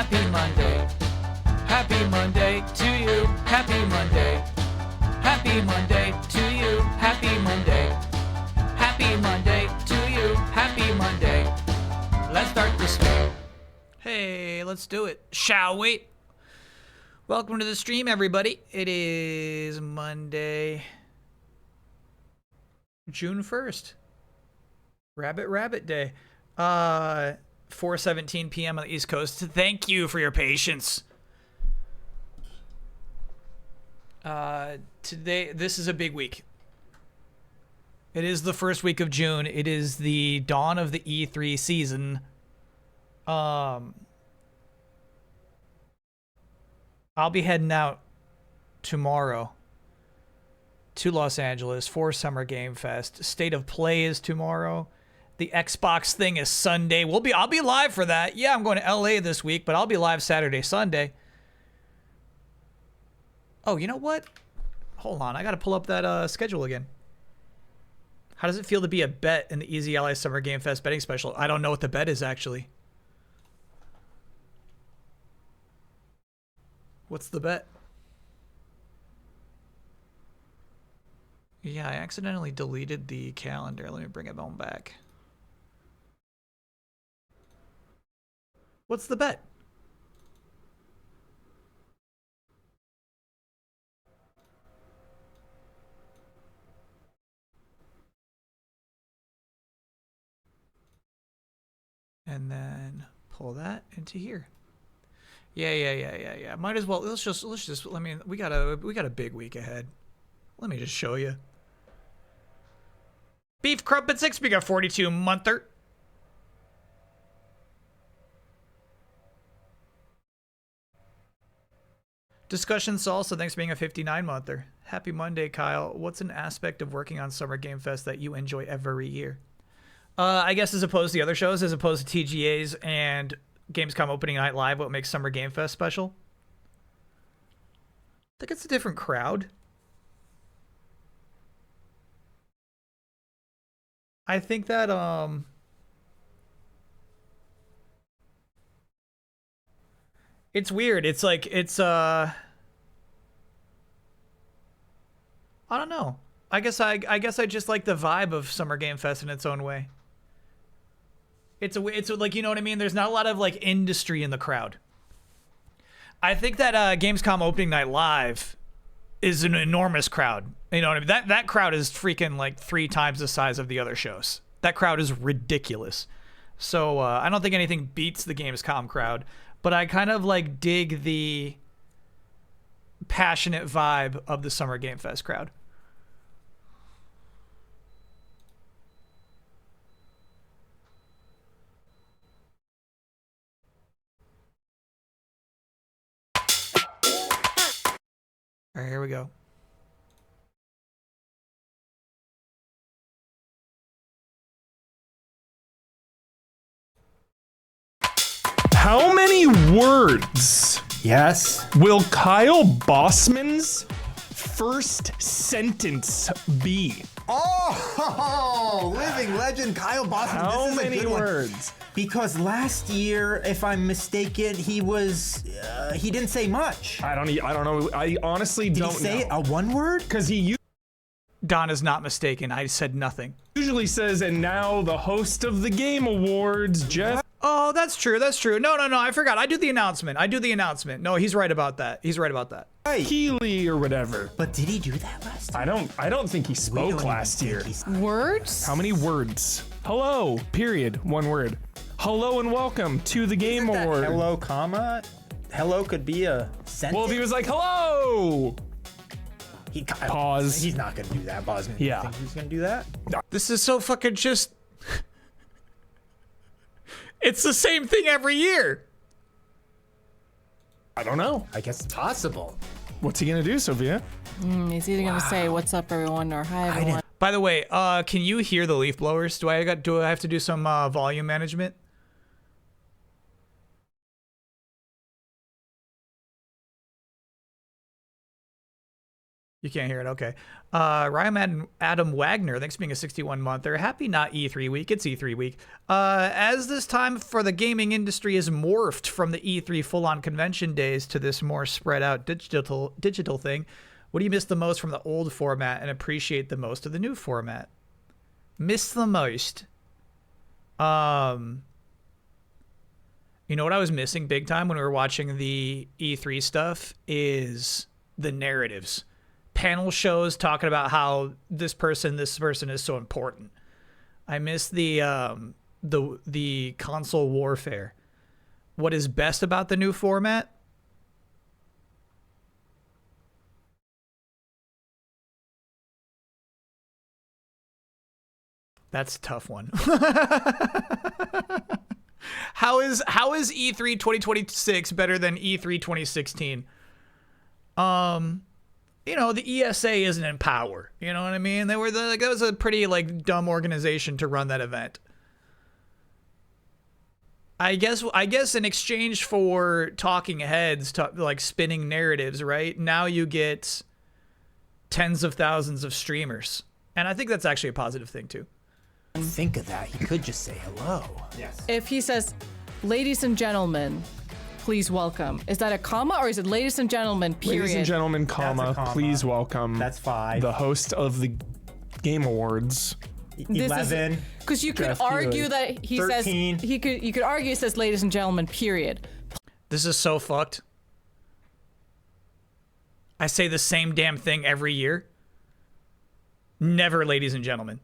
Happy Monday. Happy Monday to you. Happy Monday. Happy Monday to you. Happy Monday. Happy Monday to you. Happy Monday. Let's start the stream. Hey, let's do it. Shall we? Welcome to the stream, everybody. It is Monday, June 1st. Rabbit Day. 4:17 p.m. on the East Coast. Thank you for your patience. Today, this is a big week. It is the first week of June. It is the dawn of the E3 season. I'll be heading out tomorrow to Los Angeles for Summer Game Fest. State of Play is tomorrow. The Xbox thing is Sunday. I'll be live for that. Yeah, I'm going to LA this week, but I'll be live Saturday, Sunday. Oh, you know what? Hold on, I gotta pull up that schedule again. How does it feel to be a bet in the Easy Ally Summer Game Fest betting special? I don't know what the bet is actually. What's the bet? Yeah, I accidentally deleted the calendar. Let me bring it on back. What's the bet? And then pull that into here. Yeah. Might as well. Let's just. I mean, we got a big week ahead. Let me just show you. Beef Crumpet 6, we got 42 monther. Discussion Salsa, thanks for being a 59 monther. Happy Monday, Kyle. What's an aspect of working on Summer Game Fest that you enjoy every year? I guess as opposed to the other shows, as opposed to TGA's and Gamescom Opening Night Live, what makes Summer Game Fest special? I think it's a different crowd. I think that, it's weird. It's like, I don't know. I guess I just like the vibe of Summer Game Fest in its own way. It's like, you know what I mean? There's not a lot of like industry in the crowd. I think that Gamescom Opening Night Live is an enormous crowd. You know what I mean? That crowd is freaking like 3 times the size of the other shows. That crowd is ridiculous. So I don't think anything beats the Gamescom crowd, but I kind of like dig the passionate vibe of the Summer Game Fest crowd. All right, here we go. How many words? Yes. Will Kyle Bossman's first sentence be? Oh, living legend Kyle Bossman. How this is many a good words? One. Because last year, if I'm mistaken, he didn't say much. I don't know. I honestly don't know. Did he say a one word? Because he Don is not mistaken. I said nothing. usually says, and now the host of the Game Awards, Jeff. Oh, that's true. That's true. No. I forgot. I do the announcement. No, he's right about that. Hey. Keeley or whatever. But did he do that last year? I don't think he spoke last year. Words? How many words? Hello, period. One word. Hello and welcome to the Game Isn't that Awards. hello, comma? Hello could be a sentence. Well, if he was like, hello. Pause. He's not going to do that, Bosman. Yeah. You think he's going to do that? This is so fucking just... It's the same thing every year. I don't know. I guess it's possible. What's he gonna do, Sophia? He's either gonna say "What's up, everyone" or "Hi, everyone." By the way, can you hear the leaf blowers? Do I have to do some volume management? You can't hear it. Okay. Ryan Adam Wagner, thanks for being a 61-monther. Happy not E3 week. It's E3 week. As this time for the gaming industry is morphed from the E3 full-on convention days to this more spread out digital thing, what do you miss the most from the old format and appreciate the most of the new format? Miss the most. You know what I was missing big time when we were watching the E3 stuff is the narratives. Panel shows talking about how this person is so important. I miss the console warfare. What is best about the new format? That's a tough one. How is E3 2026 better than E3 2016? You know, the ESA isn't in power. You know what I mean? That was a pretty dumb organization to run that event. I guess in exchange for talking heads, spinning narratives, right? Now you get tens of thousands of streamers. And I think that's actually a positive thing too. Think of that. He could just say hello. Yes. If he says, ladies and gentlemen, please welcome. Is that a comma or is it ladies and gentlemen, period? Ladies and gentlemen, comma, please welcome. That's 5. The host of the Game Awards. 11. Because you could Jeff argue Healy. that he 13. says, you could argue it says ladies and gentlemen, period. This is so fucked. I say the same damn thing every year. Never, ladies and gentlemen.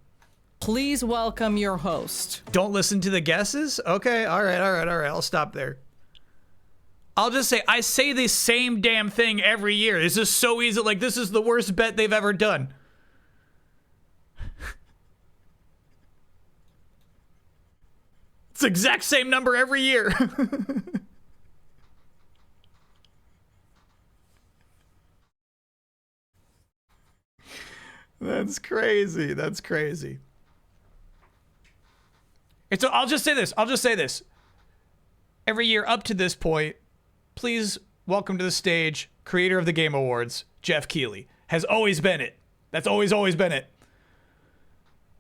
Please welcome your host. Don't listen to the guesses? Okay, all right. I'll stop there. I'll just say, I say the same damn thing every year. This is so easy. This is the worst bet they've ever done. It's the exact same number every year. That's crazy. That's crazy. I'll just say this. Every year up to this point, please welcome to the stage, creator of the Game Awards, Jeff Keighley. Has always been it. That's always been it.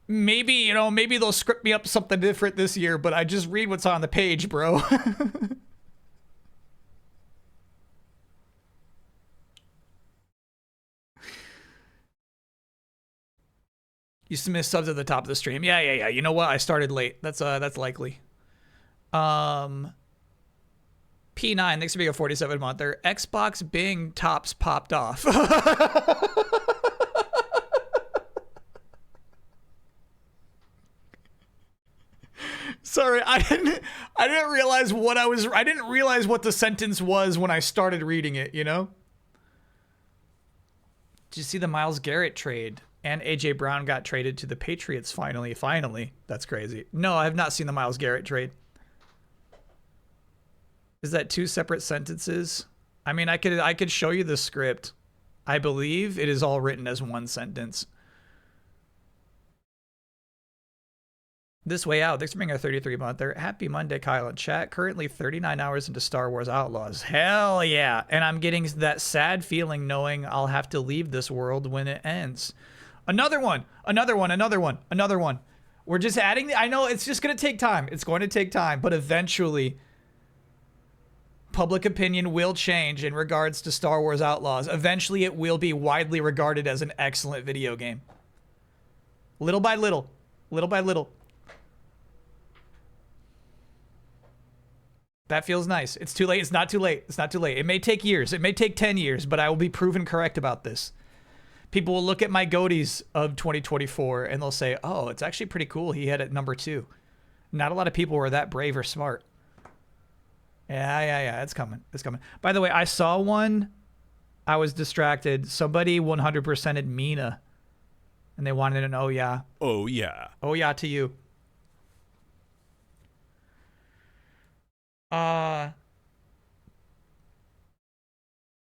Maybe they'll script me up something different this year, but I just read what's on the page, bro. You submit subs at the top of the stream. Yeah. You know what? I started late. That's likely. P9, thanks for being a 47-monther. Xbox Bing tops popped off. Sorry, I didn't realize I didn't realize what the sentence was when I started reading it, you know? Did you see the Myles Garrett trade? And A.J. Brown got traded to the Patriots finally. Finally. That's crazy. No, I have not seen the Myles Garrett trade. Is that 2 separate sentences? I mean, I could show you the script. I believe it is all written as 1 sentence. This way out. Thanks for being a 33-monther. Happy Monday, Kyle in chat. Currently 39 hours into Star Wars Outlaws. Hell yeah. And I'm getting that sad feeling knowing I'll have to leave this world when it ends. Another one. We're just adding. I know it's just going to take time. It's going to take time. But eventually, public opinion will change in regards to Star Wars Outlaws. Eventually, it will be widely regarded as an excellent video game. Little by little. Little by little. That feels nice. It's too late. It's not too late. It's not too late. It may take years. It may take 10 years, but I will be proven correct about this. People will look at my goatees of 2024 and they'll say, oh, it's actually pretty cool. He had it number 2. Not a lot of people were that brave or smart. Yeah. It's coming. It's coming. By the way, I saw one. I was distracted. Somebody 100%ed Mina. And they wanted an oh yeah. Oh, yeah. Oh yeah to you.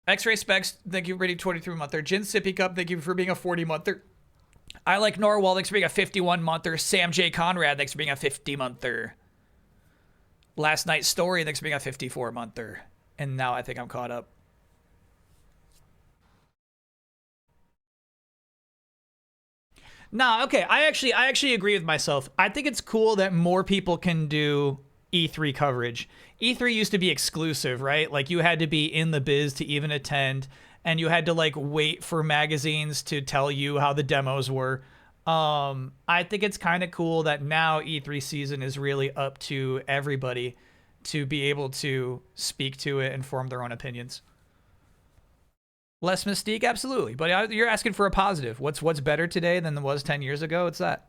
X-Ray Specs, thank you for being a 23-monther. Jin Sippy Cup, thank you for being a 40-monther. I like Norwal, thanks for being a 51-monther. Sam J. Conrad, thanks for being a 50-monther. Last Night's Story, thanks for being a 54-monther. And now I think I'm caught up. No, okay. I actually agree with myself. I think it's cool that more people can do E3 coverage. E3 used to be exclusive, right? Like you had to be in the biz to even attend, and you had to like wait for magazines to tell you how the demos were. I think it's kind of cool that now E3 season is really up to everybody to be able to speak to it and form their own opinions. Less mystique, absolutely. But you're asking for a positive. What's better today than it was 10 years ago? It's that.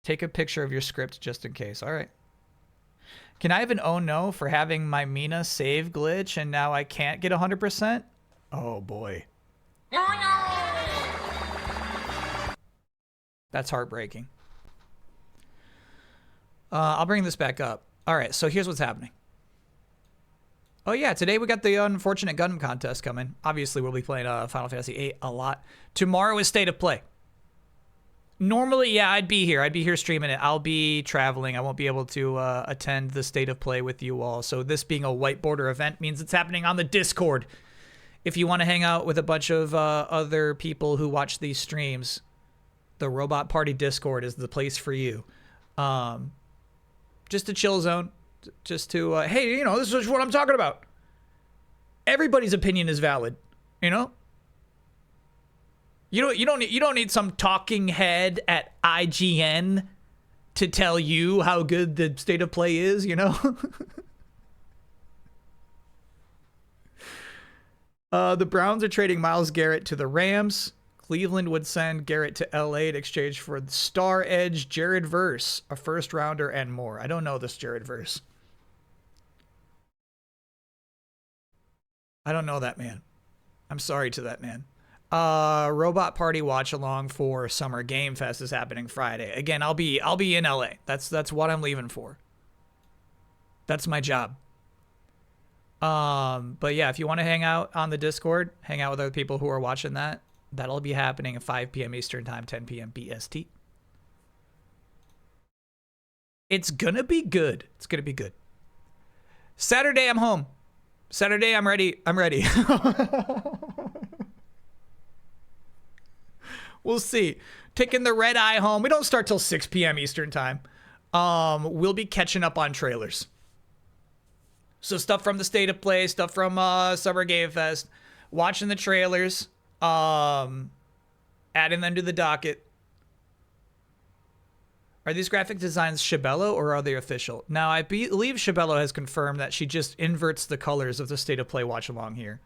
Take a picture of your script just in case. All right. Can I have an oh no for having my Mina save glitch and now I can't get 100%? Oh boy. That's heartbreaking. I'll bring this back up. All right, so here's what's happening. Oh yeah, today we got the Unfortunate Gundam contest coming. Obviously, we'll be playing Final Fantasy VIII a lot. Tomorrow is State of Play. Normally, yeah, I'd be here. I'd be here streaming it. I'll be traveling. I won't be able to attend the State of Play with you all. So this being a white border event means it's happening on the Discord. If you want to hang out with a bunch of other people who watch these streams, the Robot Party Discord is the place for you. Just a chill zone. Just to, hey, you know, this is what I'm talking about. Everybody's opinion is valid, you know? You don't need some talking head at IGN to tell you how good the State of Play is, you know? The Browns are trading Myles Garrett to the Rams. Cleveland would send Garrett to LA in exchange for the star edge Jared Verse, a first rounder, and more. I don't know this Jared Verse. I don't know that man. I'm sorry to that man. Robot Party watch along for Summer Game Fest is happening Friday. Again, I'll be in LA. That's what I'm leaving for. That's my job. But yeah, if you want to hang out on the Discord, hang out with other people who are watching that, that'll be happening at 5 p.m. Eastern Time, 10 p.m. BST. It's gonna be good. It's gonna be good. Saturday, I'm home. Saturday, I'm ready. I'm ready. We'll see. Taking the red eye home. We don't start till 6 p.m. Eastern Time. We'll be catching up on trailers. So stuff from the State of Play, stuff from Summer Game Fest, watching the trailers, adding them to the docket. Are these graphic designs Shabello or are they official? Now, I believe Shabello has confirmed that she just inverts the colors of the State of Play watch along here,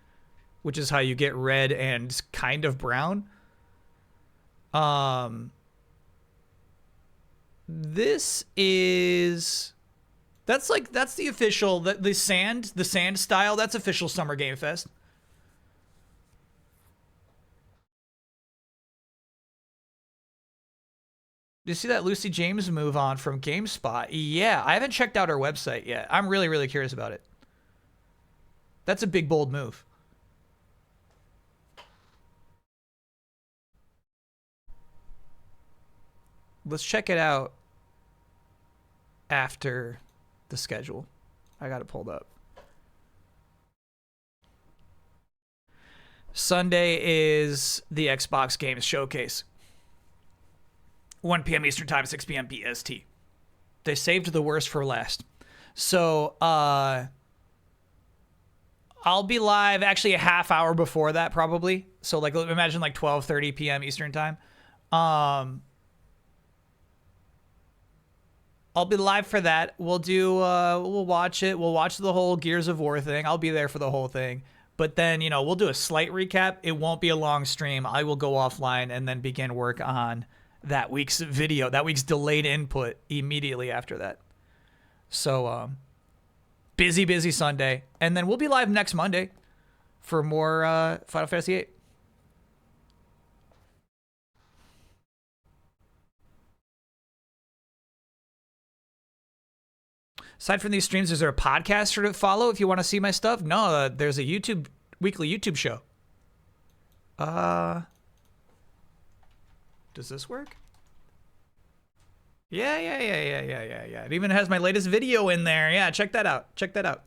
which is how you get red and kind of brown. This is... That's the official, the sand style, that's official Summer Game Fest. Do you see that Lucy James move on from GameSpot? Yeah, I haven't checked out her website yet. I'm really, really curious about it. That's a big, bold move. Let's check it out after the schedule. I got it pulled up. Sunday is the Xbox Games Showcase. 1 p.m. Eastern Time, 6 p.m. BST. They saved the worst for last. So, I'll be live actually a half hour before that probably. So like imagine like 12:30 p.m. Eastern Time. I'll be live for that. We'll watch it. We'll watch the whole Gears of War thing. I'll be there for the whole thing. But then, you know, we'll do a slight recap. It won't be a long stream. I will go offline and then begin work on that week's video, that week's delayed input immediately after that. So, busy Sunday. And then we'll be live next Monday for more Final Fantasy VIII. Aside from these streams, is there a podcast to follow if you want to see my stuff? No, there's a weekly YouTube show. Does this work? Yeah. It even has my latest video in there. Yeah, check that out.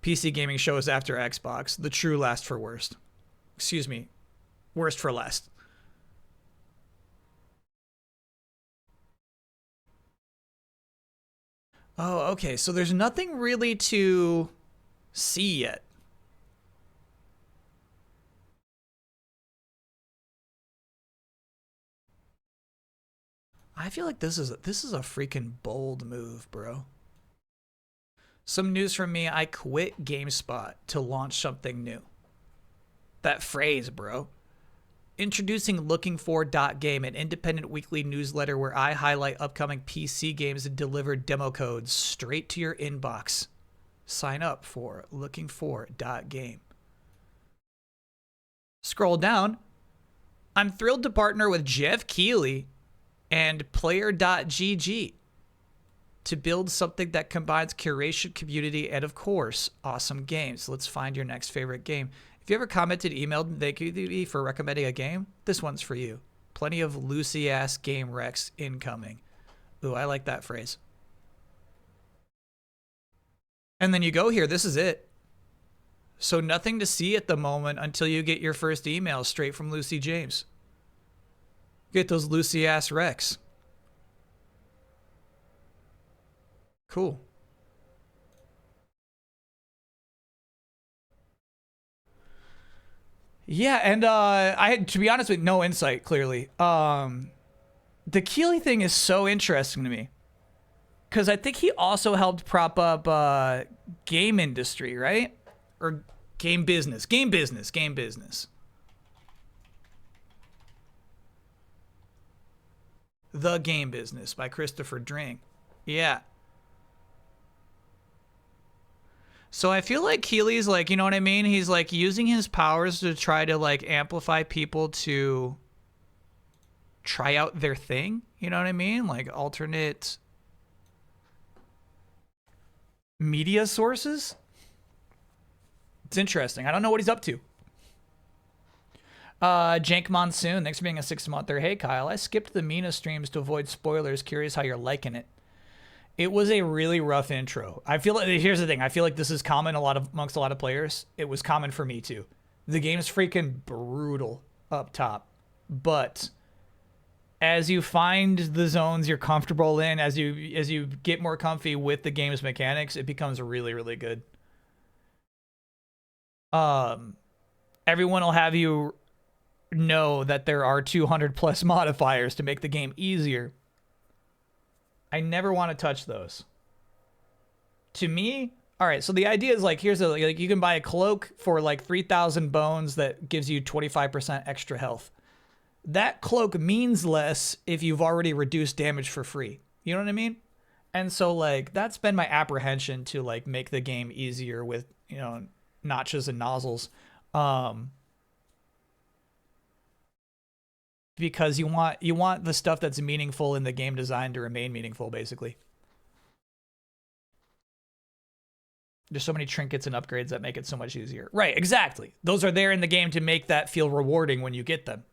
PC gaming shows after Xbox. The true last for worst. excuse me, worst for last. Oh, okay. So there's nothing really to see yet. I feel like this is a freaking bold move, bro. Some news from me, I quit GameSpot to launch something new. That phrase, bro. Introducing Looking For Game, an independent weekly newsletter where I highlight upcoming PC games and deliver demo codes straight to your inbox. Sign up for Looking For Game. Scroll down. I'm thrilled to partner with Jeff Keighley and Player.gg to build something that combines curation, community, and of course, awesome games. Let's find your next favorite game. If you ever commented, emailed, thank you for recommending a game, this one's for you. Plenty of Lucy-ass game recs incoming. Ooh, I like that phrase. And then you go here, this is it. So nothing to see at the moment until you get your first email straight from Lucy James. Get those Lucy-ass recs. Cool. Yeah, and I had, to be honest with no insight, clearly. The Keeley thing is so interesting to me. Because I think he also helped prop up game industry, right? Or game business. Game business. Game business. The Game Business by Christopher Dring. Yeah. So I feel like Keeley's like, you know what I mean? He's like using his powers to try to like amplify people to try out their thing. You know what I mean? Like alternate media sources. It's interesting. I don't know what he's up to. Jank Monsoon, thanks for being a 6-monther. Hey Kyle, I skipped the Mina streams to avoid spoilers. Curious how you're liking it. It was a really rough intro. I feel like, here's the thing. I feel like this is common amongst a lot of players. It was common for me too. The game's freaking brutal up top. But as you find the zones you're comfortable in, as you get more comfy with the game's mechanics, it becomes really, really good. Everyone will have you know that there are 200 plus modifiers to make the game easier. I never want to touch those. To me, all right, so the idea is like, here's like you can buy a cloak for like 3,000 bones that gives you 25% extra health. That cloak means less if you've already reduced damage for free. You know what I mean? And so like that's been my apprehension to like make the game easier with, you know, notches and nozzles. Because you want the stuff that's meaningful in the game design to remain meaningful, basically. There's so many trinkets and upgrades that make it so much easier. Right, exactly. Those are there in the game to make that feel rewarding when you get them.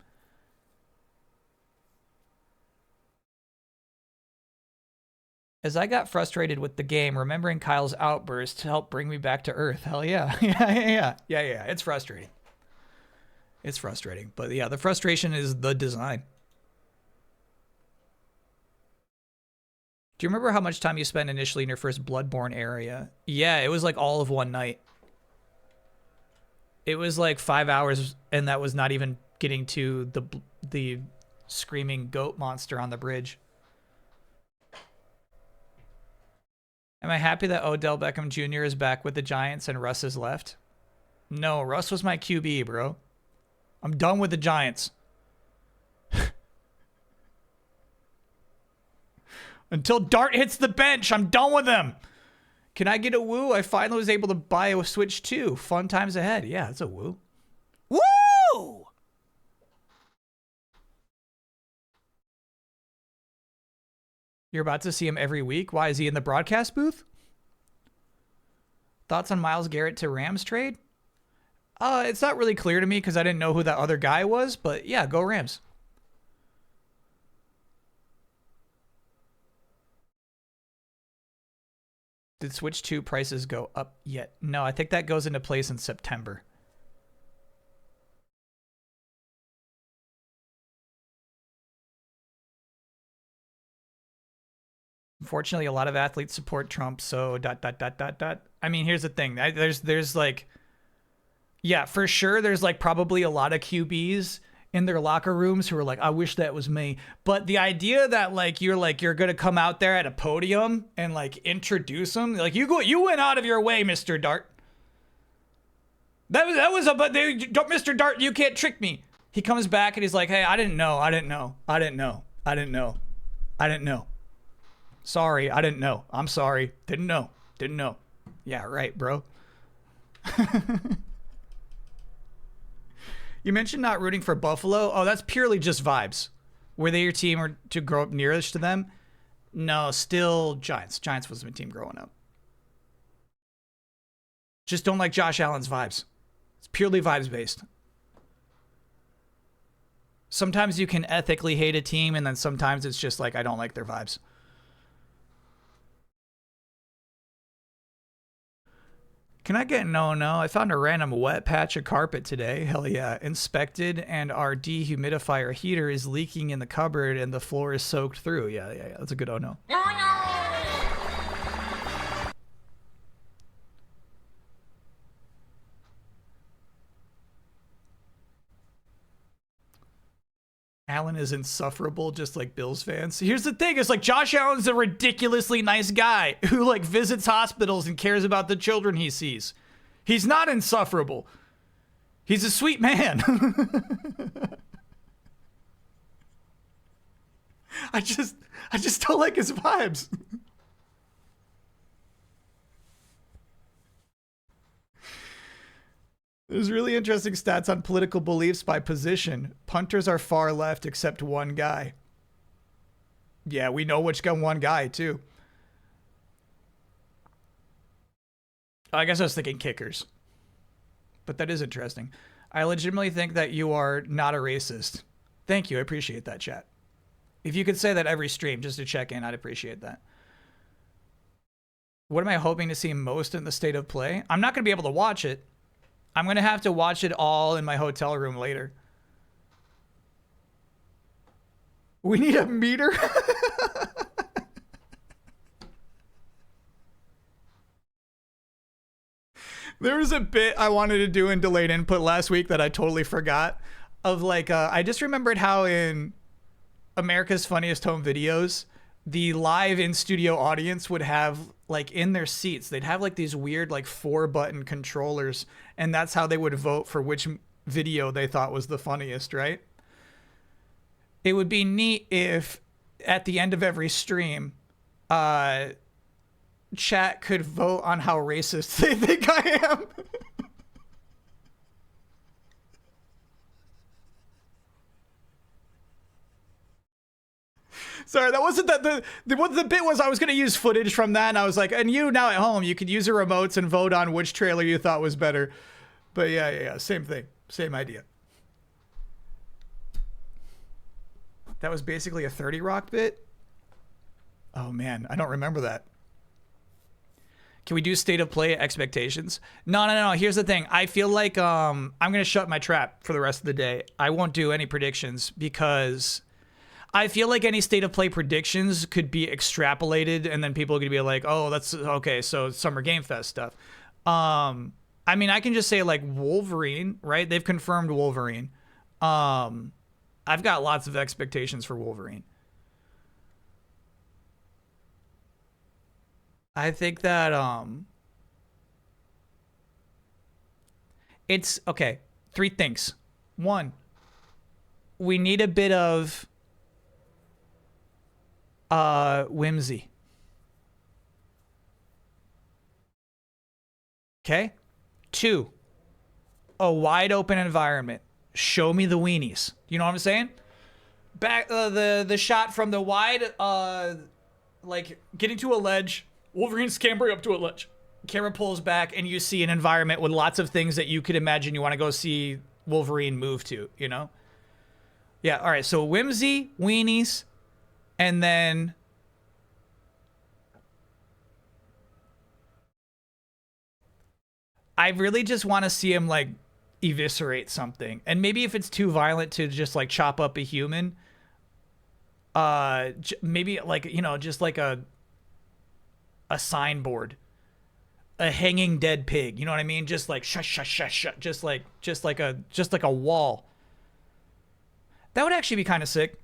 As I got frustrated with the game, remembering Kyle's outburst helped bring me back to earth. Hell yeah. Yeah. It's frustrating. It's frustrating. But yeah, the frustration is the design. Do you remember how much time you spent initially in your first Bloodborne area? Yeah, it was like all of one night. It was like 5 hours, and that was not even getting to the screaming goat monster on the bridge. Am I happy that Odell Beckham Jr. is back with the Giants and Russ is left? No, Russ was my QB, bro. I'm done with the Giants. Until Dart hits the bench, I'm done with them. Can I get a woo? I finally was able to buy a Switch 2. Fun times ahead. Yeah, that's a woo. Woo! You're about to see him every week. Why, is he in the broadcast booth? Thoughts on Myles Garrett to Rams trade? It's not really clear to me because I didn't know who that other guy was, but yeah, go Rams. Did Switch 2 prices go up yet? No, I think that goes into place in September. Unfortunately, a lot of athletes support Trump, so ... I mean, here's the thing. There's like, yeah, for sure, there's like probably a lot of QBs in their locker rooms who are like, I wish that was me. But the idea that like you're gonna come out there at a podium and like introduce them, like you went out of your way, Mr. Dart. But Mr. Dart, you can't trick me. He comes back and he's like, hey, I didn't know. Sorry, I didn't know. I'm sorry. Didn't know. Yeah, right, bro. You mentioned not rooting for Buffalo. Oh, that's purely just vibes. Were they your team or to grow up nearest to them? No, still Giants. Giants was my team growing up. Just don't like Josh Allen's vibes. It's purely vibes based. Sometimes you can ethically hate a team, and then sometimes it's just like, I don't like their vibes. Can I get no? I found a random wet patch of carpet today. Hell yeah. Inspected, and our dehumidifier heater is leaking in the cupboard and the floor is soaked through. Yeah. That's a good oh no. Allen is insufferable, just like Bills fans. Here's the thing, it's like Josh Allen's a ridiculously nice guy who like visits hospitals and cares about the children he sees. He's not insufferable. He's a sweet man. I just don't like his vibes. There's really interesting stats on political beliefs by position. Punters are far left except one guy. Yeah, we know which one guy, too. I guess I was thinking kickers. But that is interesting. I legitimately think that you are not a racist. Thank you. I appreciate that, chat. If you could say that every stream just to check in, I'd appreciate that. What am I hoping to see most in the state of play? I'm not going to be able to watch it. I'm going to have to watch it all in my hotel room later. We need a meter? There was a bit I wanted to do in delayed input last week that I totally forgot. Of like, I just remembered how in America's Funniest Home Videos, the live in-studio audience would have, like, in their seats, they'd have, like, these weird, like, 4-button controllers, and that's how they would vote for which video they thought was the funniest, right? It would be neat if, at the end of every stream, chat could vote on how racist they think I am. Sorry, that wasn't that what the bit was. I was going to use footage from that, and I was like, and you now at home, you could use your remotes and vote on which trailer you thought was better. But yeah, same thing. Same idea. That was basically a 30 Rock bit? Oh man, I don't remember that. Can we do state of play expectations? No. Here's the thing. I feel like I'm going to shut my trap for the rest of the day. I won't do any predictions because I feel like any state of play predictions could be extrapolated and then people are going to be like, oh, that's okay. So Summer Game Fest stuff. I mean, I can just say like Wolverine, right? They've confirmed Wolverine. I've got lots of expectations for Wolverine. I think that it's okay. 3 things. 1, we need a bit of whimsy. Okay? 2, a wide open environment. Show me the weenies. You know what I'm saying? Back the shot from the wide like getting to a ledge. Wolverine's scampering up to a ledge. Camera pulls back and you see an environment with lots of things that you could imagine you want to go see Wolverine move to, you know? Yeah, all right. So whimsy, weenies, and then I really just want to see him like eviscerate something. And maybe if it's too violent to just like chop up a human, maybe like, you know, just like a a signboard, a hanging dead pig. You know what I mean? Just like shush, shush, shush, shush. Just like a wall. That would actually be kind of sick.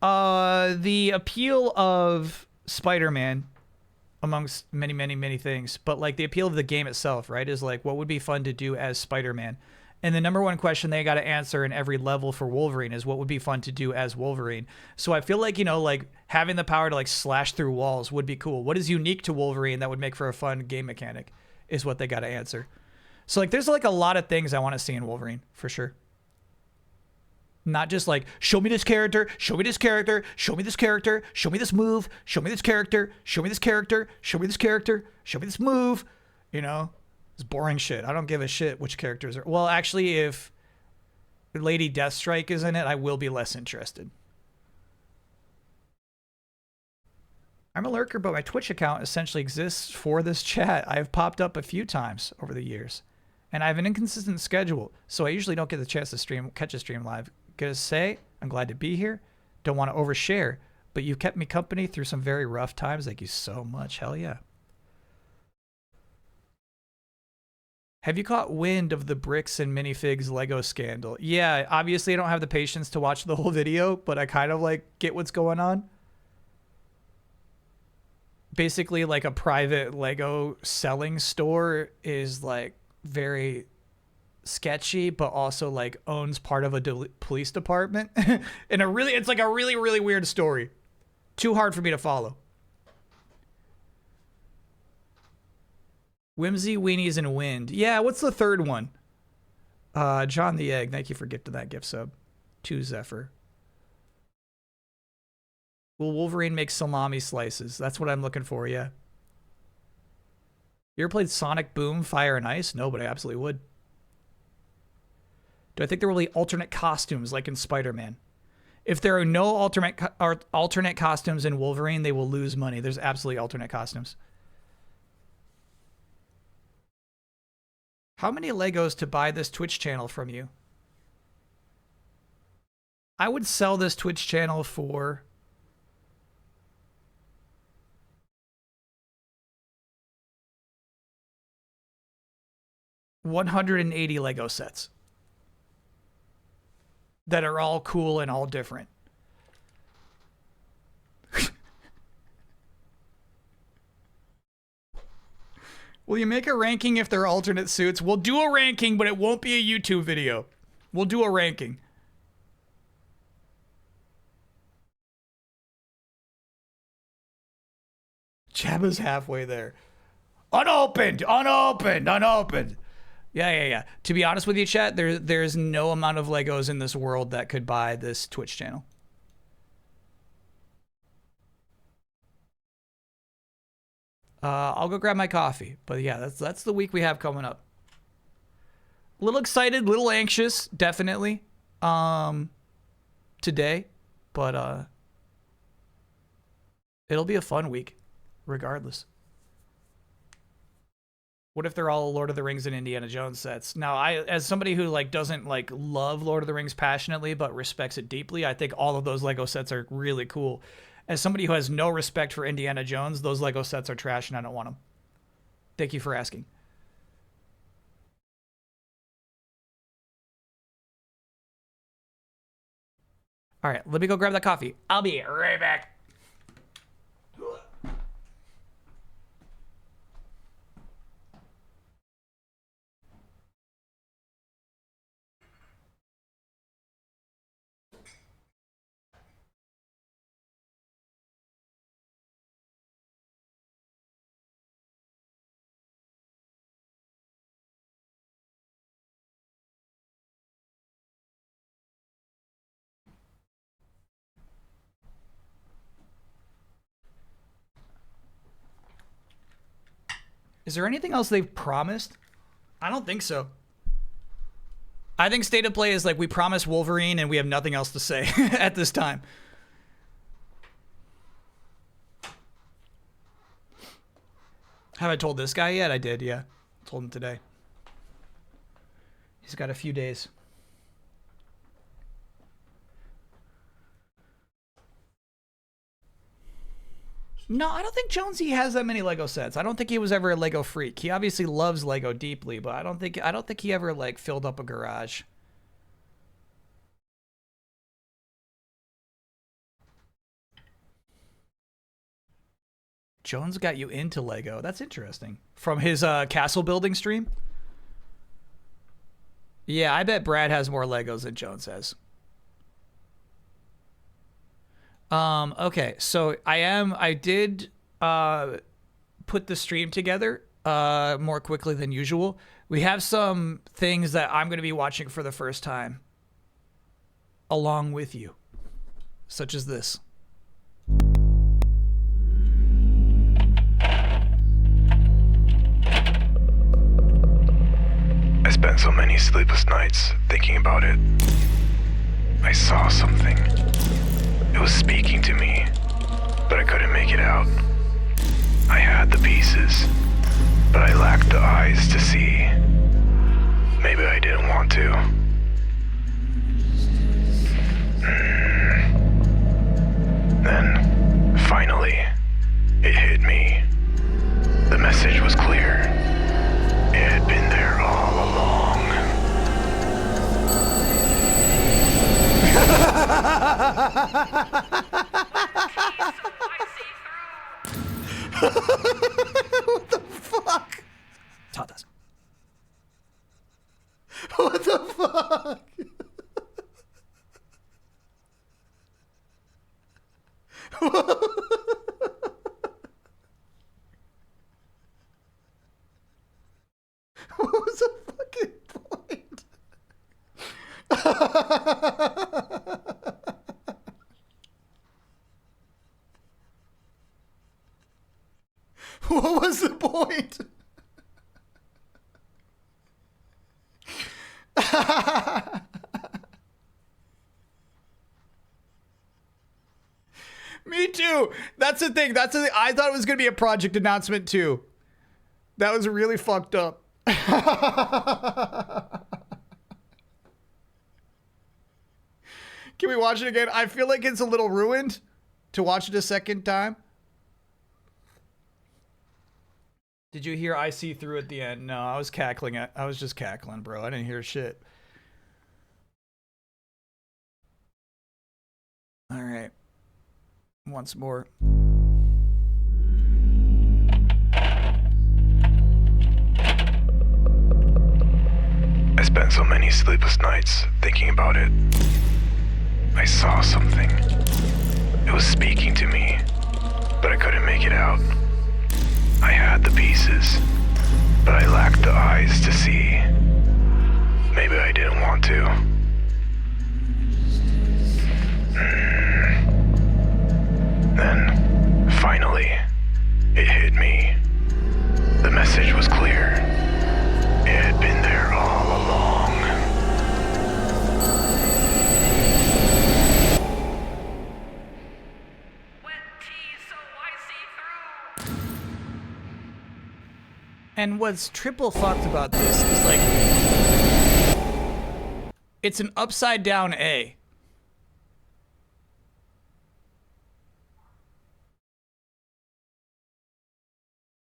The appeal of Spider-Man, amongst many, many, many things, but like the appeal of the game itself, right, is like what would be fun to do as Spider-Man. And the number one question they got to answer in every level for Wolverine is what would be fun to do as Wolverine. So I feel like, you know, like having the power to like slash through walls would be cool. What is unique to Wolverine that would make for a fun game mechanic is what they got to answer. So like there's like a lot of things I want to see in Wolverine for sure. Not just like, show me this character, show me this character, show me this character, show me this move, show me this character, show me this character, show me this character, show me this move. You know, it's boring shit. I don't give a shit which characters are. Well, actually, if Lady Deathstrike is in it, I will be less interested. I'm a lurker, but my Twitch account essentially exists for this chat. I've popped up a few times over the years, and I have an inconsistent schedule, so I usually don't get the chance to catch a stream live. Gonna say, I'm glad to be here. Don't want to overshare, but you kept me company through some very rough times. Thank you so much. Hell yeah. Have you caught wind of the bricks and minifigs Lego scandal? Yeah, obviously I don't have the patience to watch the whole video, but I kind of like get what's going on. Basically, like a private Lego selling store is like very sketchy, but also like owns part of a police department. And it's like a really, really weird story. Too hard for me to follow. Whimsy, Weenies, and Wind. Yeah, what's the third one? John the Egg. Thank you for gifting that gift sub. To Zephyr. Will Wolverine make salami slices? That's what I'm looking for, yeah. You ever played Sonic Boom, Fire and Ice? No, but I absolutely would. Do I think there will be alternate costumes like in Spider-Man? If there are no alternate costumes in Wolverine, they will lose money. There's absolutely alternate costumes. How many Legos to buy this Twitch channel from you? I would sell this Twitch channel for $180 Lego sets that are all cool and all different. Will you make a ranking if they're alternate suits? We'll do a ranking, but it won't be a YouTube video. We'll do a ranking. Jabba's halfway there. Unopened, unopened, unopened. Yeah. To be honest with you, chat, there's no amount of Legos in this world that could buy this Twitch channel. I'll go grab my coffee. But yeah, that's the week we have coming up. A little excited, a little anxious, definitely. Today. But it'll be a fun week, regardless. What if they're all Lord of the Rings and Indiana Jones sets? Now, as somebody who like doesn't like love Lord of the Rings passionately but respects it deeply, I think all of those Lego sets are really cool. As somebody who has no respect for Indiana Jones, those Lego sets are trash and I don't want them. Thank you for asking. All right, let me go grab that coffee. I'll be right back. Is there anything else they've promised? I don't think so. I think State of Play is like, we promise Wolverine and we have nothing else to say at this time. Have I told this guy yet? I did, yeah. Told him today. He's got a few days. No, I don't think Jonesy has that many Lego sets. I don't think he was ever a Lego freak. He obviously loves Lego deeply, but I don't think he ever like filled up a garage. Jones got you into Lego. That's interesting. From his castle building stream? Yeah, I bet Brad has more Legos than Jones has. Okay, so I did put the stream together more quickly than usual. We have some things that I'm going to be watching for the first time along with you, such as this. I spent so many sleepless nights thinking about it. I saw something. It was speaking to me, but I couldn't make it out. I had the pieces, but I lacked the eyes to see. Maybe I didn't want to. Then, finally, it hit me. The message was clear. It had been there all along. What the fuck? Taught us. What the fuck? What was the fucking point? What was the point? Me too. That's the thing. I thought it was going to be a project announcement too. That was really fucked up. Can we watch it again? I feel like it's a little ruined to watch it a second time. Did you hear I see through at the end? No, I was cackling. I was just cackling, bro. I didn't hear shit. All right. Once more. I spent so many sleepless nights thinking about it. I saw something. It was speaking to me, but I couldn't make it out. I had the pieces, but I lacked the eyes to see. Maybe I didn't want to. Then, finally, it hit me. The message was clear. It had been there all along. And what's triple fucked about this is like, it's an upside down A.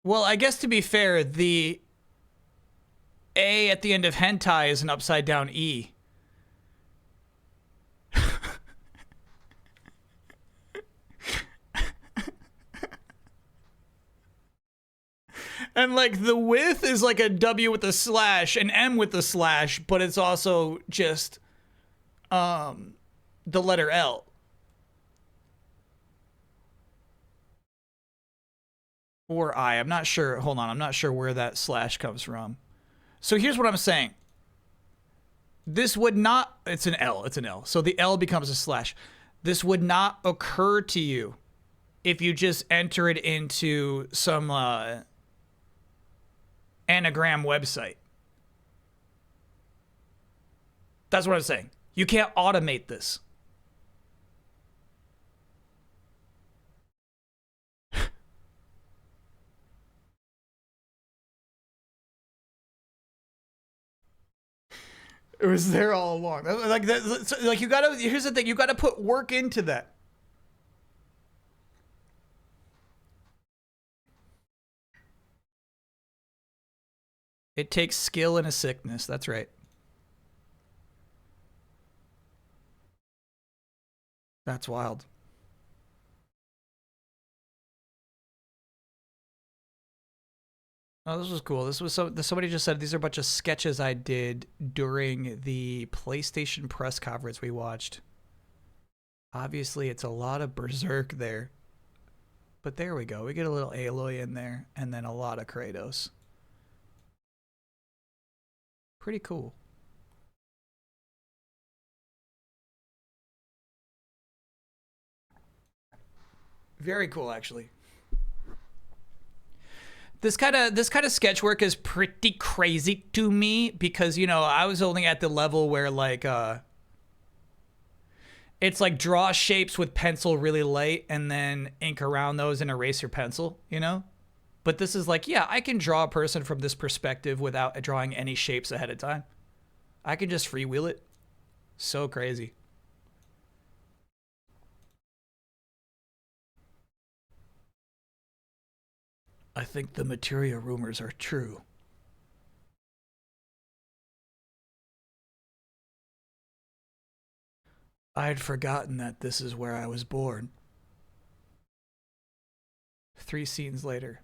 Well, I guess to be fair, the A at the end of hentai is an upside down E. And like the width is like a W with a slash, an M with a slash, but it's also just the letter L. Or I. I'm not sure. Hold on. I'm not sure where that slash comes from. So here's what I'm saying. This would not, it's an L. It's an L. So the L becomes a slash. This would not occur to you if you just enter it into some anagram website. That's what I'm saying. You can't automate this. It was there all along. Like that, like you gotta. Here's the thing. You gotta put work into that. It takes skill and a sickness. That's right. That's wild. Oh, this was cool. This was somebody just said these are a bunch of sketches I did during the PlayStation press conference we watched. Obviously, it's a lot of Berserk there. But there we go. We get a little Aloy in there and then a lot of Kratos. Pretty cool. Very cool, actually. This kind of sketch work is pretty crazy to me because, you know, I was only at the level where like it's like draw shapes with pencil really light and then ink around those and erase your pencil, you know? But this is like, yeah, I can draw a person from this perspective without drawing any shapes ahead of time. I can just freewheel it. So crazy. I think the materia rumors are true. I had forgotten that this is where I was born. 3 scenes later.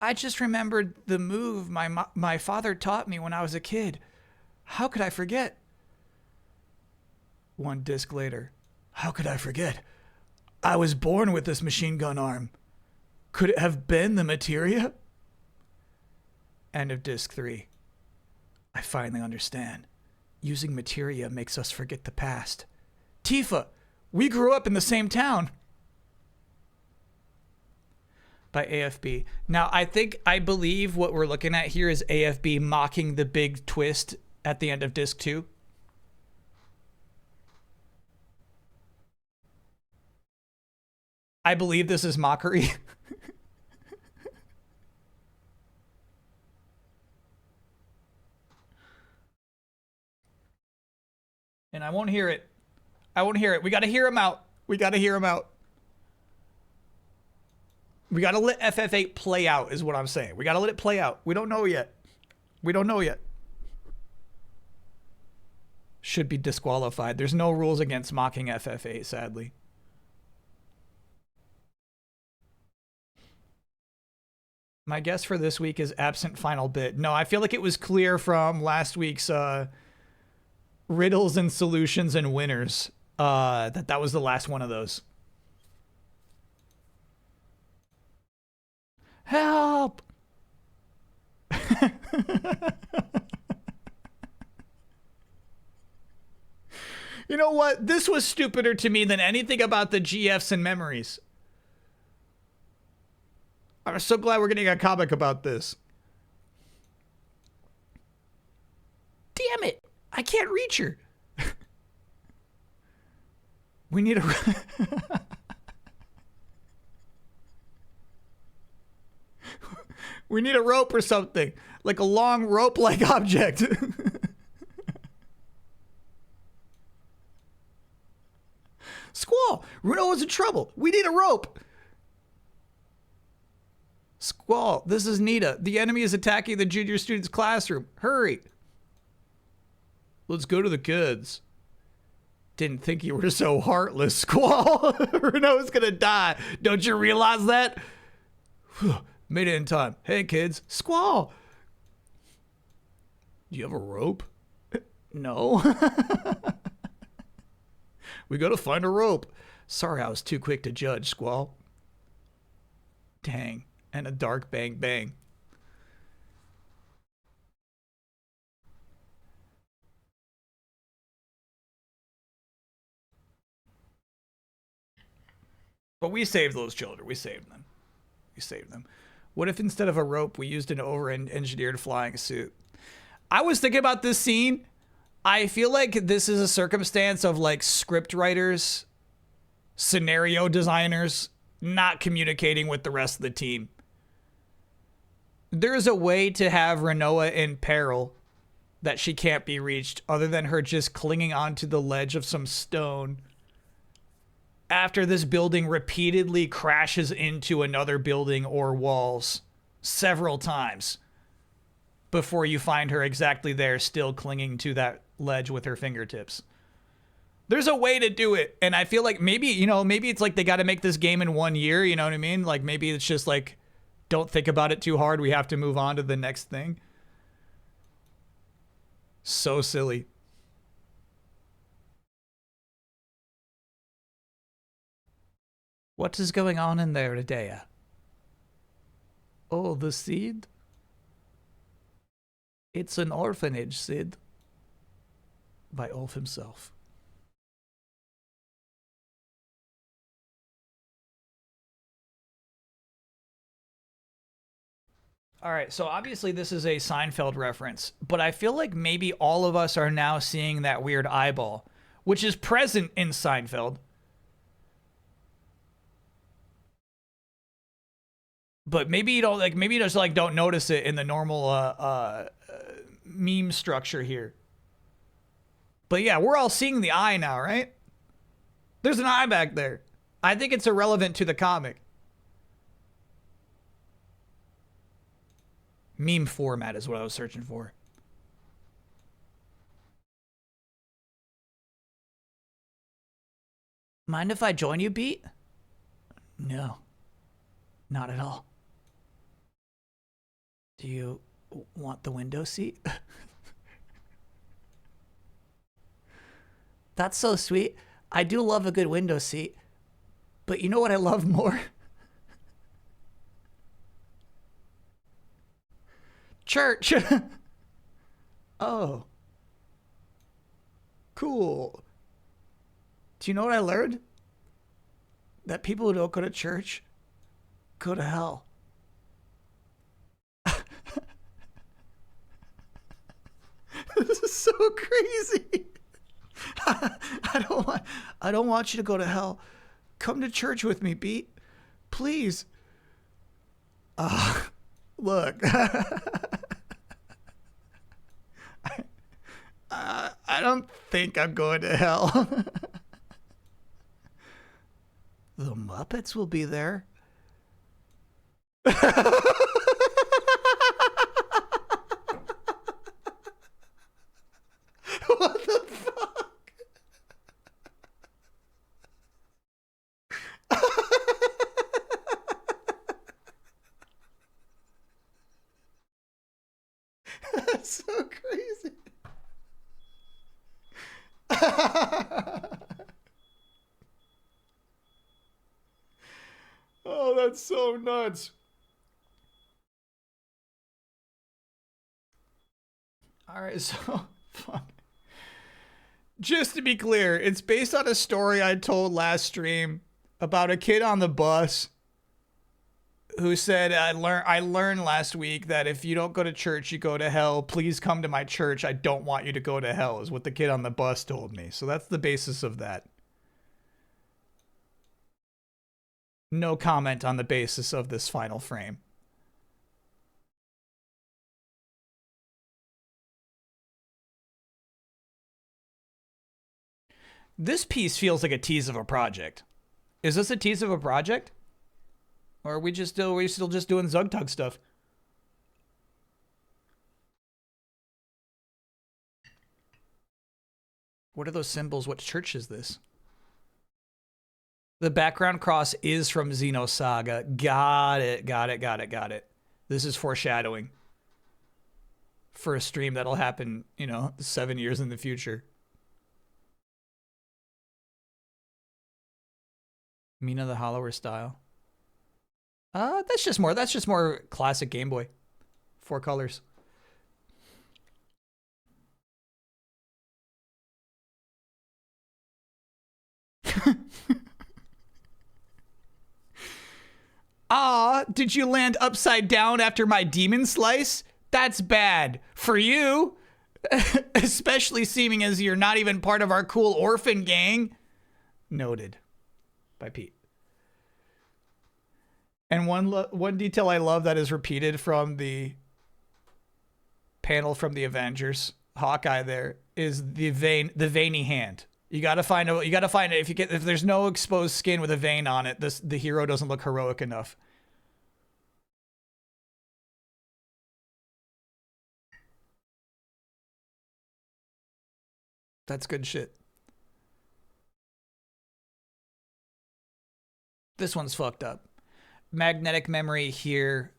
I just remembered the move my father taught me when I was a kid. How could I forget? 1 disc later. How could I forget? I was born with this machine gun arm. Could it have been the materia? End of disc 3. I finally understand. Using materia makes us forget the past. Tifa, we grew up in the same town. By AFB. Now, I believe what we're looking at here is AFB mocking the big twist at the end of disc 2. I believe this is mockery. And I won't hear it. I won't hear it. We got to hear him out. We got to hear him out. We got to let FF8 play out is what I'm saying. We got to let it play out. We don't know yet. We don't know yet. Should be disqualified. There's no rules against mocking FF8, sadly. My guess for this week is absent final bit. No, I feel like it was clear from last week's riddles and solutions and winners that was the last one of those. Help! You know what? This was stupider to me than anything about the GFs and memories. I'm so glad we're getting a comic about this. Damn it! I can't reach her. We need a... We need a rope or something. Like a long rope-like object. Squall! Runo is in trouble. We need a rope. Squall, this is Nita. The enemy is attacking the junior student's classroom. Hurry. Let's go to the kids. Didn't think you were so heartless, Squall. Runo's gonna die. Don't you realize that? Made it in time. Hey, kids. Squall. Do you have a rope? No. We gotta find a rope. Sorry I was too quick to judge, Squall. Dang. And a dark bang bang. But we saved those children. We saved them. We saved them. What if instead of a rope, we used an over-engineered flying suit? I was thinking about this scene. I feel like this is a circumstance of like script writers, scenario designers, not communicating with the rest of the team. There's a way to have Rinoa in peril that she can't be reached other than her just clinging onto the ledge of some stone after this building repeatedly crashes into another building or walls several times. before you find her exactly there, still clinging to that ledge with her fingertips. There's a way to do it, and I feel like maybe, you know, maybe it's like they got to make this game in 1 year, you know what I mean? Like maybe it's just like, don't think about it too hard, we have to move on to the next thing. So silly. What is going on in there today? Oh, the seed? It's an orphanage, Sid. By Ulf himself. All right, so obviously this is a Seinfeld reference, but I feel like maybe all of us are now seeing that weird eyeball, which is present in Seinfeld. But maybe you don't like. Maybe you just like don't notice it in the normal meme structure here. But yeah, we're all seeing the eye now, right? There's an eye back there. I think it's irrelevant to the comic. Meme format is what I was searching for. Mind if I join you, Beat? No, not at all. Do you want the window seat? That's so sweet. I do love a good window seat. But you know what I love more? Church. Oh. Cool. Do you know what I learned? That people who don't go to church go to hell. This is so crazy. I don't want you to go to hell. Come to church with me, Beat. Please. Look. I don't think I'm going to hell. The Muppets will be there. What the fuck? That's so crazy. Oh, that's so nuts. All right, so fuck. Just to be clear, it's based on a story I told last stream about a kid on the bus who said, I learned last week that if you don't go to church, you go to hell. Please come to my church. I don't want you to go to hell, is what the kid on the bus told me. So that's the basis of that. No comment on the basis of this final frame. This piece feels like a tease of a project. Is this a tease of a project? Or are we still just doing Zugtug stuff? What are those symbols? What church is this? The background cross is from Xenosaga. Got it. This is foreshadowing for a stream that'll happen, 7 years in the future. Mina the Hollower style. That's just more classic Game Boy. 4 colors. Did you land upside down after my demon slice? That's bad. For you. Especially seeming as you're not even part of our cool orphan gang. Noted. By Pete. And one detail I love that is repeated from the panel from the Avengers, Hawkeye there, is the veiny hand. You gotta find it. If there's no exposed skin with a vein on it, the hero doesn't look heroic enough. That's good shit. This one's fucked up. Magnetic memory here,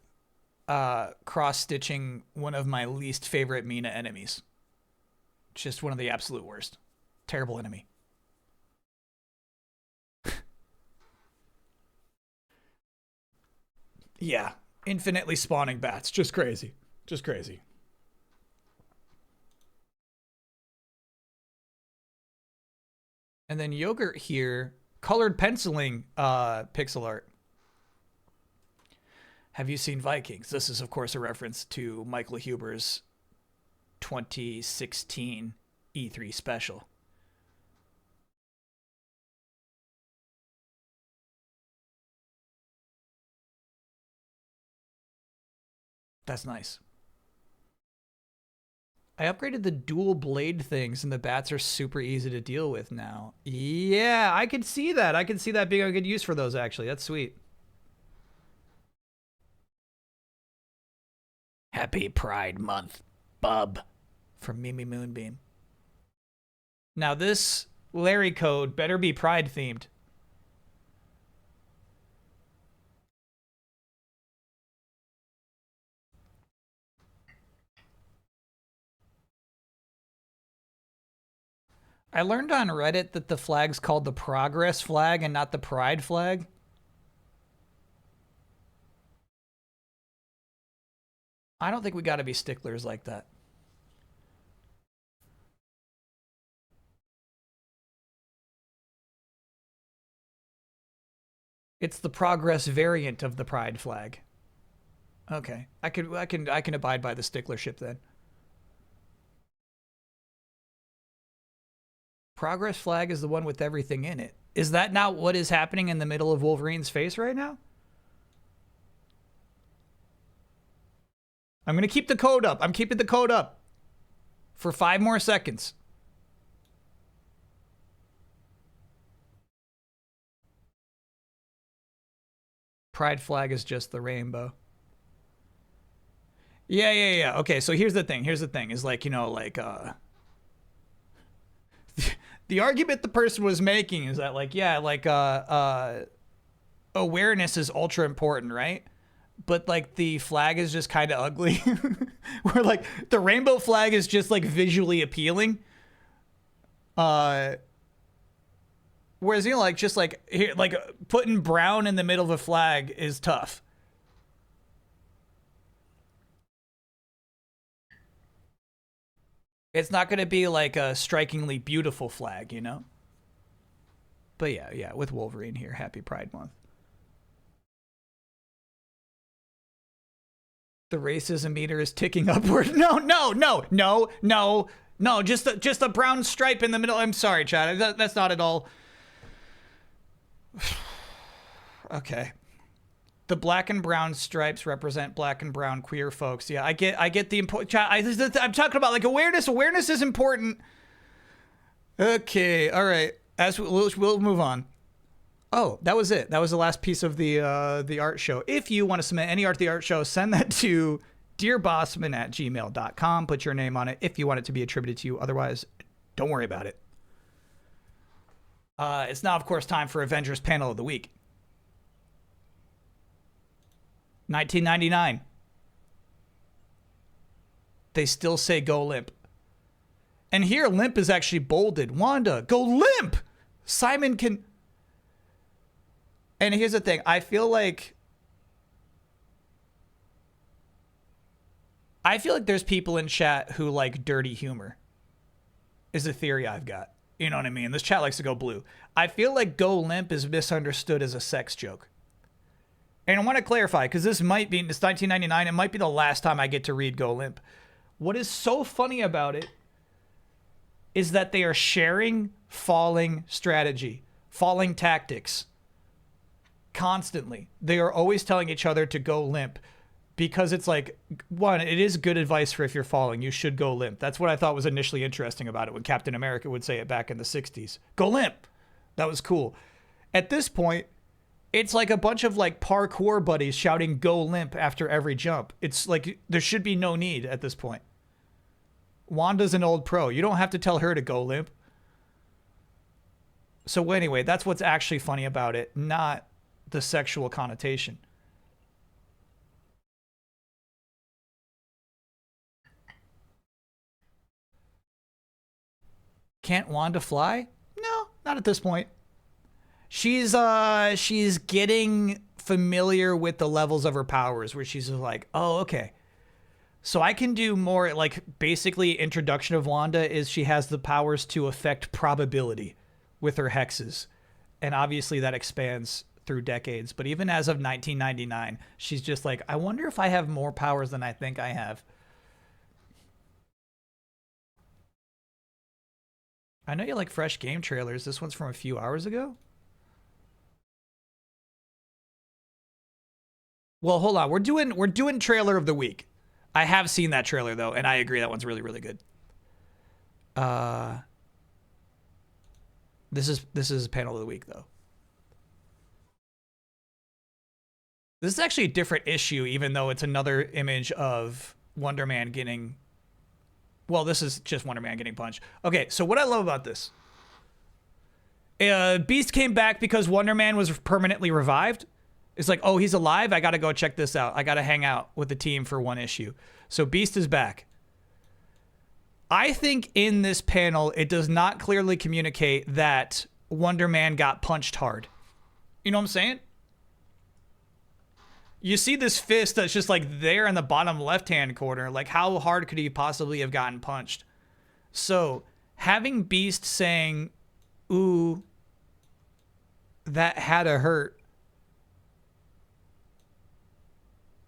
cross-stitching one of my least favorite Mina enemies. Just one of the absolute worst. Terrible enemy. Yeah. Infinitely spawning bats. Just crazy. Just crazy. And then Yogurt here, colored penciling pixel art. Have you seen Vikings? This is, of course, a reference to Michael Huber's 2016 E3 special. That's nice. I upgraded the dual blade things and the bats are super easy to deal with now. Yeah, I could see that. I could see that being a good use for those, actually. That's sweet. Happy Pride Month, bub. From Mimi Moonbeam. Now this Larry code better be Pride themed. I learned on Reddit that the flag's called the Progress flag and not the Pride flag. I don't think we got to be sticklers like that. It's the Progress variant of the Pride flag. Okay, I can abide by the sticklership then. Progress flag is the one with everything in it. Is that not what is happening in the middle of Wolverine's face right now? I'm going to keep the code up. I'm keeping the code up for 5 more seconds. Pride flag is just the rainbow. Yeah. Okay, so here's the thing. Is like, you know, like, the argument the person was making is that, like, yeah, like, awareness is ultra important, right? But, like, the flag is just kind of ugly. Where, like, the rainbow flag is just, like, visually appealing. Whereas, you know, like, just, like, here, like, putting brown in the middle of a flag is tough. It's not going to be, like, a strikingly beautiful flag, you know? But, yeah, with Wolverine here. Happy Pride Month. The racism meter is ticking upward. No. Just a brown stripe in the middle. I'm sorry, Chad. That's not at all. Okay. The black and brown stripes represent black and brown queer folks. Yeah, I get the important. I'm talking about, like, awareness. Awareness is important. Okay, all right. We'll move on. Oh, that was it. That was the last piece of the art show. If you want to submit any art to the art show, send that to dearbossman@gmail.com. Put your name on it if you want it to be attributed to you. Otherwise, don't worry about it. It's now, of course, time for Avengers Panel of the Week. 1999. They still say go limp. And here, limp is actually bolded. Wanda, go limp! Simon can... And here's the thing. I feel like there's people in chat who like dirty humor. Is a theory I've got. You know what I mean? This chat likes to go blue. I feel like go limp is misunderstood as a sex joke. And I want to clarify, because it's 1999, it might be the last time I get to read Go Limp. What is so funny about it is that they are sharing falling strategy, falling tactics constantly. They are always telling each other to go limp because it's like, one, it is good advice for if you're falling, you should go limp. That's what I thought was initially interesting about it when Captain America would say it back in the 60s. Go limp. That was cool. At this point, it's like a bunch of like parkour buddies shouting go limp after every jump. It's like there should be no need at this point. Wanda's an old pro. You don't have to tell her to go limp. So anyway, that's what's actually funny about it, not the sexual connotation. Can't Wanda fly? No, not at this point. She's getting familiar with the levels of her powers where she's like, "Oh, okay. So I can do more." Like basically introduction of Wanda is she has the powers to affect probability with her hexes. And obviously that expands through decades, but even as of 1999, she's just like, "I wonder if I have more powers than I think I have." I know you like fresh game trailers. This one's from a few hours ago. Well, hold on. We're doing trailer of the week. I have seen that trailer though, and I agree that one's really really good. Uh, this is panel of the week though. This is actually a different issue, even though it's another image of Wonder Man getting. Well, this is just Wonder Man getting punched. Okay, so what I love about this. Beast came back because Wonder Man was permanently revived. It's like, oh, he's alive? I gotta go check this out. I gotta hang out with the team for one issue. So Beast is back. I think in this panel, it does not clearly communicate that Wonder Man got punched hard. You know what I'm saying? You see this fist that's just like there in the bottom left-hand corner. Like, how hard could he possibly have gotten punched? So having Beast saying, "Ooh, that had to hurt,"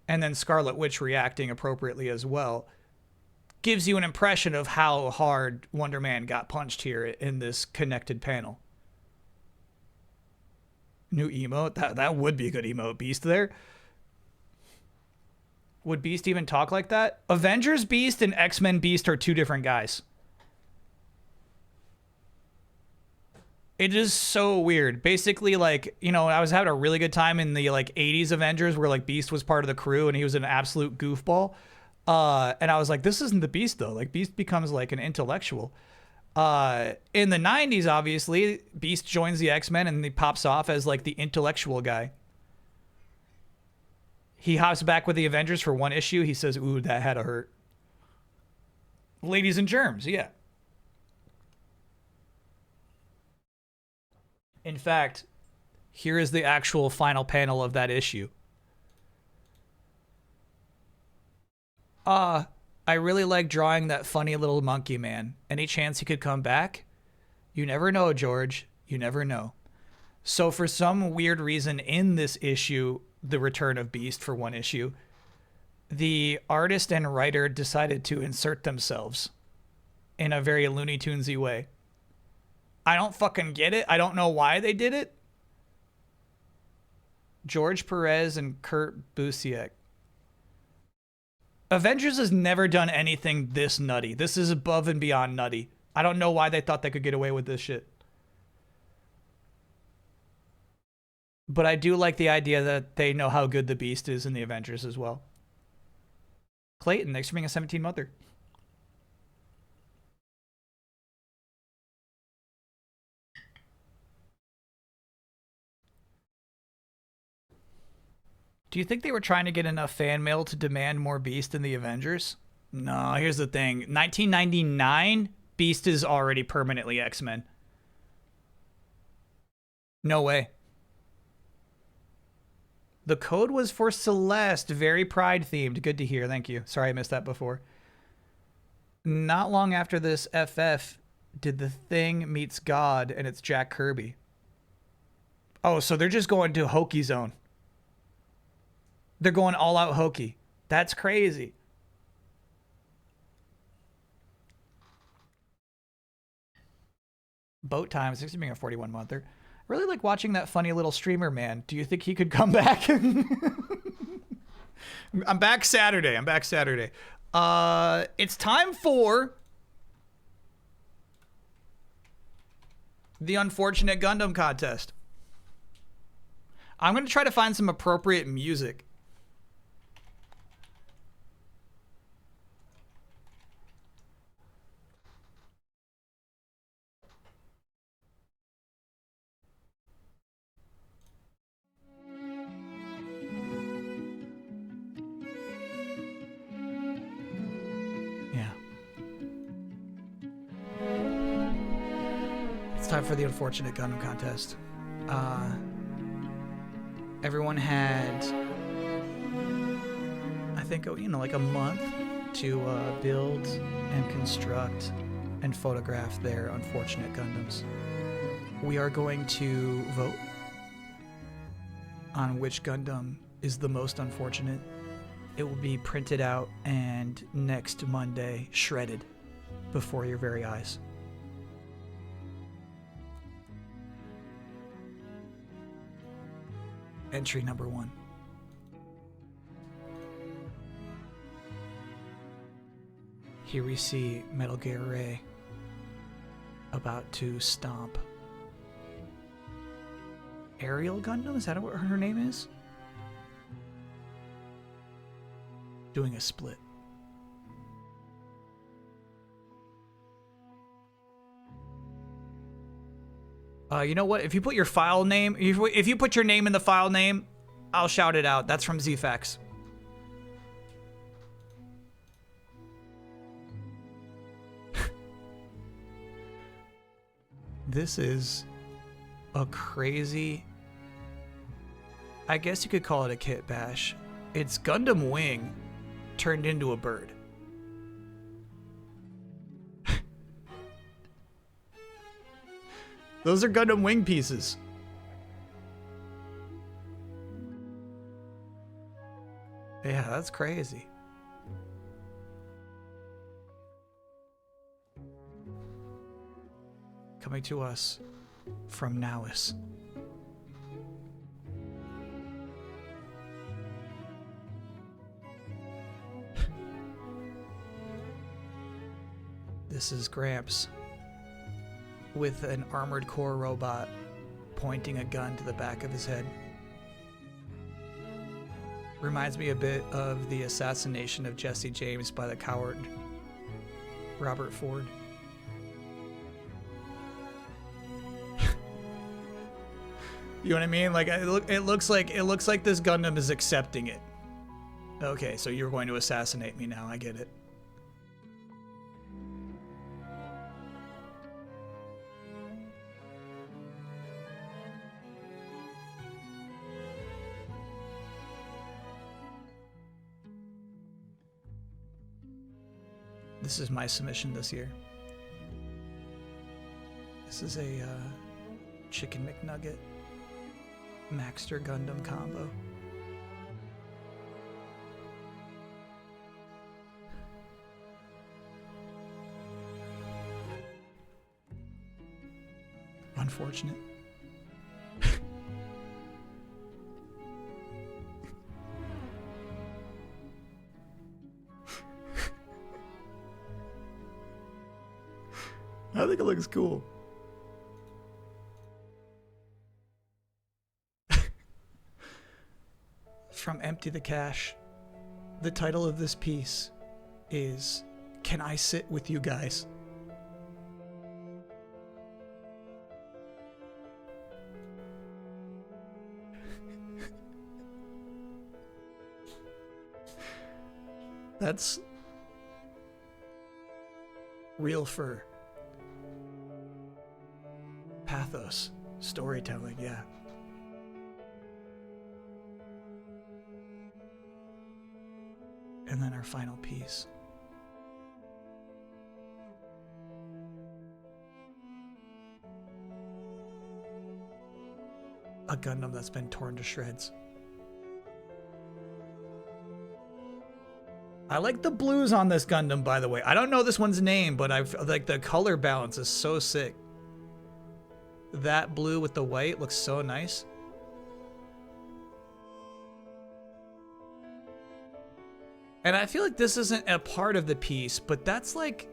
and then Scarlet Witch reacting appropriately as well, gives you an impression of how hard Wonder Man got punched here in this connected panel. New emote? That would be a good emote. Beast there. Would Beast even talk like that? Avengers Beast and X-Men Beast are two different guys. It is so weird. Basically, like, you know, I was having a really good time in the like 80s Avengers where like Beast was part of the crew and he was an absolute goofball. And I was like, this isn't the Beast though. Like Beast becomes like an intellectual. In the 90s, obviously, Beast joins the X-Men and he pops off as like the intellectual guy. He hops back with the Avengers for one issue. He says, "Ooh, that had to hurt." Ladies and germs, yeah. In fact, here is the actual final panel of that issue. I really like drawing that funny little monkey man. Any chance he could come back? You never know, George. You never know. So for some weird reason in this issue, the return of Beast for one issue, the artist and writer decided to insert themselves in a very Looney Tunesy way. I don't fucking get it. I don't know why they did it. George Perez and Kurt Busiek. Avengers has never done anything this nutty. This is above and beyond nutty. I don't know why they thought they could get away with this shit. But I do like the idea that they know how good the Beast is in the Avengers as well. Clayton, thanks for being a 17-monther. Do you think they were trying to get enough fan mail to demand more Beast in the Avengers? No, here's the thing. 1999, Beast is already permanently X-Men. No way. The code was for Celeste. Very Pride themed. Good to hear. Thank you. Sorry I missed that before. Not long after this FF did The Thing meets God, and it's Jack Kirby. Oh, so they're just going to Hokey Zone. They're going all out Hokey. That's crazy. Boat Time, 60 being a 41-monther. Really like watching that funny little streamer man. Do you think he could come back? I'm back Saturday. It's time for the Unfortunate Gundam contest. I'm going to try to find some appropriate music. It's time for the Unfortunate Gundam contest. Everyone had, I think, you know, like a month to build and construct and photograph their unfortunate Gundams. We are going to vote on which Gundam is the most unfortunate. It will be printed out and next Monday shredded before your very eyes. Entry number 1. Here we see Metal Gear Ray about to stomp Ariel Gundam? Is that what her name is? Doing a split. You know what? If you put your file name, if you put your name in the file name, I'll shout it out. That's from ZFX. This is a crazy, I guess you could call it a kit bash. It's Gundam Wing turned into a bird. Those are Gundam Wing pieces. Yeah, that's crazy. Coming to us from Nowis. This is Gramps with an armored core robot pointing a gun to the back of his head. Reminds me a bit of the assassination of Jesse James by the coward Robert Ford. You know what I mean? Like it looks like this Gundam is accepting it. Okay, so you're going to assassinate me now. I get it. This is my submission this year. This is a Chicken McNugget Maxter Gundam combo. Unfortunate. I think it looks cool. From Empty the Cache, the title of this piece is Can I Sit With You Guys? That's real fur. Pathos, storytelling, yeah. And then our final piece. A Gundam that's been torn to shreds. I like the blues on this Gundam, by the way. I don't know this one's name, but I've like the color balance is so sick. That blue with the white looks so nice. And I feel like this isn't a part of the piece, but that's like,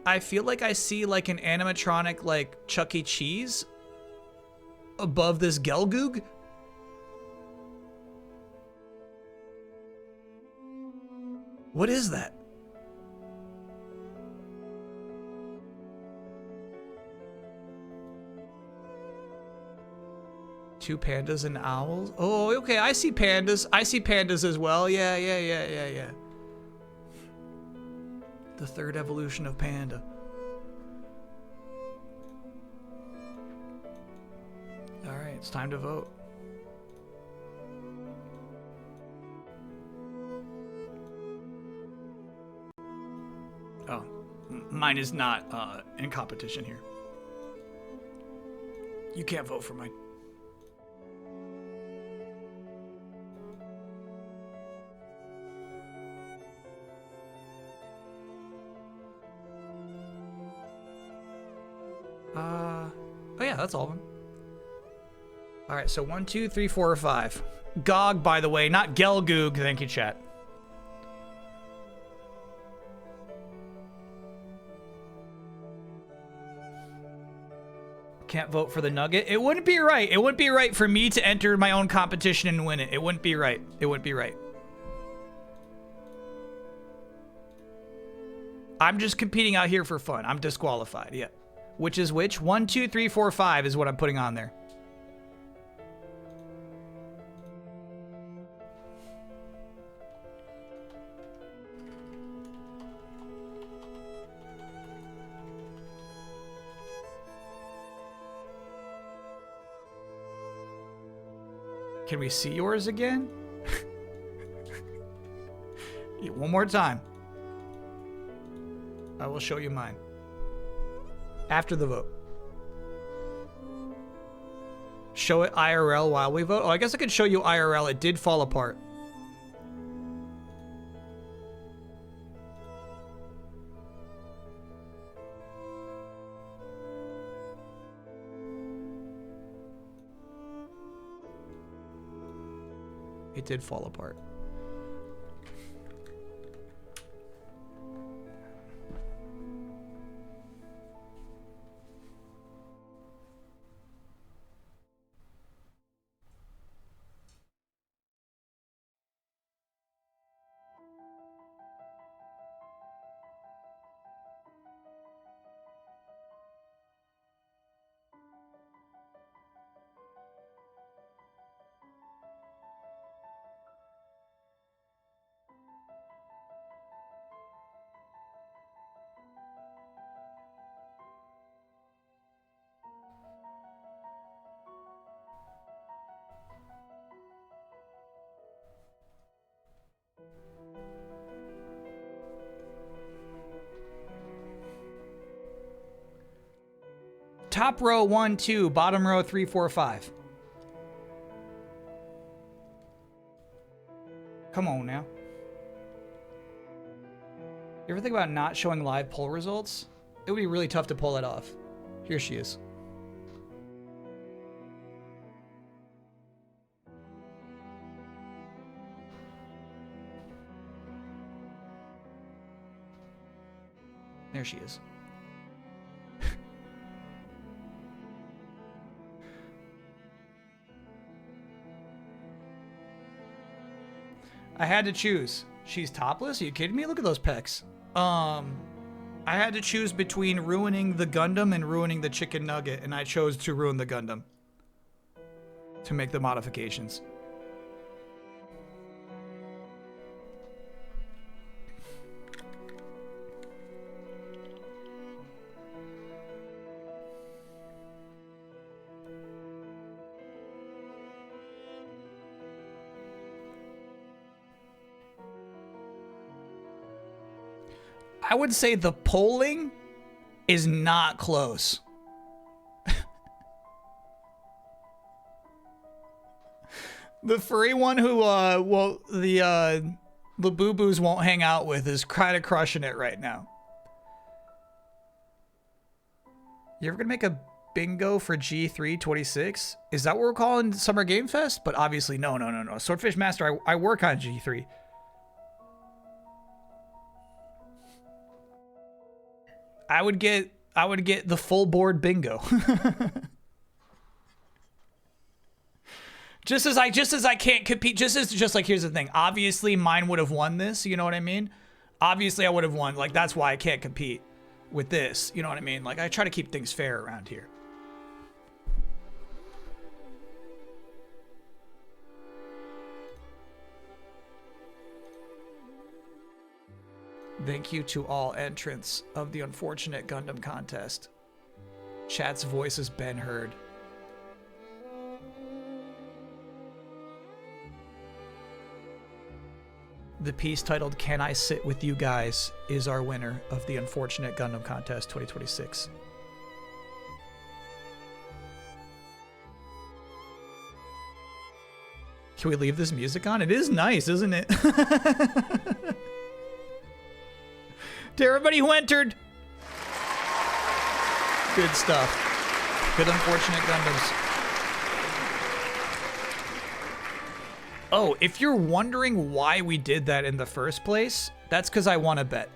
I feel like I see like an animatronic like Chuck E. Cheese above this Gelgoog. What is that? Two pandas and owls. Oh, okay. I see pandas. I see pandas as well. Yeah. The third evolution of panda. it's time to vote. Oh, mine is not in competition here. You can't vote for mine. Oh yeah, that's all of them. All right, so 1, 2, 3, 4, 5. Gog, by the way, not Gelgoog. Thank you, chat. Can't vote for the Nugget. It wouldn't be right. It wouldn't be right for me to enter my own competition and win it. It wouldn't be right. It wouldn't be right. I'm just competing out here for fun. I'm disqualified. Yeah. Which is which? 1, 2, 3, 4, 5 is what I'm putting on there. Can we see yours again? Yeah, one more time. I will show you mine. After the vote. Show it IRL while we vote. Oh, I guess I could show you IRL. It did fall apart. It did fall apart. Top row 1, 2, bottom row 3, 4, 5. Come on now. You ever think about not showing live poll results? It would be really tough to pull that off. Here she is. There she is. I had to choose. She's topless? Are you kidding me? Look at those pecs. I had to choose between ruining the Gundam and ruining the chicken nugget, and I chose to ruin the Gundam to make the modifications. I would say the polling is not close. The furry one who, well, the boo-boos won't hang out with is kind of crushing it right now. You ever gonna make a bingo for G3 26? Is that what we're calling Summer Game Fest? But obviously, no. Swordfish Master, I work on G3. I would get the full board bingo. just as I can't compete, just like here's the thing. Obviously mine would have won this, you know what I mean? Obviously I would have won. Like that's why I can't compete with this, you know what I mean? Like I try to keep things fair around here. Thank you to all entrants of the unfortunate Gundam contest. Chat's voice has been heard. The piece titled "Can I Sit With You Guys" is our winner of the Unfortunate Gundam Contest 2026. Can we leave this music on? It is nice, isn't it? To everybody who entered. Good stuff. Good Unfortunate Gundams. Oh, if you're wondering why we did that in the first place, that's because I won a bet.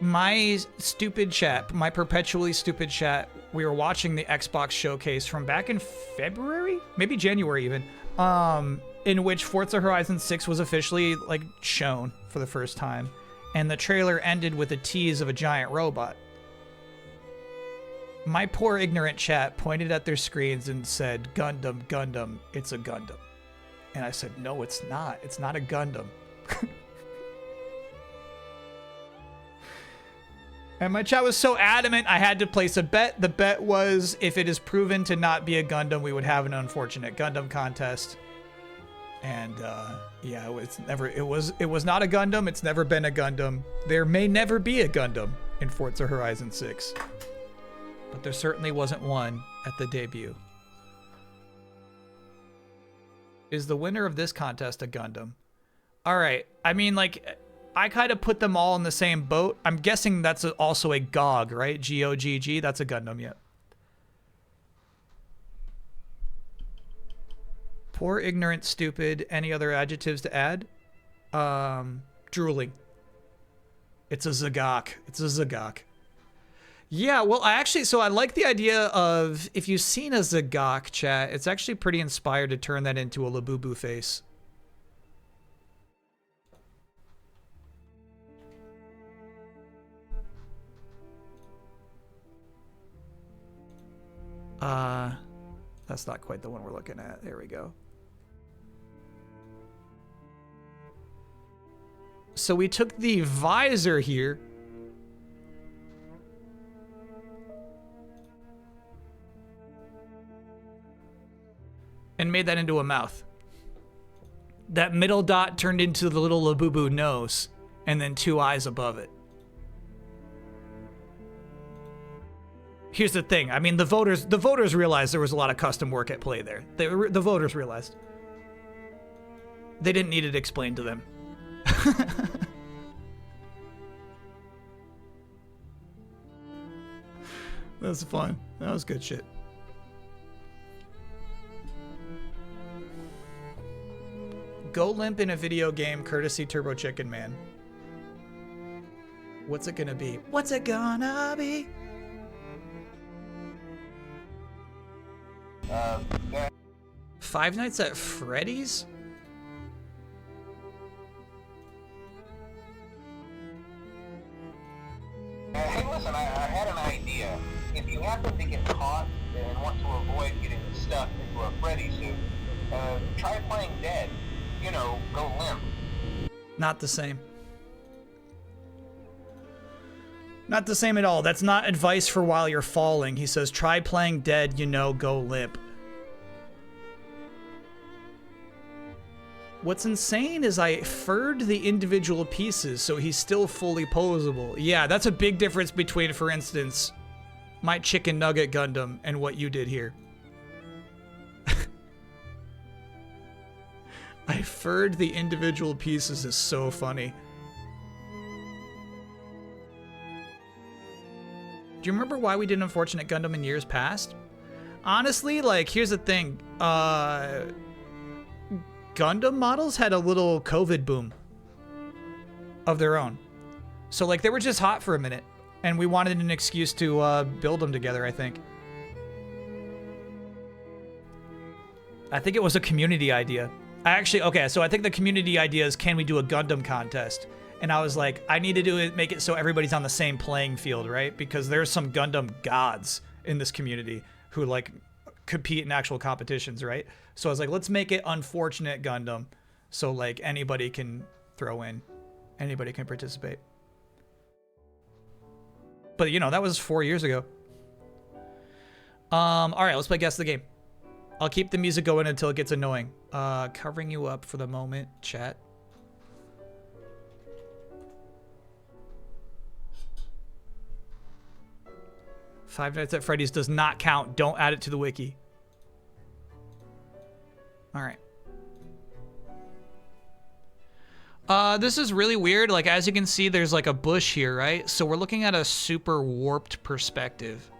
My stupid chat, my perpetually stupid chat, we were watching the Xbox showcase from back in February? Maybe January even. In which Forza Horizon 6 was officially, like, shown for the first time. And the trailer ended with a tease of a giant robot. My poor ignorant chat pointed at their screens and said, "Gundam, Gundam, it's a Gundam." And I said, "No, it's not. It's not a Gundam." And my chat was so adamant I had to place a bet. The bet was, if it is proven to not be a Gundam, we would have an Unfortunate Gundam contest. And yeah, it was not a Gundam. It's never been a Gundam. There may never be a Gundam in Forza Horizon 6. But there certainly wasn't one at the debut. Is the winner of this contest a Gundam? All right. I mean, like, I kind of put them all in the same boat. I'm guessing that's also a GOG, right? G-O-G-G. That's a Gundam, yeah. Poor, ignorant, stupid. Any other adjectives to add? Drooling. It's a Zagok. It's a Zagok. Yeah, well, so I like the idea of, if you've seen a Zagok, chat, it's actually pretty inspired to turn that into a Labubu face. That's not quite the one we're looking at. There we go. So we took the visor here. And made that into a mouth. That middle dot turned into the little Labubu nose, and then two eyes above it. Here's the thing. I mean, the voters realized there was a lot of custom work at play there. The voters realized. They didn't need it explained to them. That's fun. That was good shit. Go limp in a video game, courtesy Turbo Chicken Man. What's it gonna be? What's it gonna be? Five Nights at Freddy's? Hey, listen, I had an idea. If you happen to get caught and want to avoid getting stuck into a Freddy suit, try playing dead. You know, go limp. Not the same. Not the same at all. That's not advice for while you're falling. He says, try playing dead, you know, go limp. What's insane is I furred the individual pieces so he's still fully posable. Yeah, that's a big difference between, for instance, my chicken nugget Gundam and what you did here. I furred the individual pieces is so funny. Do you remember why we did Unfortunate Gundam in years past? Honestly, like, here's the thing. Gundam models had a little COVID boom of their own. So, like, they were just hot for a minute. And we wanted an excuse to build them together, I think. I think it was a community idea. Okay, so I think the community idea is, can we do a Gundam contest? And I was like, I need to do it, make it so everybody's on the same playing field, right? Because there's some Gundam gods in this community who, like, compete in actual competitions, right? So I was like, let's make it Unfortunate Gundam. So, like, anybody can throw in. Anybody can participate. But, you know, that was 4 years ago. All right, let's play Guess the Game. I'll keep the music going until it gets annoying. Covering you up for the moment, chat. Five Nights at Freddy's does not count. Don't add it to the wiki. All right. This is really weird. Like, as you can see, there's like a bush here, right? So we're looking at a super warped perspective.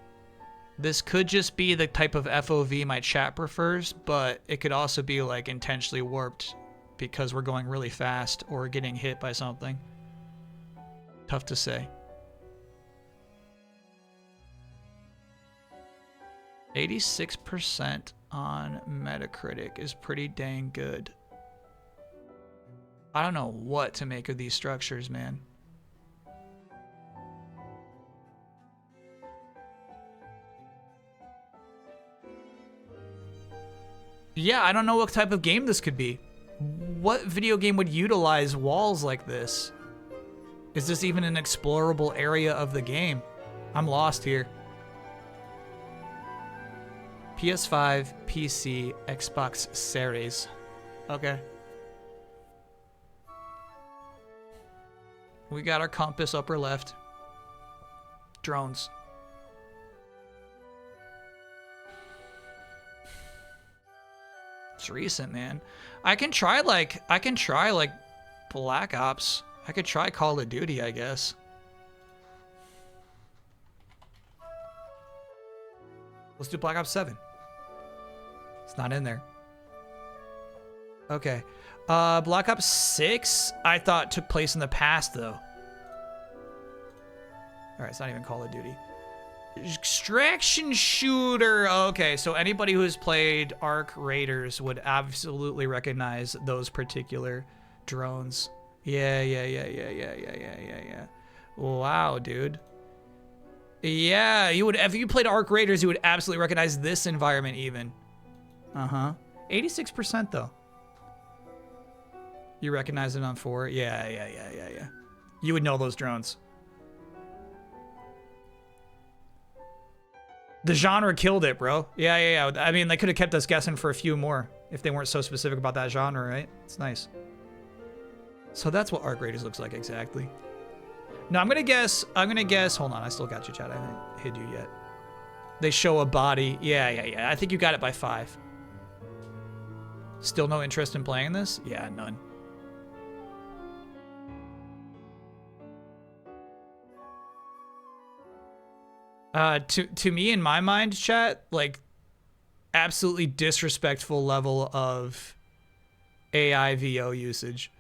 This could just be the type of FOV my chat prefers, but it could also be like intentionally warped because we're going really fast or getting hit by something. Tough to say. 86% on Metacritic is pretty dang good. I don't know what to make of these structures, man. Yeah, I don't know what type of game this could be. What video game would utilize walls like this? Is this even an explorable area of the game? I'm lost here. PS5, PC, Xbox Series. Okay. We got our compass upper left. Drones. It's recent, man. I can try like Black Ops. I could try Call of Duty, I guess. Let's do Black Ops 7. It's not in there. Okay. Black Ops 6, I thought took place in the past, though. Alright, it's not even Call of Duty. Extraction shooter. Okay, so anybody who has played Arc Raiders would absolutely recognize those particular drones. Yeah. Wow, dude. Yeah, you would, if you played Arc Raiders, you would absolutely recognize this environment even. 86% though. You recognize it on 4? Yeah. You would know those drones. The genre killed it, bro. Yeah. I mean, they could have kept us guessing for a few more if they weren't so specific about that genre, right? It's nice. So that's what Arc Raiders looks like exactly. No, I'm gonna guess, hold on, I still got you, chat. I haven't hid you yet. They show a body. Yeah. I think you got it by 5. Still no interest in playing this? Yeah, none. To me, in my mind, chat, like, absolutely disrespectful level of AI VO usage.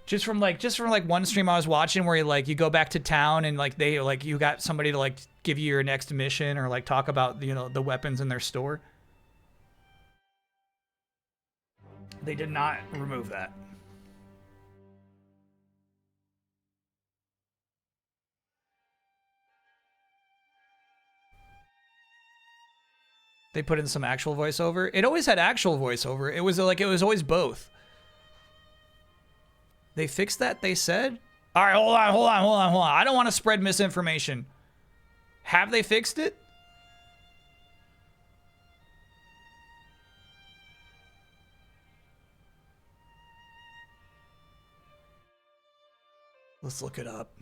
Just from one stream I was watching where you go back to town and you got somebody to give you your next mission or talk about the weapons in their store. They did not remove that. They put in some actual voiceover. It always had actual voiceover. It was always both. They fixed that, they said? All right, hold on. I don't want to spread misinformation. Have they fixed it? Let's look it up.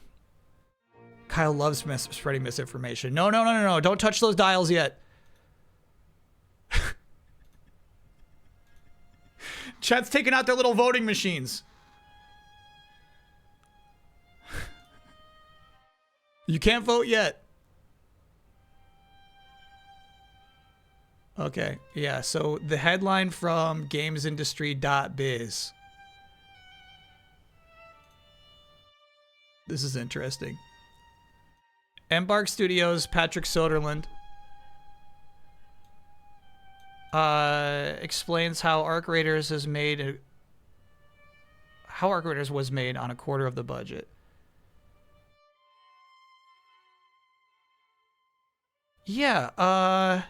Kyle loves spreading misinformation. No. Don't touch those dials yet. Chat's taking out their little voting machines. You can't vote yet. Okay, yeah, so the headline from gamesindustry.biz. This is interesting. Embark Studios, Patrick Soderlund explains how Arc Raiders was made on a quarter of the budget. Yeah,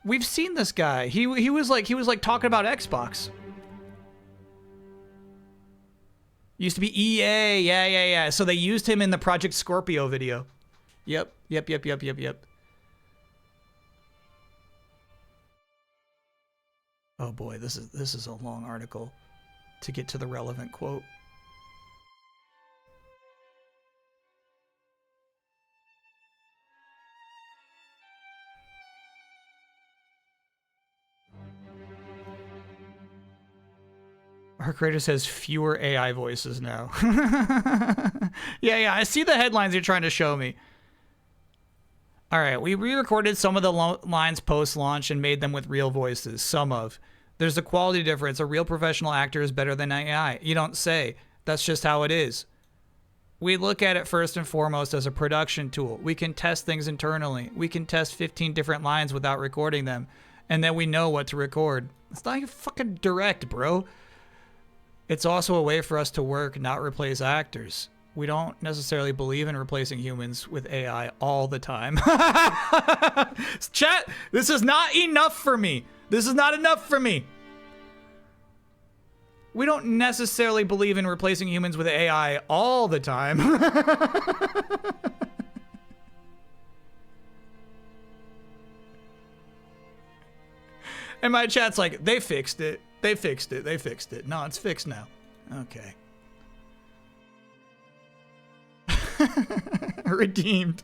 we've seen this guy. He was talking about Xbox. Used to be EA, yeah. So they used him in the Project Scorpio video. Yep. Oh boy, this is a long article to get to the relevant quote. Our creator says fewer AI voices now. Yeah, I see the headlines you're trying to show me. All right, we re-recorded some of the lines post-launch and made them with real voices. Some of. There's a quality difference. A real professional actor is better than AI. You don't say. That's just how it is. We look at it first and foremost as a production tool. We can test things internally. We can test 15 different lines without recording them. And then we know what to record. It's not fucking direct, bro. It's also a way for us to work, not replace actors. We don't necessarily believe in replacing humans with AI all the time. Chat, this is not enough for me. This is not enough for me. We don't necessarily believe in replacing humans with AI all the time. And my chat's like, they fixed it. They fixed it. They fixed it. No, it's fixed now. Okay. Redeemed.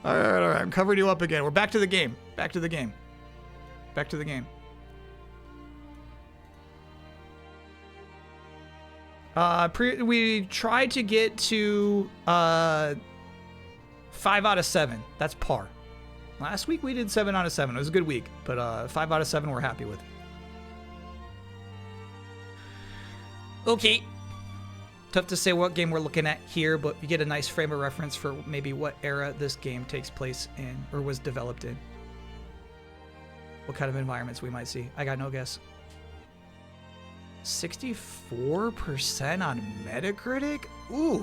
All right. I'm covering you up again. We're back to the game. Back to the game. Back to the game. We tried to get to 5 out of 7. That's par. Last week we did 7 out of 7. It was a good week, but 5 out of 7 we're happy with. Okay. Tough to say what game we're looking at here, but you get a nice frame of reference for maybe what era this game takes place in or was developed in. What kind of environments we might see. I got no guess. 64% on Metacritic? Ooh.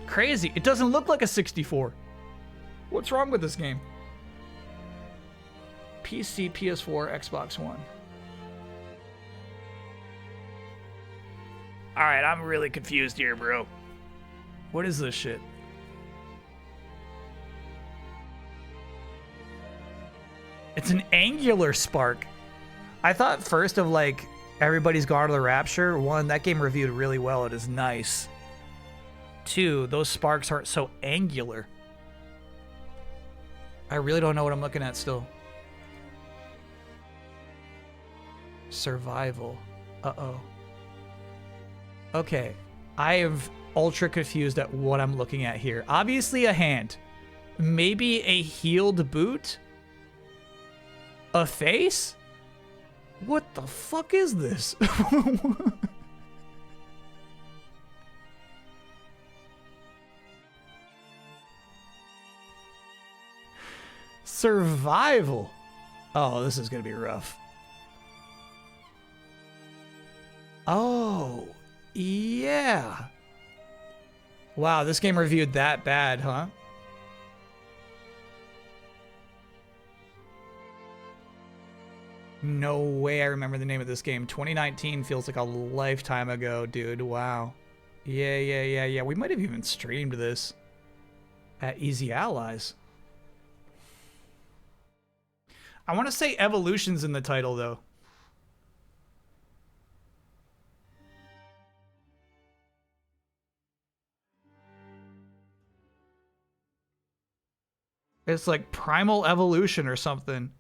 Crazy. It doesn't look like a 64. What's wrong with this game? PC, PS4, Xbox One. Alright, I'm really confused here, bro. What is this shit? It's an angular spark. I thought first of like Everybody's Gone to the Rapture. 1, that game reviewed really well. It is nice. 2, those sparks aren't so angular. I really don't know what I'm looking at still. Survival. Uh-oh. Okay. I am ultra confused at what I'm looking at here. Obviously a hand. Maybe a healed boot? A face? What the fuck is this? Survival. Oh, this is gonna be rough. Oh, yeah. Wow, this game reviewed that bad, huh? No way I remember the name of this game. 2019 feels like a lifetime ago, dude. Wow. Yeah. We might have even streamed this at Easy Allies. I want to say Evolution's in the title, though. It's like Primal Evolution or something.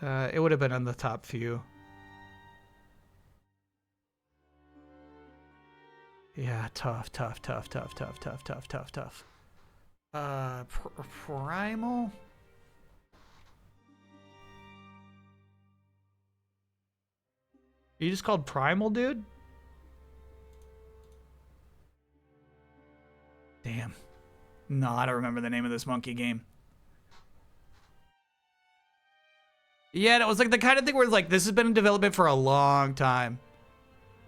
It would have been on the top few. Yeah, tough. Primal? You just called Primal, dude? Damn. No, I don't remember the name of this monkey game. Yeah, it was like the kind of thing where it's like, this has been in development for a long time.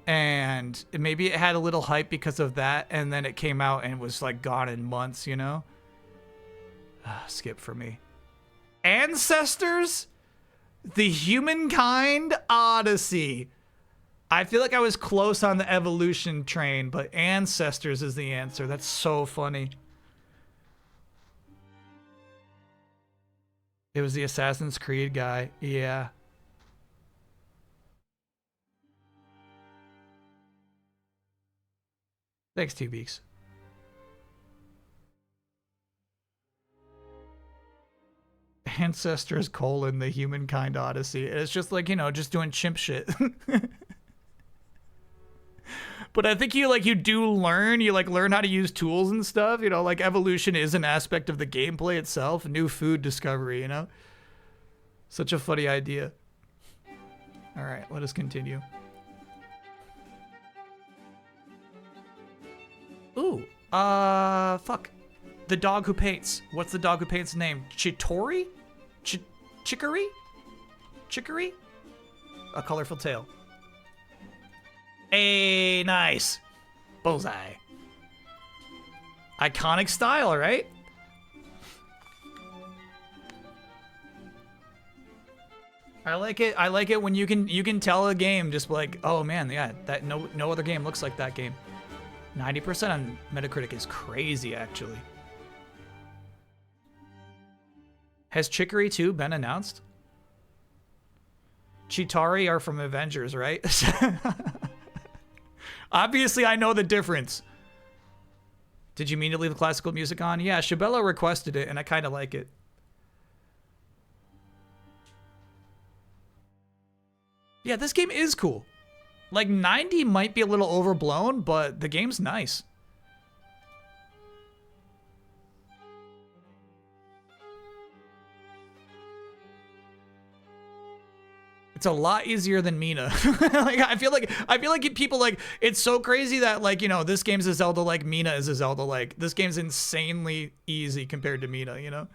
And maybe it had a little hype because of that, and then it came out and was like gone in months, you know? Skip for me. Ancestors? The Humankind Odyssey. I feel like I was close on the evolution train, but Ancestors is the answer. That's so funny. It was the Assassin's Creed guy. Yeah. Thanks, 2 Beaks. Ancestors, the Humankind Odyssey. It's just like, you know, just doing chimp shit. But I think you do learn, you learn how to use tools and stuff, you know, like evolution is an aspect of the gameplay itself, new food discovery, you know? Such a funny idea. All right, let us continue. Ooh, fuck. The dog who paints. What's the dog who paints name? Chitori? Chicory? Chicory? A colorful tale. Hey, nice. Bullseye. Iconic style, right? I like it. I like it when you can tell a game just like, oh man, yeah, that no other game looks like that game. 90% on Metacritic is crazy, actually. Has Chicory 2 been announced? Chitari are from Avengers, right? Obviously, I know the difference. Did you mean to leave the classical music on? Yeah, Shabella requested it, and I kind of like it. Yeah, this game is cool. Like, 90 might be a little overblown, but the game's nice. It's a lot easier than Mina. Like, I feel like people like, it's so crazy that like, you know, this game's a Zelda like Mina is a Zelda like. This game's insanely easy compared to Mina, you know?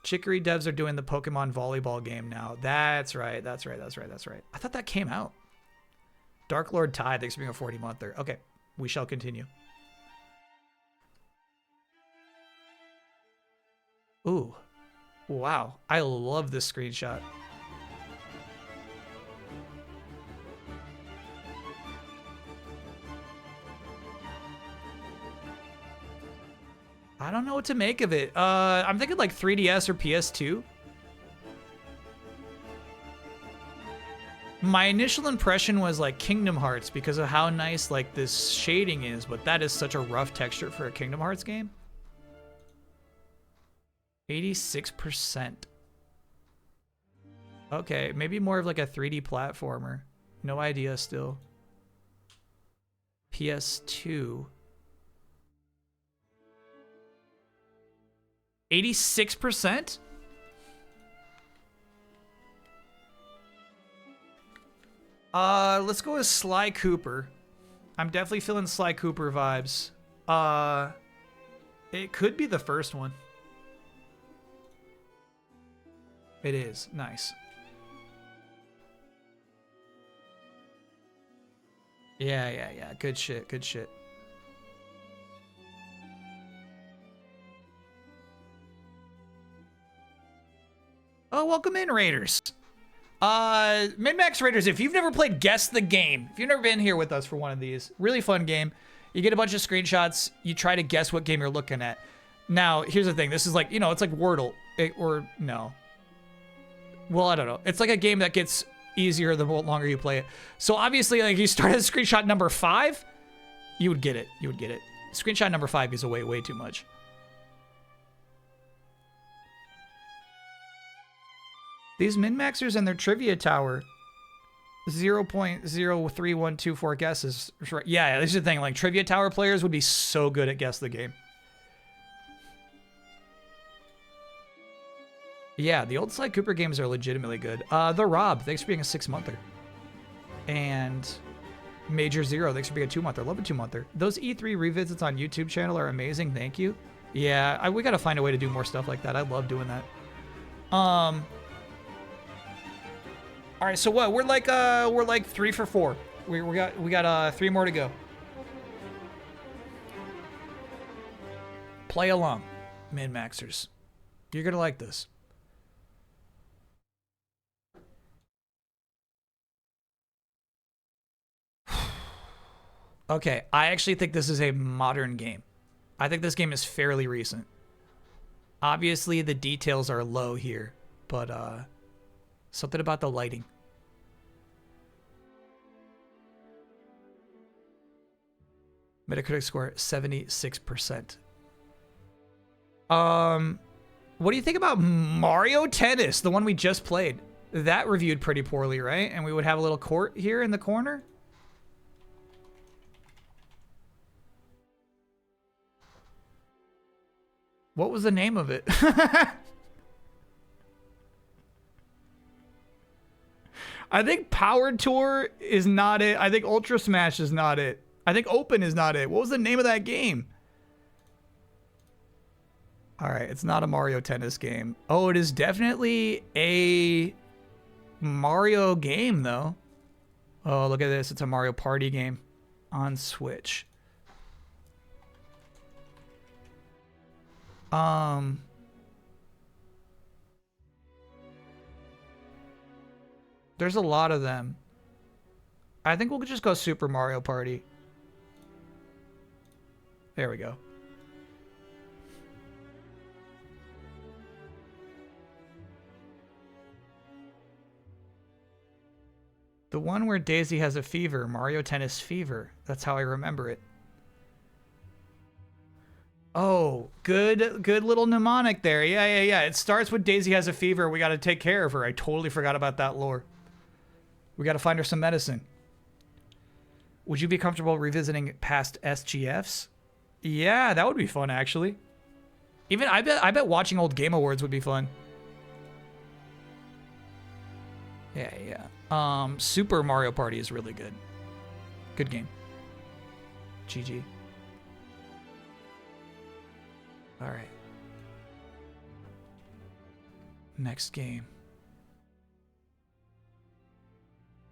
Chicory devs are doing the Pokemon volleyball game now. That's right. That's right. I thought that came out. Dark Lord Tide, thanks for being a 40-monther. Okay, we shall continue. Ooh. Wow, I love this screenshot. I don't know what to make of it. I'm thinking like 3DS or PS2. My initial impression was like Kingdom Hearts because of how nice like this shading is, but that is such a rough texture for a Kingdom Hearts game. 86%. Okay, maybe more of like a 3D platformer. No idea still. PS2. 86%? Let's go with Sly Cooper. I'm definitely feeling Sly Cooper vibes. It could be the first one. It is. Nice. Yeah. Good shit. Oh, welcome in, Raiders. Min-Max Raiders, if you've never played Guess the Game, if you've never been here with us for one of these, really fun game. You get a bunch of screenshots. You try to guess what game you're looking at. Now, here's the thing. This is like, you know, it's like Wordle. Or, no. Well, I don't know. It's like a game that gets easier the longer you play it. So obviously, like, you start at screenshot number 5, you would get it. Screenshot number 5 is way too much. These min-maxers and their trivia tower, 0.03124 guesses. Yeah, this is the thing. Like, trivia tower players would be so good at Guess the Game. Yeah, the old Sly Cooper games are legitimately good. The Rob, thanks for being a 6-monther. And Major Zero, thanks for being a 2-monther. Love a 2-monther. Those E3 revisits on YouTube channel are amazing. Thank you. Yeah, we gotta find a way to do more stuff like that. I love doing that. All right, so what? We're like 3 for 4. We got 3 more to go. Play along, min-maxers. You're gonna like this. Okay, I actually think this is a modern game. I think this game is fairly recent. Obviously, the details are low here, but something about the lighting. Metacritic score 76%. What do you think about Mario Tennis, the one we just played? That reviewed pretty poorly, right? And we would have a little court here in the corner. What was the name of it? I think Power Tour is not it. I think Ultra Smash is not it. I think Open is not it. What was the name of that game? All right, it's not a Mario Tennis game. Oh, it is definitely a Mario game, though. Oh, look at this. It's a Mario Party game on Switch. There's a lot of them. I think we'll just go Super Mario Party. There we go. The one where Daisy has a fever, Mario Tennis Fever. That's how I remember it. Oh, good little mnemonic there. Yeah. It starts with Daisy has a fever. We got to take care of her. I totally forgot about that lore. We got to find her some medicine. Would you be comfortable revisiting past SGFs? Yeah, that would be fun, actually. Even I bet watching old Game Awards would be fun. Yeah. Super Mario Party is really good. Good game. GG. All right. Next game.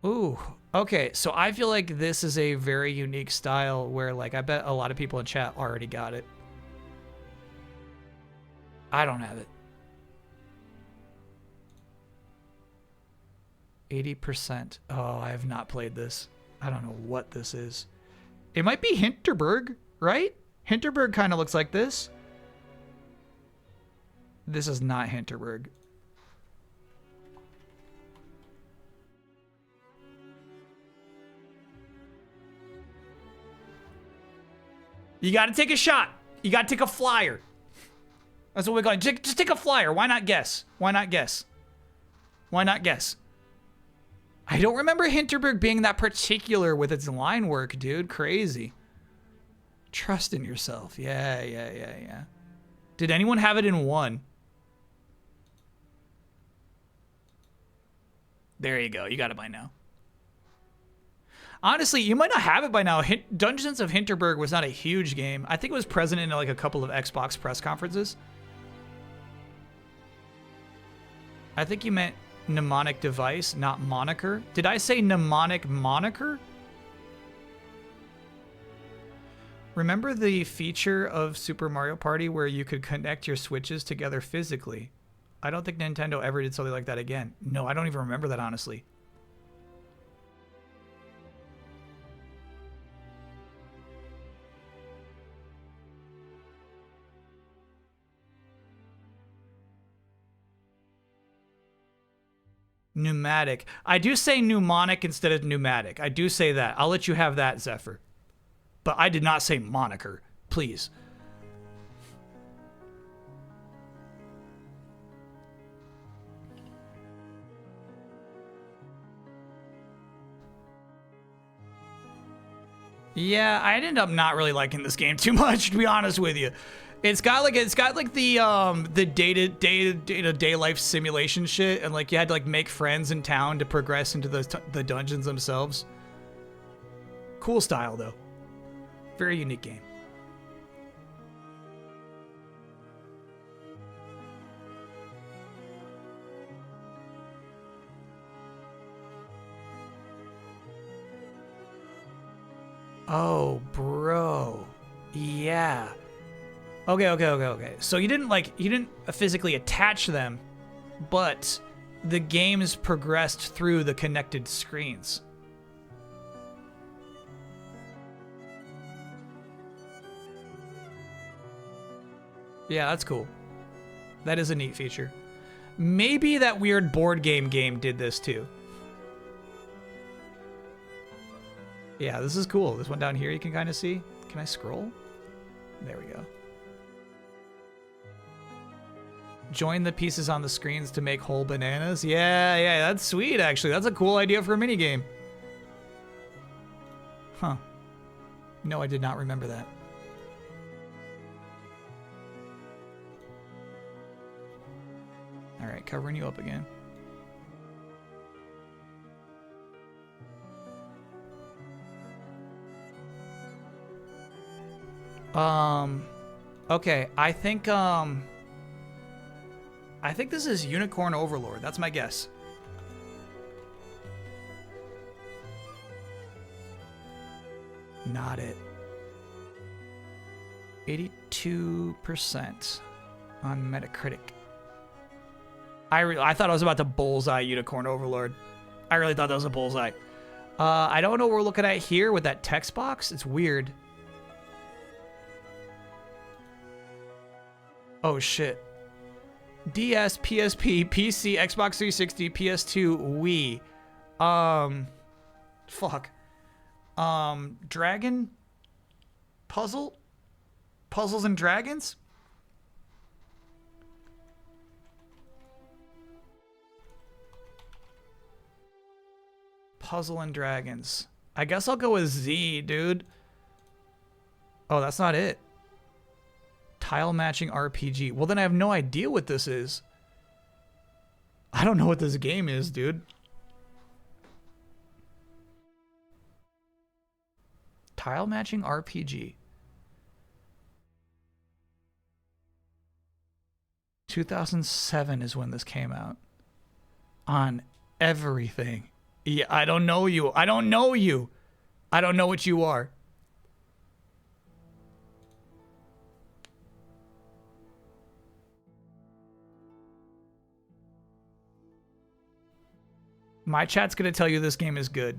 Ooh, okay. So I feel like this is a very unique style where, like, I bet a lot of people in chat already got it. I don't have it. 80%. Oh, I have not played this. I don't know what this is. It might be Hinterberg, right? Hinterberg kind of looks like this. This is not Hinterberg. You got to take a shot. You got to take a flyer. That's what we're going. Just take a flyer. Why not guess? Why not guess? Why not guess? I don't remember Hinterberg being that particular with its line work, dude. Crazy. Trust in yourself. Yeah. Did anyone have it in 1? There you go. You got it by now. Honestly, you might not have it by now. Dungeons of Hinterberg was not a huge game. I think it was present in like a couple of Xbox press conferences. I think you meant mnemonic device, not moniker. Did I say mnemonic moniker? Remember the feature of Super Mario Party where you could connect your Switches together physically? I don't think Nintendo ever did something like that again. No, I don't even remember that, honestly. Pneumatic. I do say mnemonic instead of pneumatic. I do say that. I'll let you have that, Zephyr. But I did not say moniker. Please. Yeah, I ended up not really liking this game too much, to be honest with you. It's got like the day-to-day life simulation shit, and like you had to like make friends in town to progress into the dungeons themselves. Cool style though. Very unique game. Oh, bro. Yeah. Okay. So you didn't physically attach them, but the games progressed through the connected screens. Yeah, that's cool. That is a neat feature. Maybe that weird board game did this too. Yeah, this is cool. This one down here you can kind of see. Can I scroll? There we go. Join the pieces on the screens to make whole bananas. Yeah, that's sweet, actually. That's a cool idea for a minigame. Huh. No, I did not remember that. All right, covering you up again. Okay, I think this is Unicorn Overlord. That's my guess. Not it. 82% on Metacritic. I thought I was about to bullseye Unicorn Overlord. I really thought that was a bullseye. I don't know what we're looking at here with that text box. It's weird. Oh, shit. DS, PSP, PC, Xbox 360, PS2, Wii. Fuck. Dragon? Puzzle? Puzzles and Dragons? Puzzle and Dragons. I guess I'll go with Z, dude. Oh, that's not it. Tile matching RPG. Well, then I have no idea what this is. I don't know what this game is, dude. Tile matching RPG. 2007 is when this came out. On everything. Yeah, I don't know you. I don't know you. I don't know what you are. My chat's gonna tell you this game is good.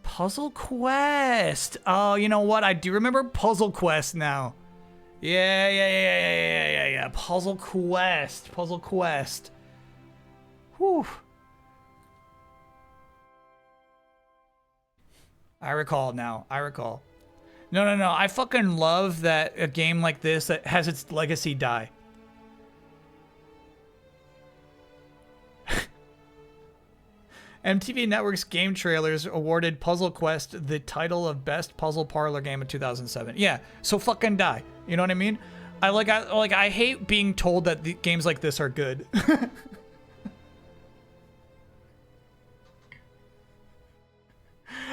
Puzzle Quest. Oh, you know what? I do remember Puzzle Quest now. Yeah. Puzzle Quest. Puzzle Quest. Whew. I recall now. I recall. No. I fucking love that a game like this that has its legacy die. MTV Network's game trailers awarded Puzzle Quest the title of Best Puzzle Parlor Game in 2007. Yeah, so fucking die. You know what I mean? I hate being told that the games like this are good.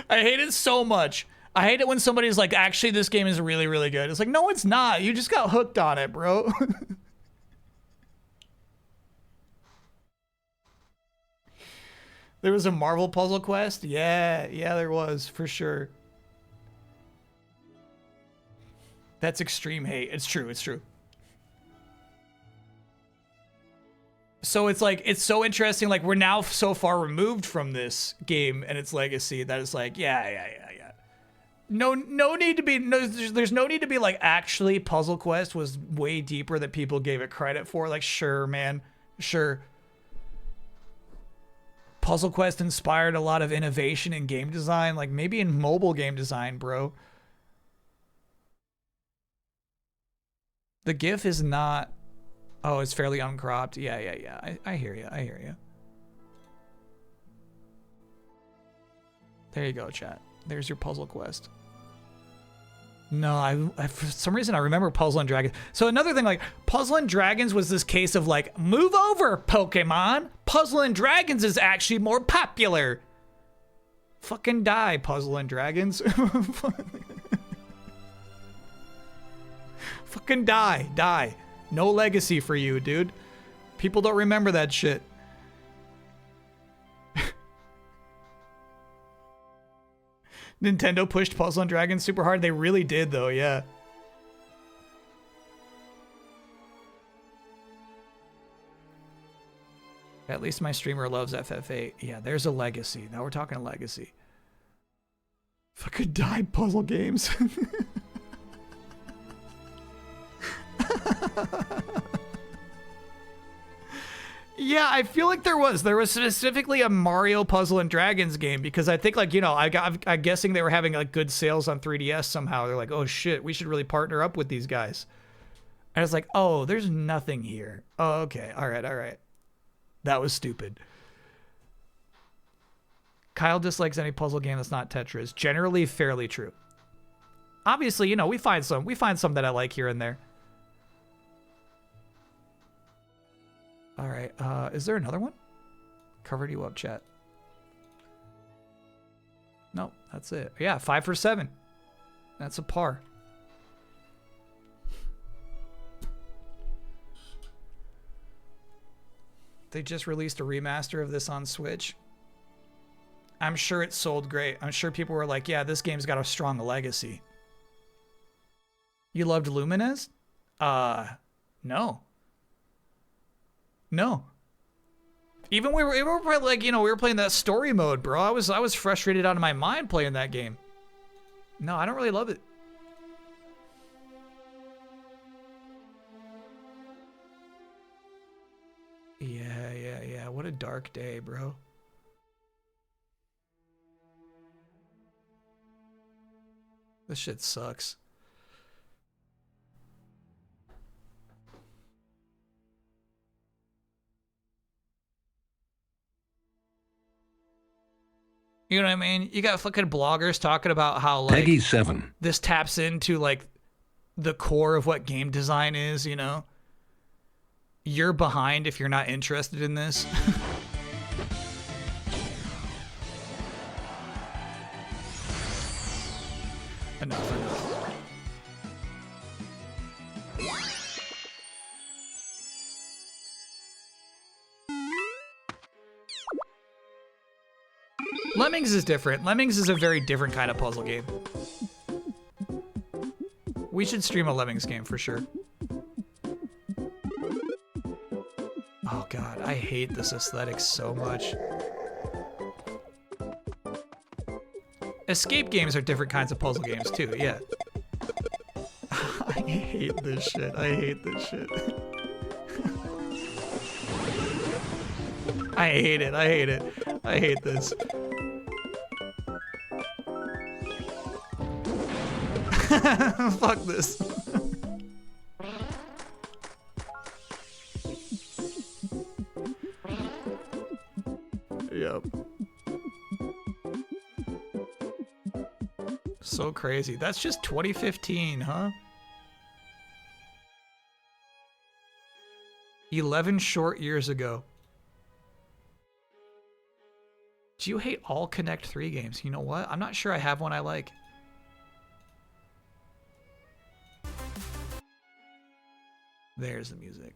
I hate it so much. I hate it when somebody's like, actually, this game is really, really good. It's like, no, it's not. You just got hooked on it, bro. There was a Marvel Puzzle Quest? Yeah, there was, for sure. That's extreme hate. It's true. So it's like, it's so interesting. Like, we're now so far removed from this game and its legacy that it's like, yeah. No need to be, there's no need to be like, actually, Puzzle Quest was way deeper than people gave it credit for. Like, sure, man. Sure. Puzzle Quest inspired a lot of innovation in game design, like maybe in mobile game design, bro. The GIF is not... Oh, it's fairly uncropped. Yeah. I hear you. There you go, chat. There's your Puzzle Quest. No, I for some reason I remember Puzzle and Dragons. So another thing, like, Puzzle and Dragons was this case of like, move over, Pokemon. Puzzle and Dragons is actually more popular. Fucking die, Puzzle and Dragons. Fucking die. Die. No legacy for you, dude. People don't remember that shit. Nintendo pushed Puzzle and Dragons super hard. They really did, though, yeah. At least my streamer loves FF8. Yeah, there's a legacy. Now we're talking legacy. Fucking died puzzle games. Yeah, I feel like there was specifically a Mario Puzzle and Dragons game because I think like, you know, I'm guessing they were having like good sales on 3DS somehow. They're like, oh shit, we should really partner up with these guys. And it's like, oh, there's nothing here. Oh, okay. All right. That was stupid. Kyle dislikes any puzzle game that's not Tetris. Generally fairly true. Obviously, you know, we find some that I like here and there. All right, is there another one? Covered you up, chat. Nope, that's it. Yeah, 5 for 7. That's a par. They just released a remaster of this on Switch. I'm sure it sold great. I'm sure people were like, yeah, this game's got a strong legacy. You loved Lumines? No. No. Even we were playing, like, you know, we were playing that story mode, bro. I was frustrated out of my mind playing that game. No, I don't really love it. Yeah. What a dark day, bro. This shit sucks. You know what I mean? You got fucking bloggers talking about how like Peggy 7. This taps into like the core of what game design is, you know? You're behind if you're not interested in this. Enough. Lemmings is different. Lemmings is a very different kind of puzzle game. We should stream a Lemmings game for sure. Oh god, I hate this aesthetic so much. Escape games are different kinds of puzzle games too, yeah. I hate this shit. I hate this shit. I hate it. I hate it. I hate this. Fuck this. Yep. So crazy. That's just 2015, huh? 11 short years ago. Do you hate all Connect 3 games? You know what? I'm not sure I have one I like. There's the music.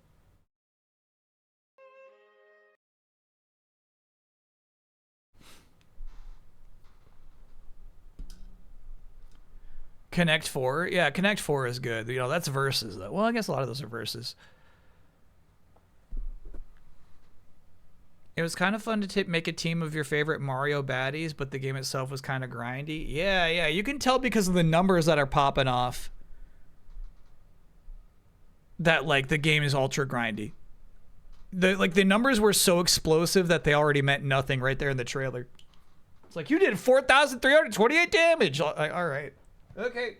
Connect 4? Yeah, Connect 4 is good. You know, that's versus though. Well, I guess a lot of those are versus. It was kind of fun to make a team of your favorite Mario baddies, but the game itself was kind of grindy. Yeah, you can tell because of the numbers that are popping off that like the game is ultra grindy. The numbers were so explosive that they already meant nothing right there in the trailer. It's like, you did 4,328 damage. All right. Okay.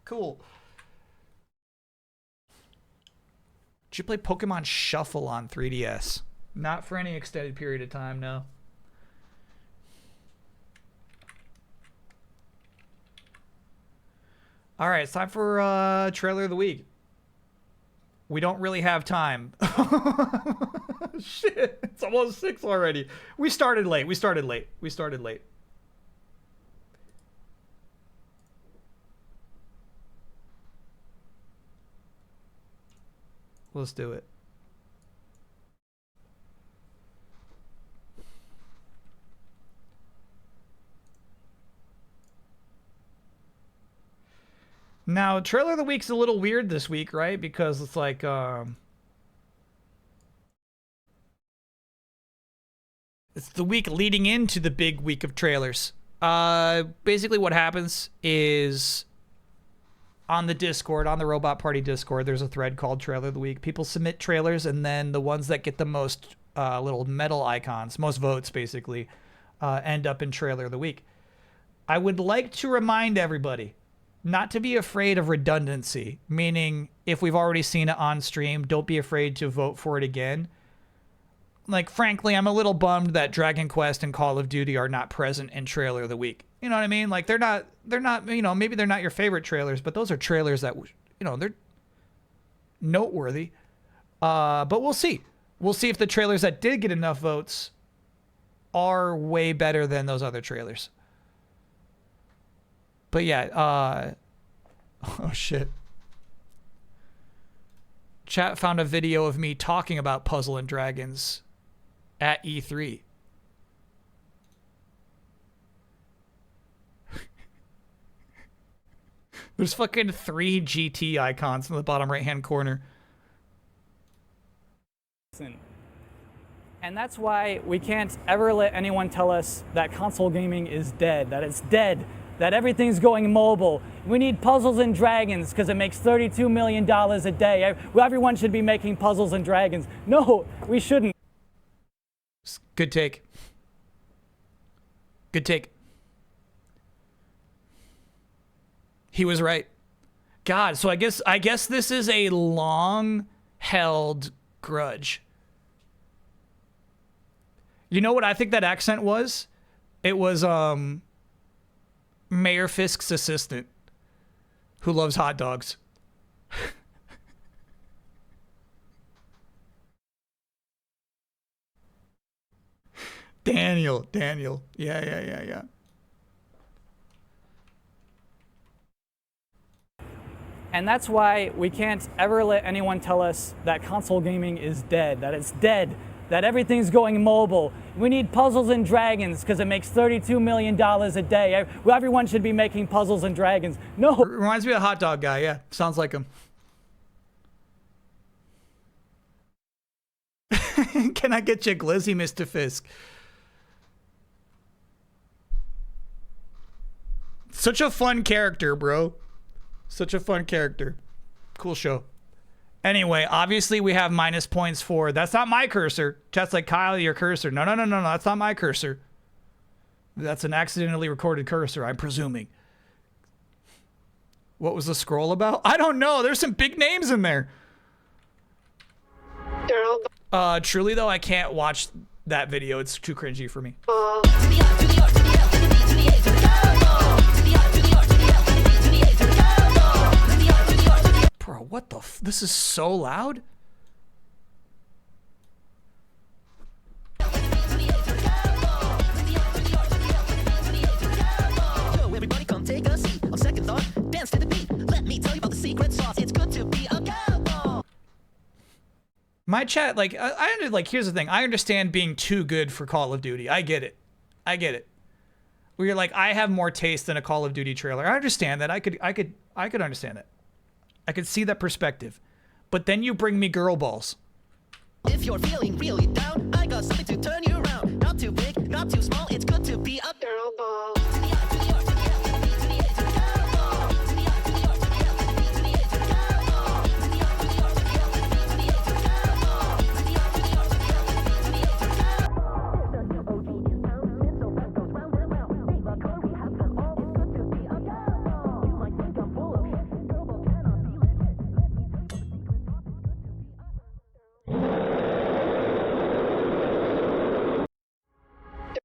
Cool. Did you play Pokemon Shuffle on 3DS? Not for any extended period of time, no. All right, it's time for trailer of the week. We don't really have time. Shit, it's almost 6 already. We started late. Let's do it. Now, trailer of the week's a little weird this week, right? Because it's like, it's the week leading into the big week of trailers. Basically what happens is on the Discord, on the Robot Party Discord, there's a thread called Trailer of the Week. People submit trailers, and then the ones that get the most little medal icons, most votes basically, end up in Trailer of the Week. I would like to remind everybody not to be afraid of redundancy, meaning if we've already seen it on stream, don't be afraid to vote for it again. Like, frankly, I'm a little bummed that Dragon Quest and Call of Duty are not present in Trailer of the Week. You know what I mean? Like, they're not, you know, maybe they're not your favorite trailers, but those are trailers that, you know, they're noteworthy. But we'll see. We'll see if the trailers that did get enough votes are way better than those other trailers. But yeah, oh shit. Chat found a video of me talking about Puzzle and Dragons at E3. There's fucking 3 GT icons in the bottom right-hand corner. And that's why we can't ever let anyone tell us that console gaming is dead, that it's dead, that everything's going mobile. We need Puzzles and Dragons because it makes $32 million a day. Everyone should be making Puzzles and Dragons. No, we shouldn't. Good take. Good take. He was right. God, so I guess this is a long-held grudge. You know what I think that accent was? It was Mayor Fisk's assistant who loves hot dogs. Daniel. Yeah. And that's why we can't ever let anyone tell us that console gaming is dead, that it's dead, that everything's going mobile. We need Puzzles and Dragons because it makes $32 million a day. Everyone should be making Puzzles and Dragons. No. Reminds me of a hot dog guy. Yeah, sounds like him. Can I get you a glizzy, Mr. Fisk? Such a fun character, bro. Such a fun character. Cool show. Anyway, obviously we have minus points for... That's not my cursor. Chat's like, Kyle, your cursor. No. That's not my cursor. That's an accidentally recorded cursor, I'm presuming. What was the scroll about? I don't know. There's some big names in there. Truly, though, I can't watch that video. It's too cringy for me. Bro, what the this is so loud? Everybody come take a seat. On second thought, dance to the beat. Let me tell you about the secret sauce. It's good to be a cowboy. My chat, like, like, here's the thing. I understand being too good for Call of Duty. I get it. Where you're like, I have more taste than a Call of Duty trailer. I understand that. I could understand that. I could see that perspective. But then you bring me girl balls. If you're feeling really down, I got something to turn you around. Not too big, not too small. It's good to be a girl ball.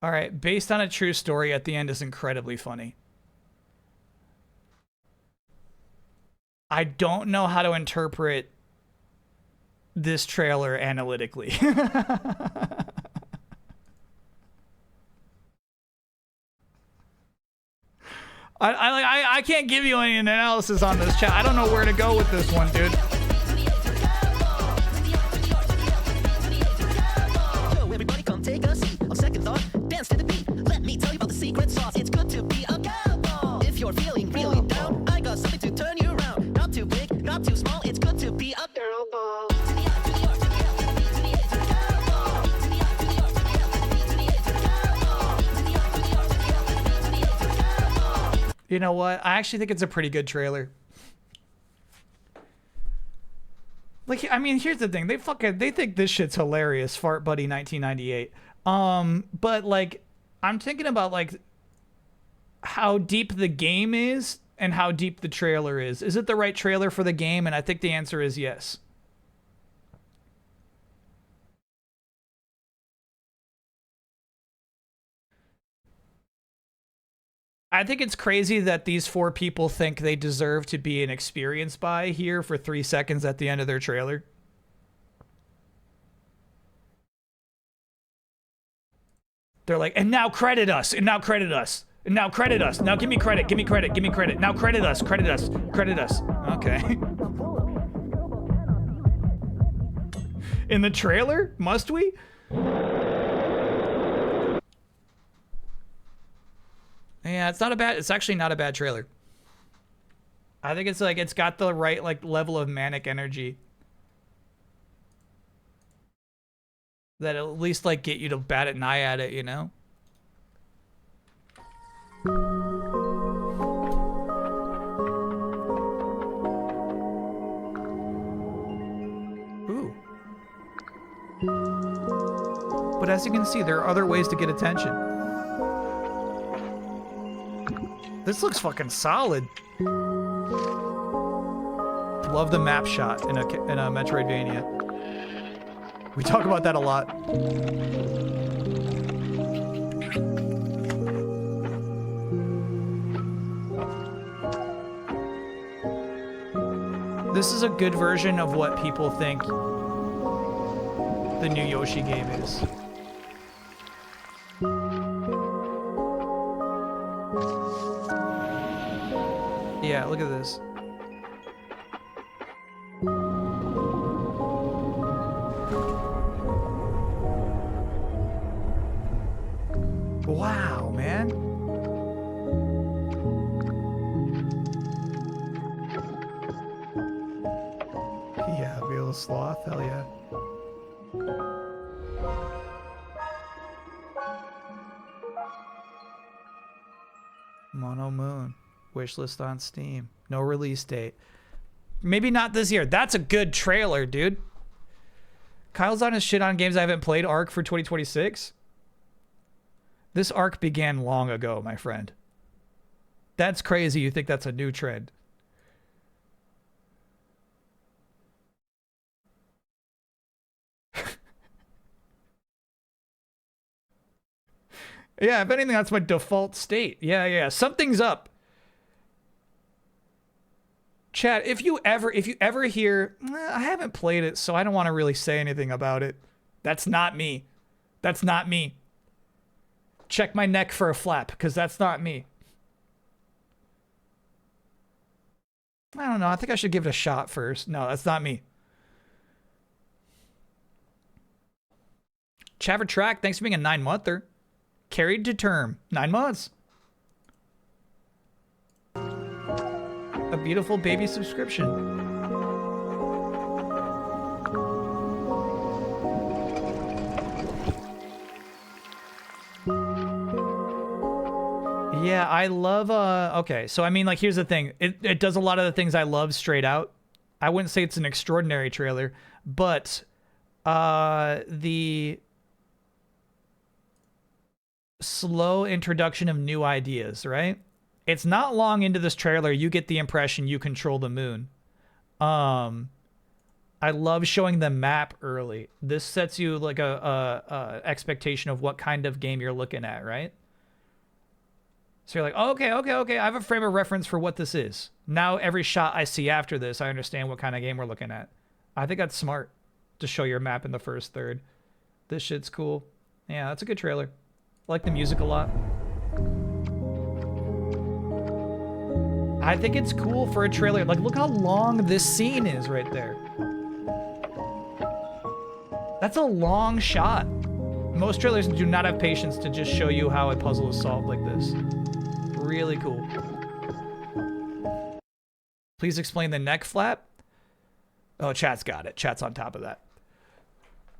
All right, based on a true story at the end is incredibly funny. I don't know how to interpret this trailer analytically. I can't give you any analysis on this chat. I don't know where to go with this one, dude. You know what? I actually think it's a pretty good trailer. Like, I mean, here's the thing. They think this shit's hilarious. Fart Buddy 1998. But like, I'm thinking about like how deep the game is and how deep the trailer is. Is it the right trailer for the game? And I think the answer is yes. I think it's crazy that these 4 people think they deserve to be an experience buy here for 3 seconds at the end of their trailer. They're like, and now credit us, and now credit us, and now credit us. Now give me credit, give me credit, give me credit. Now credit us, credit us, credit us. Okay. In the trailer? Must we? Yeah, it's actually not a bad trailer. I think it's like, it's got the right like level of manic energy that at least like get you to bat an eye at it, you know? Ooh. But as you can see, there are other ways to get attention. This looks fucking solid. Love the map shot in a Metroidvania. We talk about that a lot. This is a good version of what people think the new Yoshi game is. Yeah, look at this. Wow, man. Yeah, be a little sloth, hell yeah. Mono Moon. Wishlist on Steam. No release date. Maybe not this year. That's a good trailer, dude. Kyle's on his shit on games I haven't played arc for 2026. This arc began long ago, my friend. That's crazy. You think that's a new trend. Yeah, if anything, that's my default state. Yeah. Something's up. Chat, if you ever hear, I haven't played it, so I don't want to really say anything about it. That's not me. That's not me. Check my neck for a flap, because that's not me. I don't know. I think I should give it a shot first. No, that's not me. Chaver Track, thanks for being a 9-monther. Carried to term. 9 months. A beautiful baby subscription. Yeah, I love, okay, so I mean, like, here's the thing. It does a lot of the things I love straight out. I wouldn't say it's an extraordinary trailer, but the slow introduction of new ideas, right? It's not long into this trailer, you get the impression you control the moon. I love showing the map early. This sets you like a expectation of what kind of game you're looking at, right? So you're like, oh, okay, I have a frame of reference for what this is. Now every shot I see after this, I understand what kind of game we're looking at. I think that's smart to show your map in the first third. This shit's cool. Yeah, that's a good trailer. I like the music a lot. I think it's cool for a trailer. Like, look how long this scene is right there. That's a long shot. Most trailers do not have patience to just show you how a puzzle is solved like this. Really cool. Please explain the neck flap. Oh, chat's got it. Chat's on top of that.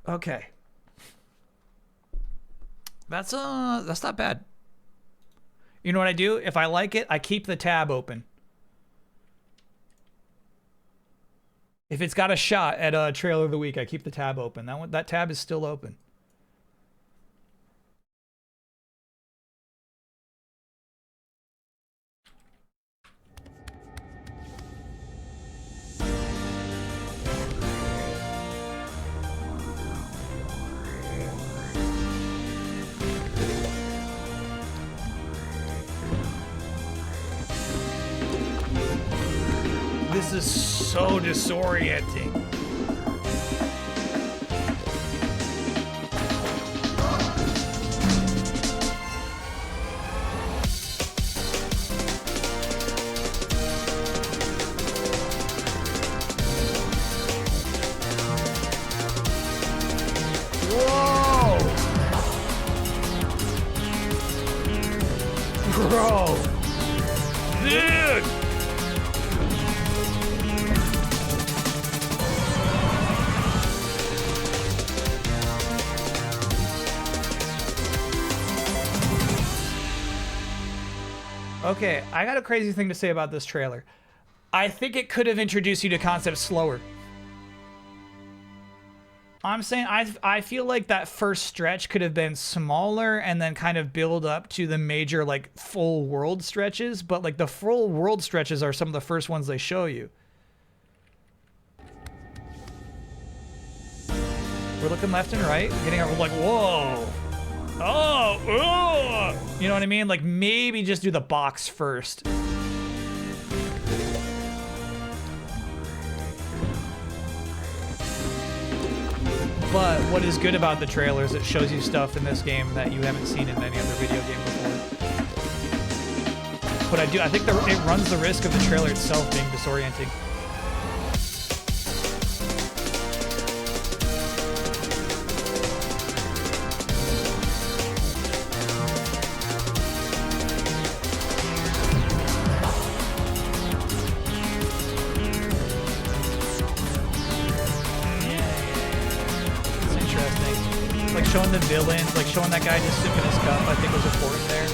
Okay. That's not bad. You know what I do? If I like it, I keep the tab open. If it's got a shot at a trailer of the week, I keep the tab open. That tab is still open. This is so disorienting. Whoa! Bro! Dude! Okay, I got a crazy thing to say about this trailer. I think it could have introduced you to concepts slower. I'm saying I feel like that first stretch could have been smaller and then kind of build up to the major like full world stretches, but like the full world stretches are some of the first ones they show you. We're looking left and right, getting over like, whoa. Oh, oh, you know what I mean? Like maybe just do the box first. But what is good about the trailer is it shows you stuff in this game that you haven't seen in any other video game before. But I think it runs the risk of the trailer itself being disorienting. Showing the villains, like showing that guy just sipping his cup, I think was important there.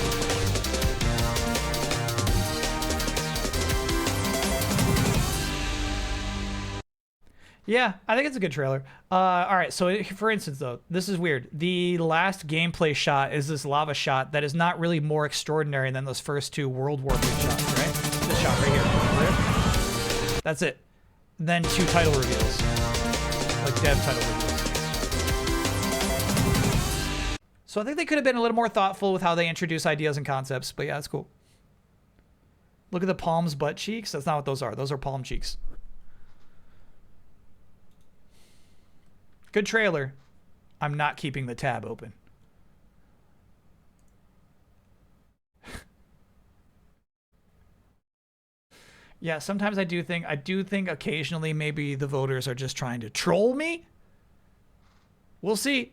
Yeah, I think it's a good trailer. All right, so for instance, though, this is weird. The last gameplay shot is this lava shot that is not really more extraordinary than those first two World War III shots, right? This shot right here. That's it. Then two title reveals. Like dev title reveals. So I think they could have been a little more thoughtful with how they introduce ideas and concepts, but yeah, that's cool. Look at the palms, butt cheeks. That's not what those are. Those are palm cheeks. Good trailer. I'm not keeping the tab open. Yeah, sometimes I do think occasionally maybe the voters are just trying to troll me. We'll see.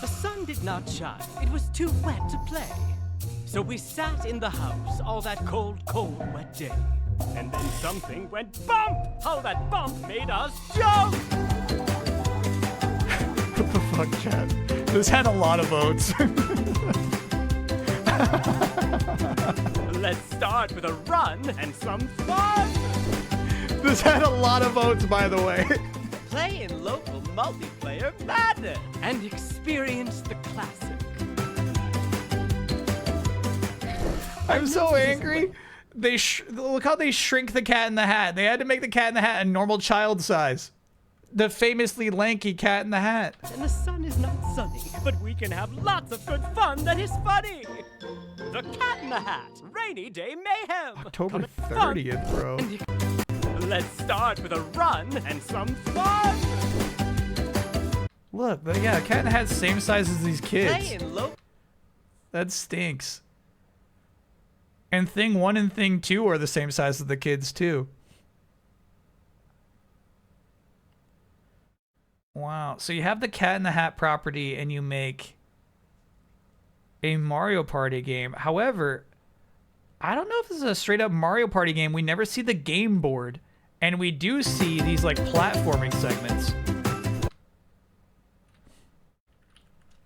The sun did not shine. It was too wet to play. So we sat in the house all that cold, cold, wet day. And then something went bump! How that bump made us jump! What the fuck, chat? This had a lot of votes. Let's start with a run and some fun! This had a lot of votes, by the way. Play in local multiplayer madness and experience the classic. I'm so angry. Look how they shrink the Cat in the Hat. They had to make the Cat in the Hat a normal child size. The famously lanky Cat in the Hat. And the sun is not sunny, but we can have lots of good fun that is funny. The Cat in the Hat, Rainy Day Mayhem. October 30th, bro. Let's start with a run and some fun. Look, but yeah, Cat in the Hat's same size as these kids. Play in low. That stinks. And Thing 1 and Thing 2 are the same size as the kids, too. Wow. So you have the Cat in the Hat property and you make a Mario Party game. However, I don't know if this is a straight up Mario Party game. We never see the game board. And we do see these like platforming segments.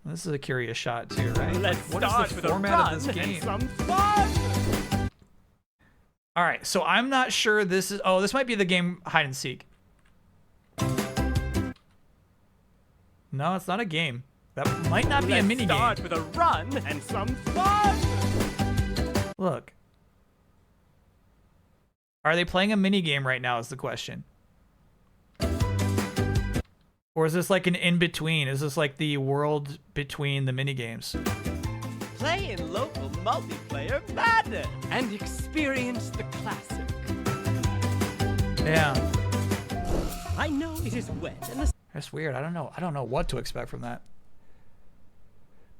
This is a curious shot too, right? Let's What is start the with format a run of this game? and some fun. All right, so I'm not sure this is. Oh, this might be the game hide and seek. No, it's not a game. That might not be a mini game. Let's start with a run and some fun. Look. Are they playing a mini game right now is the question. Or is this like an in-between? Is this like the world between the mini games? Play in local multiplayer madness and experience the classic. Yeah. I know it is wet and the That's weird. I don't know what to expect from that.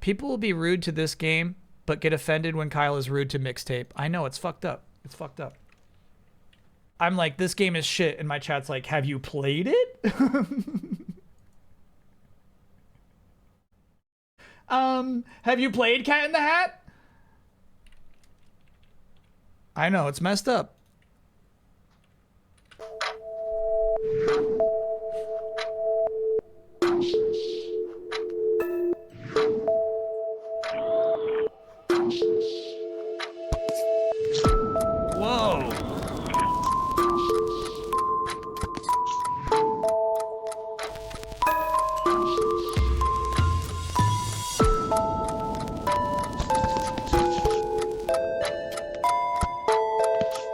People will be rude to this game, but get offended when Kyle is rude to mixtape. I know, it's fucked up. It's fucked up. I'm like, this game is shit, and my chat's like, have you played it? Have you played Cat in the Hat? I know, it's messed up. Whoa.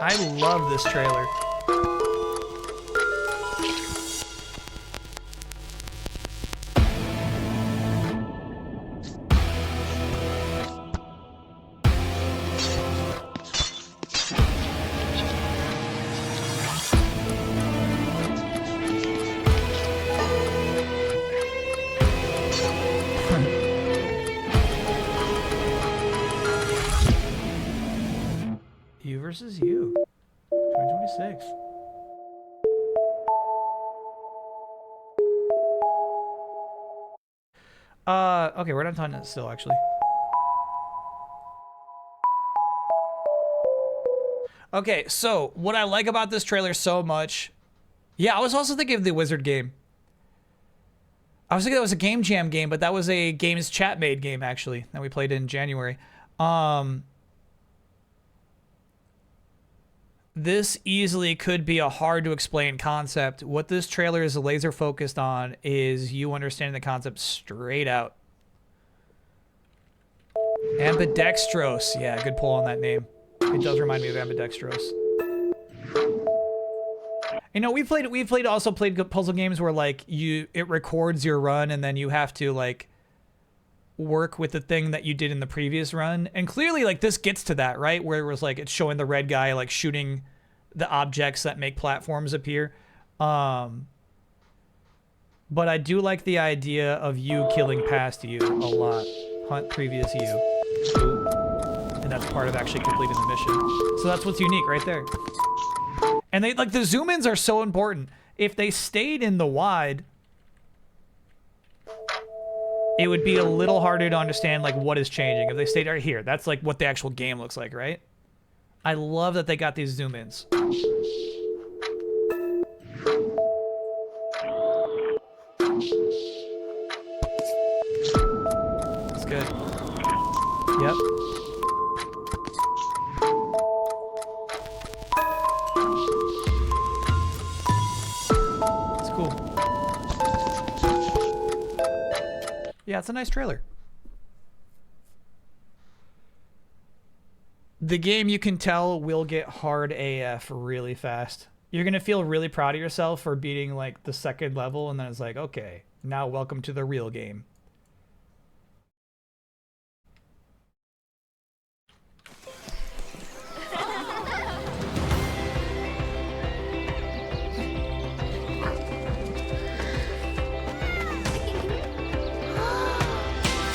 I love this trailer. You versus you. 2026. Okay, we're not talking that still, actually. Okay, so what I like about this trailer so much... Yeah, I was also thinking of the Wizard game. I was thinking that was a Game Jam game, but that was a Games Chat made game, actually, that we played in January. This easily could be a hard to explain concept. What this trailer is laser focused on is you understanding the concept straight out. Ambidextrous. Yeah, good pull on that name. It does remind me of ambidextrous. You know, we've also played puzzle games where like it records your run and then you have to like work with the thing that you did in the previous run. And clearly like this gets to that, right? Where it was like it's showing the red guy like shooting the objects that make platforms appear. But I do like the idea of you killing past you a lot. Hunt previous you. Ooh. And that's part of actually completing the mission. So that's what's unique right there. And they like the zoom ins are so important. If they stayed in the wide, it would be a little harder to understand like what is changing. If they stayed right here, that's like what the actual game looks like, right? I love that they got these zoom ins. It's good. Yep. It's cool. Yeah, it's a nice trailer. The game, you can tell, will get hard AF really fast. You're going to feel really proud of yourself for beating, like, the second level, and then it's like, okay, now welcome to the real game.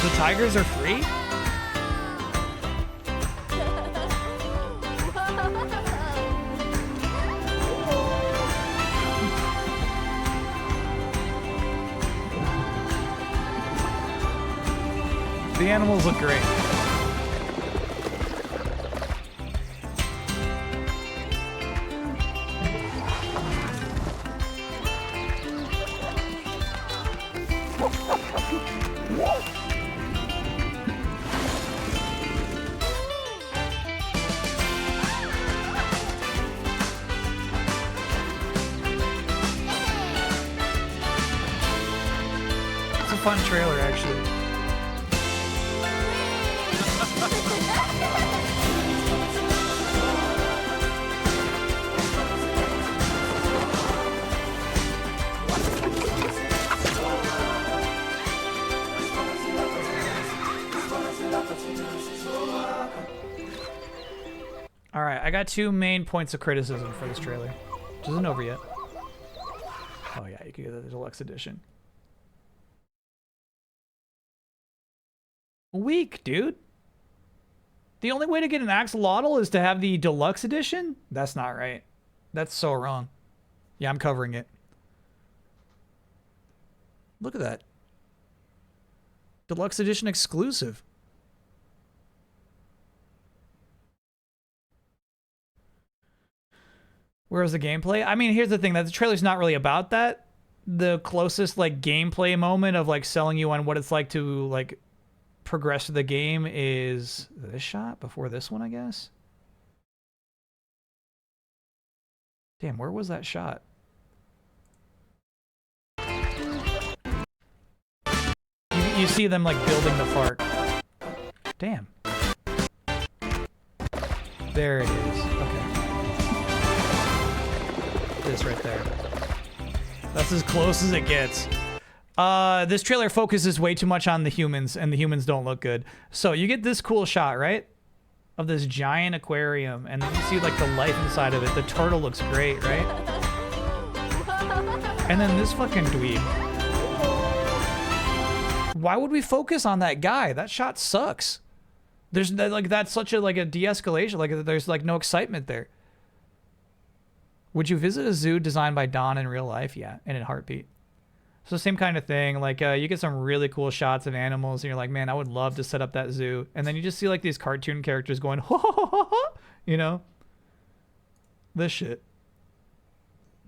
The tigers are free? The animals look great. It's a fun trailer, actually. All right, I got 2 main points of criticism for this trailer, which isn't over yet. Oh yeah, you can get the deluxe edition. Weak, dude. The only way to get an axolotl is to have the deluxe edition? That's not right. That's so wrong. Yeah, I'm covering it. Look at that. Deluxe edition exclusive. Where's the gameplay? I mean, here's the thing, that the trailer's not really about that. The closest like gameplay moment of like selling you on what it's like to like progress through the game is this shot before this one, I guess. Damn, where was that shot? You see them like building the park. Damn. There it is. Okay. This right there. That's as close as it gets. This trailer focuses way too much on the humans, and the humans don't look good. So you get this cool shot, right? Of this giant aquarium, and then you see like the life inside of it. The turtle looks great, right? And then this fucking dweeb. Why would we focus on that guy? That shot sucks. There's like, that's such a like a de-escalation. Like there's like no excitement there. Would you visit a zoo designed by Don in real life? Yeah, and in heartbeat. So same kind of thing. Like you get some really cool shots of animals, and you're like, man, I would love to set up that zoo. And then you just see like these cartoon characters going, ho ho ho ho, you know? This shit.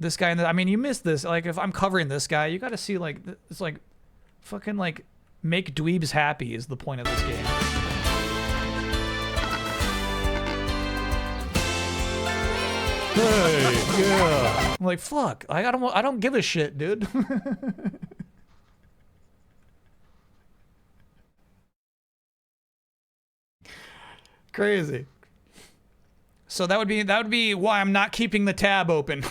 This guy, I mean, you missed this. Like if I'm covering this guy, you got to see like it's like fucking like make dweebs happy is the point of this game. Hey, yeah. I'm like, fuck. I don't give a shit, dude. Crazy. So that would be why I'm not keeping the tab open.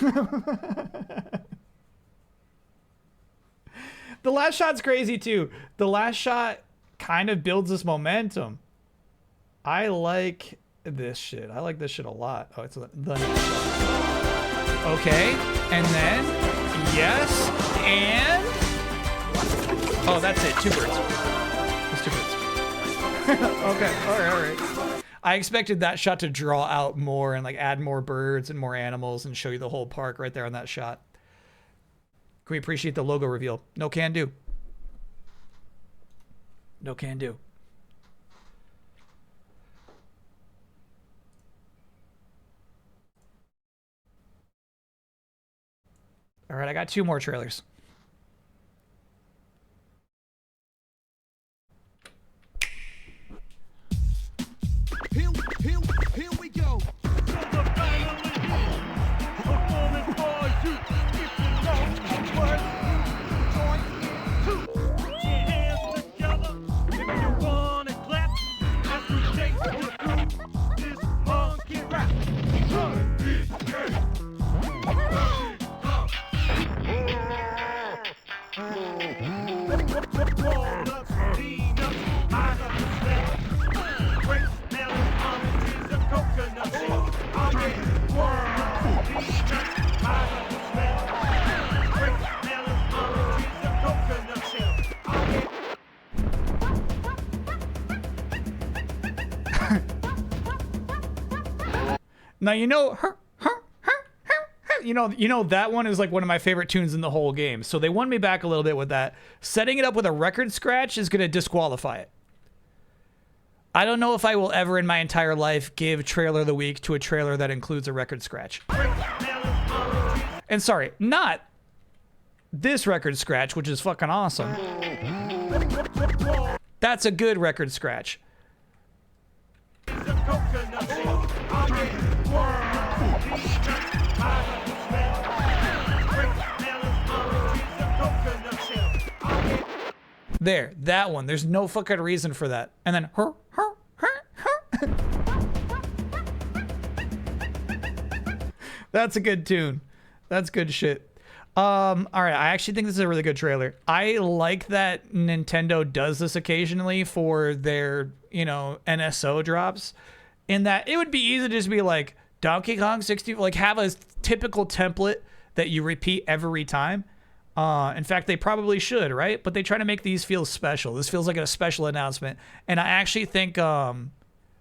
The last shot's crazy too. The last shot kind of builds this momentum. I like this shit. I like this shit a lot. Oh, it's the next shot. Okay, and then yes, and oh, that's it. 2 birds. There's 2 birds. Okay, all right. I expected that shot to draw out more and like add more birds and more animals and show you the whole park right there on that shot. Can we appreciate the logo reveal? No can do. No can do. All right, I got 2 more trailers. Here we go. Performing for you. If you know what join in. Put your hands together if you wanna clap. As we take you through this monkey rap. Walnuts, peanuts, pineapple snap. Grapes, melons, oranges, and coconut shell. I'll get walnuts, peanuts, pineapple snap. Grapes, melons, oranges, and coconut shell. I'll get. Now you know you know that one is like one of my favorite tunes in the whole game. So they won me back a little bit with that. Setting it up with a record scratch is going to disqualify it. I don't know if I will ever in my entire life give trailer of the week to a trailer that includes a record scratch. And sorry, not this record scratch, which is fucking awesome. That's a good record scratch. There, that one. There's no fucking reason for that. And then that's a good tune. That's good shit. All right, I actually think this is a really good trailer. I like that Nintendo does this occasionally for their, you know, NSO drops, in that it would be easy to just be like Donkey Kong 60, like have a typical template that you repeat every time. In fact, they probably should, right? But they try to make these feel special. This feels like a special announcement. And I actually think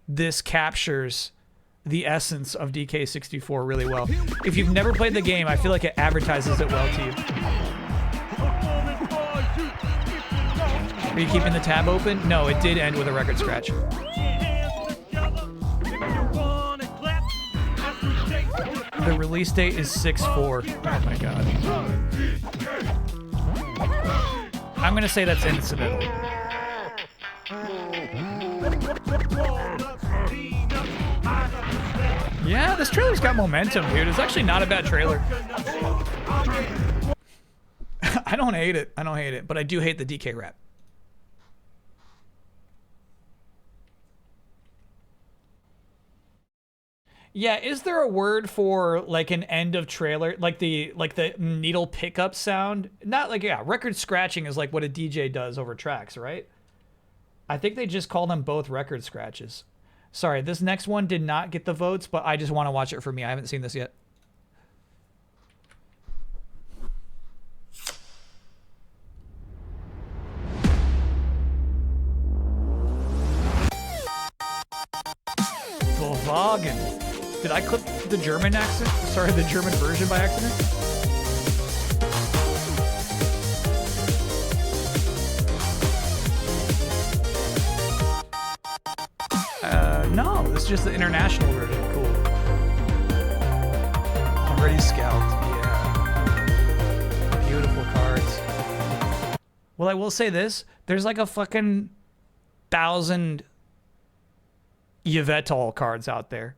this captures the essence of DK64 really well. If you've never played the game, I feel like it advertises it well to you. Are you keeping the tab open? No, it did end with a record scratch. The release date is 6/4. Oh my god. I'm gonna say that's incidental. Yeah, this trailer's got momentum, dude. It's actually not a bad trailer. I don't hate it. I don't hate it, but I do hate the DK rap. Yeah, is there a word for like an end of trailer, like the needle pickup sound? Not like, yeah, record scratching is like what a DJ does over tracks, right? I think they just call them both record scratches. Sorry, this next one did not get the votes, but I just want to watch it for me. I haven't seen this yet. Volkswagen. Did I clip the German accent? Sorry, the German version by accident? No, this is just the international version. Cool. Already scalped. Yeah. Beautiful cards. Well, I will say this. There's like a fucking 1,000 Yvettal cards out there.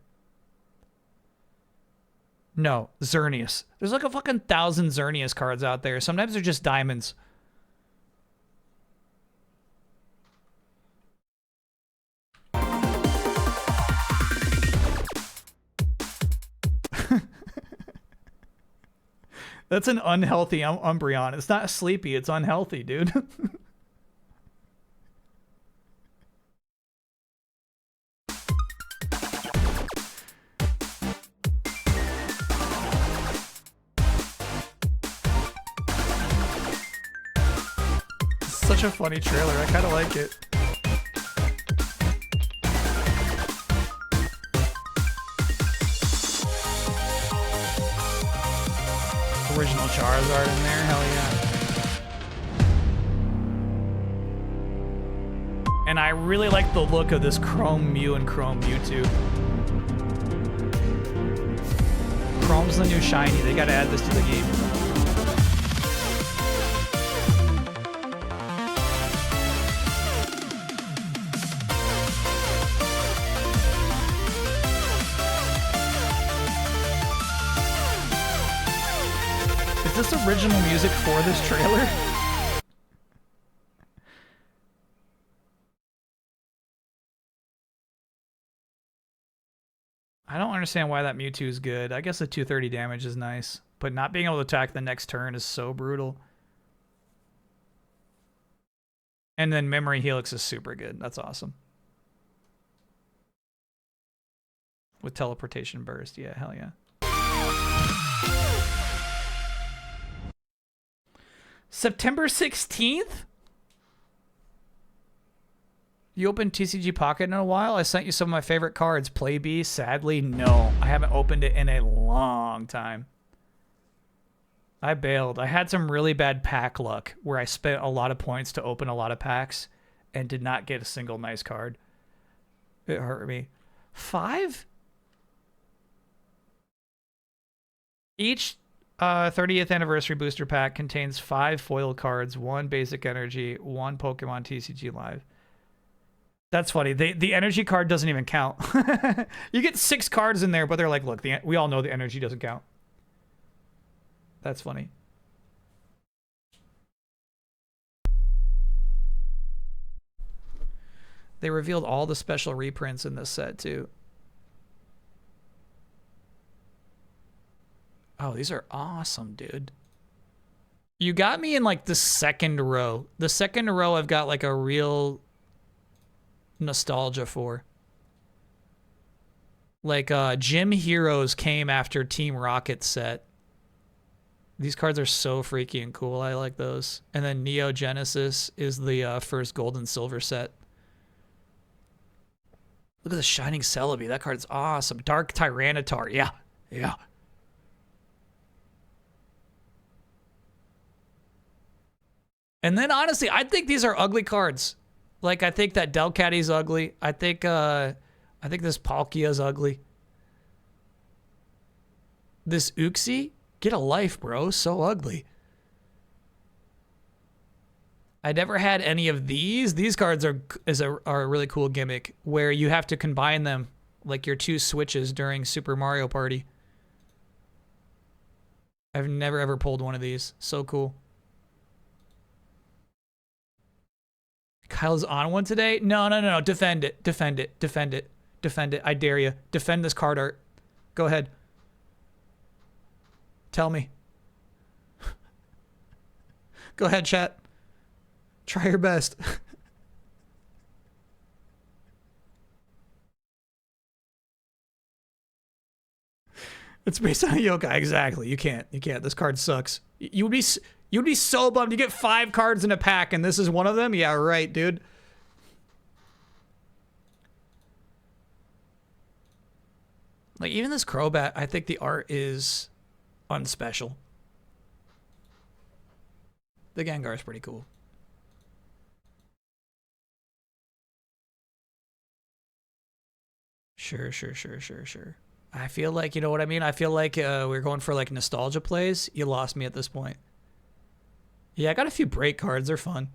No, Xerneas. There's like a fucking 1,000 Xerneas cards out there. Sometimes they're just diamonds. That's an unhealthy Umbreon. It's not sleepy, it's unhealthy, dude. Such a funny trailer. I kind of like it. Original Charizard in there, hell yeah. And I really like the look of this Chrome Mew and Chrome Mewtwo. Chrome's the new shiny. They gotta add this to the game. Is this original music for this trailer? I don't understand why that Mewtwo is good. I guess the 230 damage is nice, but not being able to attack the next turn is so brutal. And then Memory Helix is super good. That's awesome. With Teleportation Burst. Yeah, hell yeah. September 16th? You opened TCG Pocket in a while? I sent you some of my favorite cards. Play B? Sadly, no. I haven't opened it in a long time. I bailed. I had some really bad pack luck where I spent a lot of points to open a lot of packs and did not get a single nice card. It hurt me. 5? Each 30th anniversary booster pack contains 5 foil cards, 1 basic energy, 1 Pokemon TCG Live. That's funny. The energy card doesn't even count. You get 6 cards in there, but they're like, look, we all know the energy doesn't count. That's funny. They revealed all the special reprints in this set, too. Oh, these are awesome, dude. You got me in, like, the second row. The second row I've got, like, a real nostalgia for. Like, Gym Heroes came after Team Rocket set. These cards are so freaky and cool. I like those. And then Neo Genesis is the first gold and silver set. Look at the Shining Celebi. That card's awesome. Dark Tyranitar. Yeah. Yeah. And then, honestly, I think these are ugly cards. Like, I think that Delcatty's ugly. I think this Palkia's ugly. This Uxie? Get a life, bro. So ugly. I never had any of these. These cards are a really cool gimmick where you have to combine them like your 2 switches during Super Mario Party. I've never ever pulled one of these. So cool. Kyle's on one today? No. Defend it. Defend it. Defend it. Defend it. I dare you. Defend this card art. Go ahead. Tell me. Go ahead, chat. Try your best. It's based on a yokai. Exactly. You can't. You can't. This card sucks. You'd be so bummed. You get 5 cards in a pack and this is one of them? Yeah, right, dude. Like, even this Crobat, I think the art is unspecial. The Gengar is pretty cool. Sure. I feel like, you know what I mean? I feel like we're going for, like, nostalgia plays. You lost me at this point. Yeah, I got a few break cards. They're fun.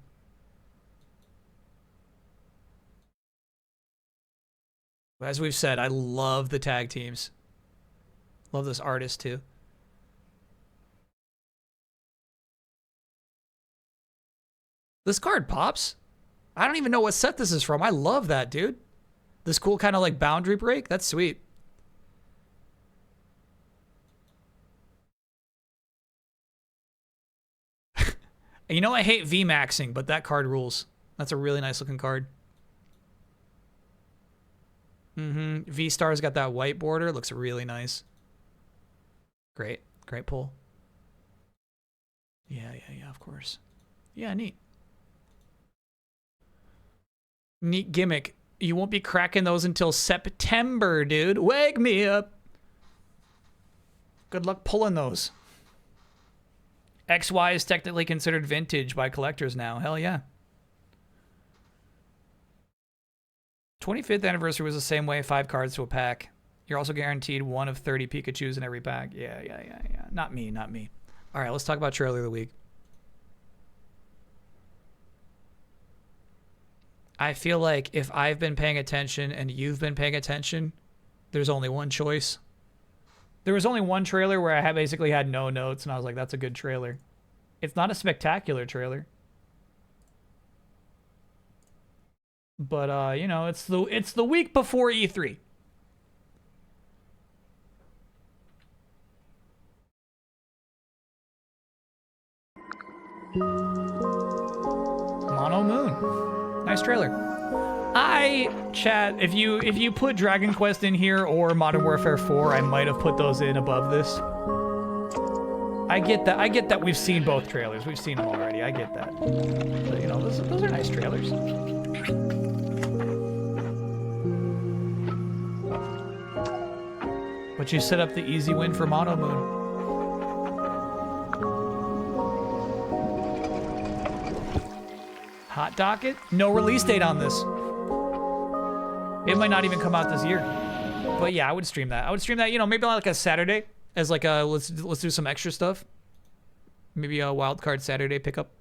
As we've said, I love the tag teams. Love this artist, too. This card pops. I don't even know what set this is from. I love that, dude. This cool kind of like boundary break. That's sweet. You know, I hate V-maxing, but that card rules. That's a really nice looking card. V-Star's got that white border. Looks really nice. Great pull. Yeah, of course. Yeah, neat. Neat gimmick. You won't be cracking those until September, dude. Wake me up. Good luck pulling those. XY is technically considered vintage by collectors now. Hell yeah. 25th anniversary was the same way, 5 cards to a pack. You're also guaranteed 1 of 30 Pikachus in every pack. Yeah. Not me. All right, let's talk about trailer of the week. I feel like if I've been paying attention and you've been paying attention, there's only one choice. There was only one trailer where I basically had no notes, and I was like, that's a good trailer. It's not a spectacular trailer. But, you know, it's the week before E3. Mono Moon. Nice trailer. Chat, if you put Dragon Quest in here or Modern Warfare 4, I might have put those in above this. I get that we've seen both trailers. We've seen them already. I get that. But, you know, those are nice trailers. But you set up the easy win for Mono Moon. Hot docket? No release date on this. It might not even come out this year. But yeah, I would stream that. You know, maybe like a Saturday. as like a let's do some extra stuff. Maybe a wild card Saturday pickup.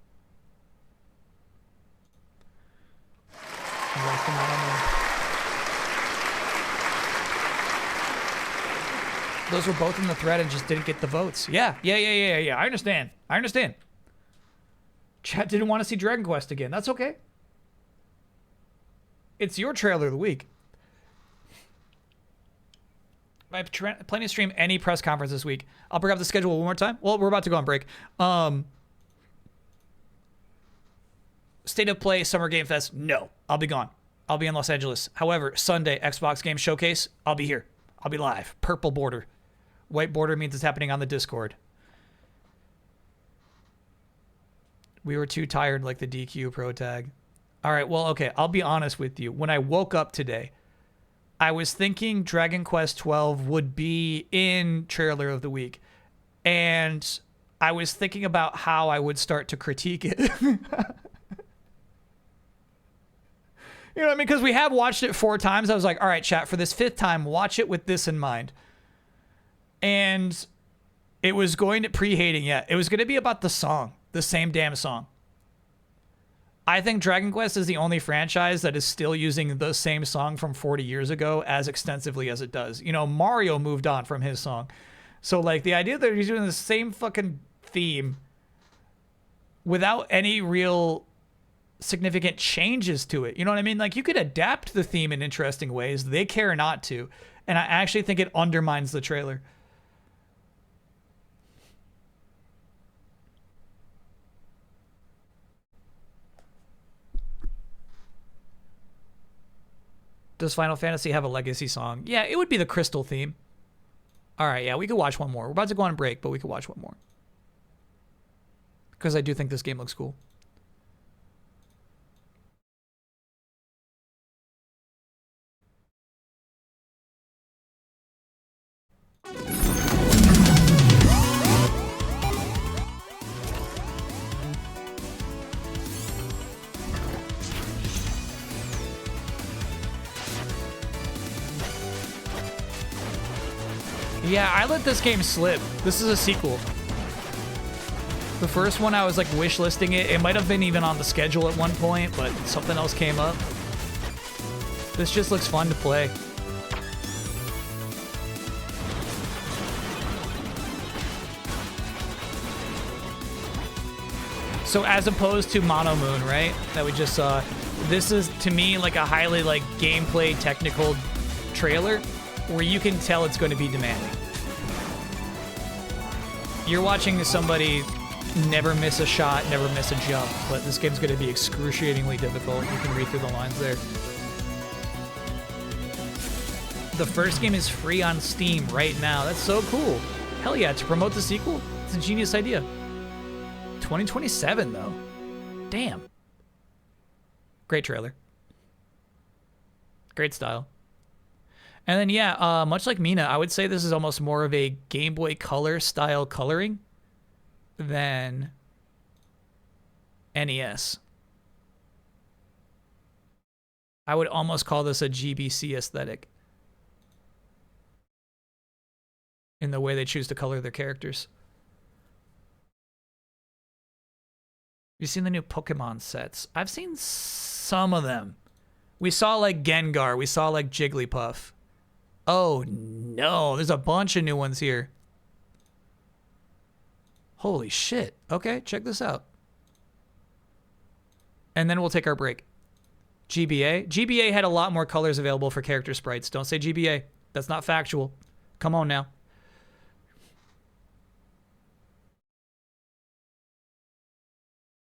Those were both in the thread and just didn't get the votes. Yeah. I understand. Chat didn't want to see Dragon Quest again. That's okay. It's your trailer of the week. I plan to stream any press conference this week. I'll bring up the schedule one more time. Well, we're about to go on break. State of Play Summer Game Fest. No, I'll be gone. I'll be in Los Angeles. However, Sunday Xbox Game Showcase. I'll be here. I'll be live. Purple border. White border means it's happening on the Discord. We were too tired like the DQ Pro Tag. All right, well, okay. I'll be honest with you. When I woke up today, I was thinking Dragon Quest 12 would be in trailer of the week. And I was thinking about how I would start to critique it. You know what I mean? Because we have watched it 4 times. I was like, all right, chat, for this 5th time, watch it with this in mind. And it was going to pre-hating, yeah. It was going to be about the song, the same damn song. I think Dragon Quest is the only franchise that is still using the same song from 40 years ago as extensively as it does. You know, Mario moved on from his song. So, like, the idea that he's doing the same fucking theme without any real significant changes to it. You know what I mean? Like, you could adapt the theme in interesting ways. They care not to. And I actually think it undermines the trailer. Does Final Fantasy have a legacy song? Yeah, it would be the Crystal theme. All right, yeah, we could watch one more. We're about to go on break, but we could watch one more. Because I do think this game looks cool. Yeah, I let this game slip. This is a sequel. The first one, I was like wishlisting it. It might have been even on the schedule at one point, but something else came up. This just looks fun to play. So as opposed to Mono Moon, right, that we just saw, this is to me like a highly like gameplay technical trailer where you can tell it's going to be demanding. You're watching somebody never miss a shot, never miss a jump, but this game's going to be excruciatingly difficult. You can read through the lines there. The first game is free on Steam right now. That's so cool. Hell yeah, to promote the sequel? It's a genius idea. 2027 though. Damn. Great trailer. Great style. And then, yeah, much like Mina, I would say this is almost more of a Game Boy Color style coloring than NES. I would almost call this a GBC aesthetic in the way they choose to color their characters. You seen the new Pokemon sets? I've seen some of them. We saw like Gengar. We saw like Jigglypuff. Oh no, there's a bunch of new ones here. Holy shit. Okay, check this out. And then we'll take our break. GBA. GBA had a lot more colors available for character sprites. Don't say GBA. That's not factual. Come on now.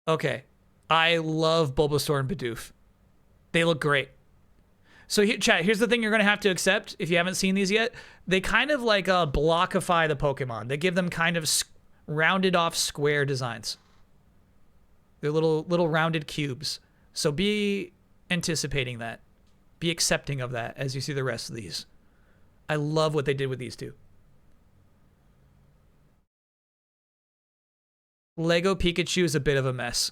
Okay. I love Bulbasaur and Bidoof. They look great. So here, chat, here's the thing you're going to have to accept if you haven't seen these yet. They kind of like blockify the Pokemon. They give them kind of rounded off square designs. They're little rounded cubes. So be anticipating that. Be accepting of that as you see the rest of these. I love what they did with these two. Lego Pikachu is a bit of a mess.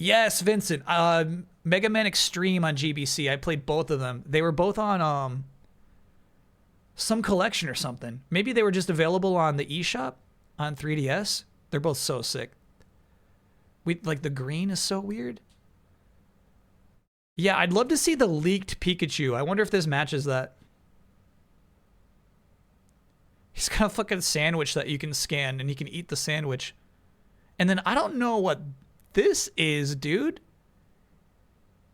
Yes, Vincent. Mega Man Extreme on GBC. I played both of them. They were both on Some collection or something. Maybe they were just available on the eShop on 3DS. They're both so sick. Like the green is so weird. Yeah, I'd love to see the leaked Pikachu. I wonder if this matches that. He's got a fucking sandwich that you can scan and you can eat the sandwich. And then I don't know what this is, dude.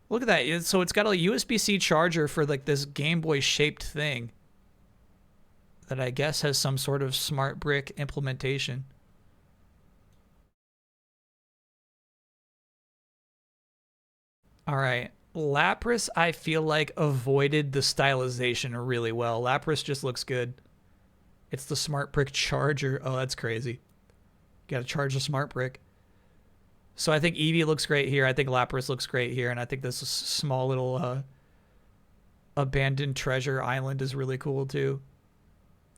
Look at that. So it's got a USB-C charger for like this Game Boy shaped thing that I guess has some sort of smart brick implementation. All right. Lapras, I feel like, avoided the stylization really well. Lapras just looks good. It's the smart brick charger. Oh, that's crazy. You gotta charge a smart brick. So I think Eevee looks great here. I think Lapras looks great here. And I think this small little abandoned treasure island is really cool too.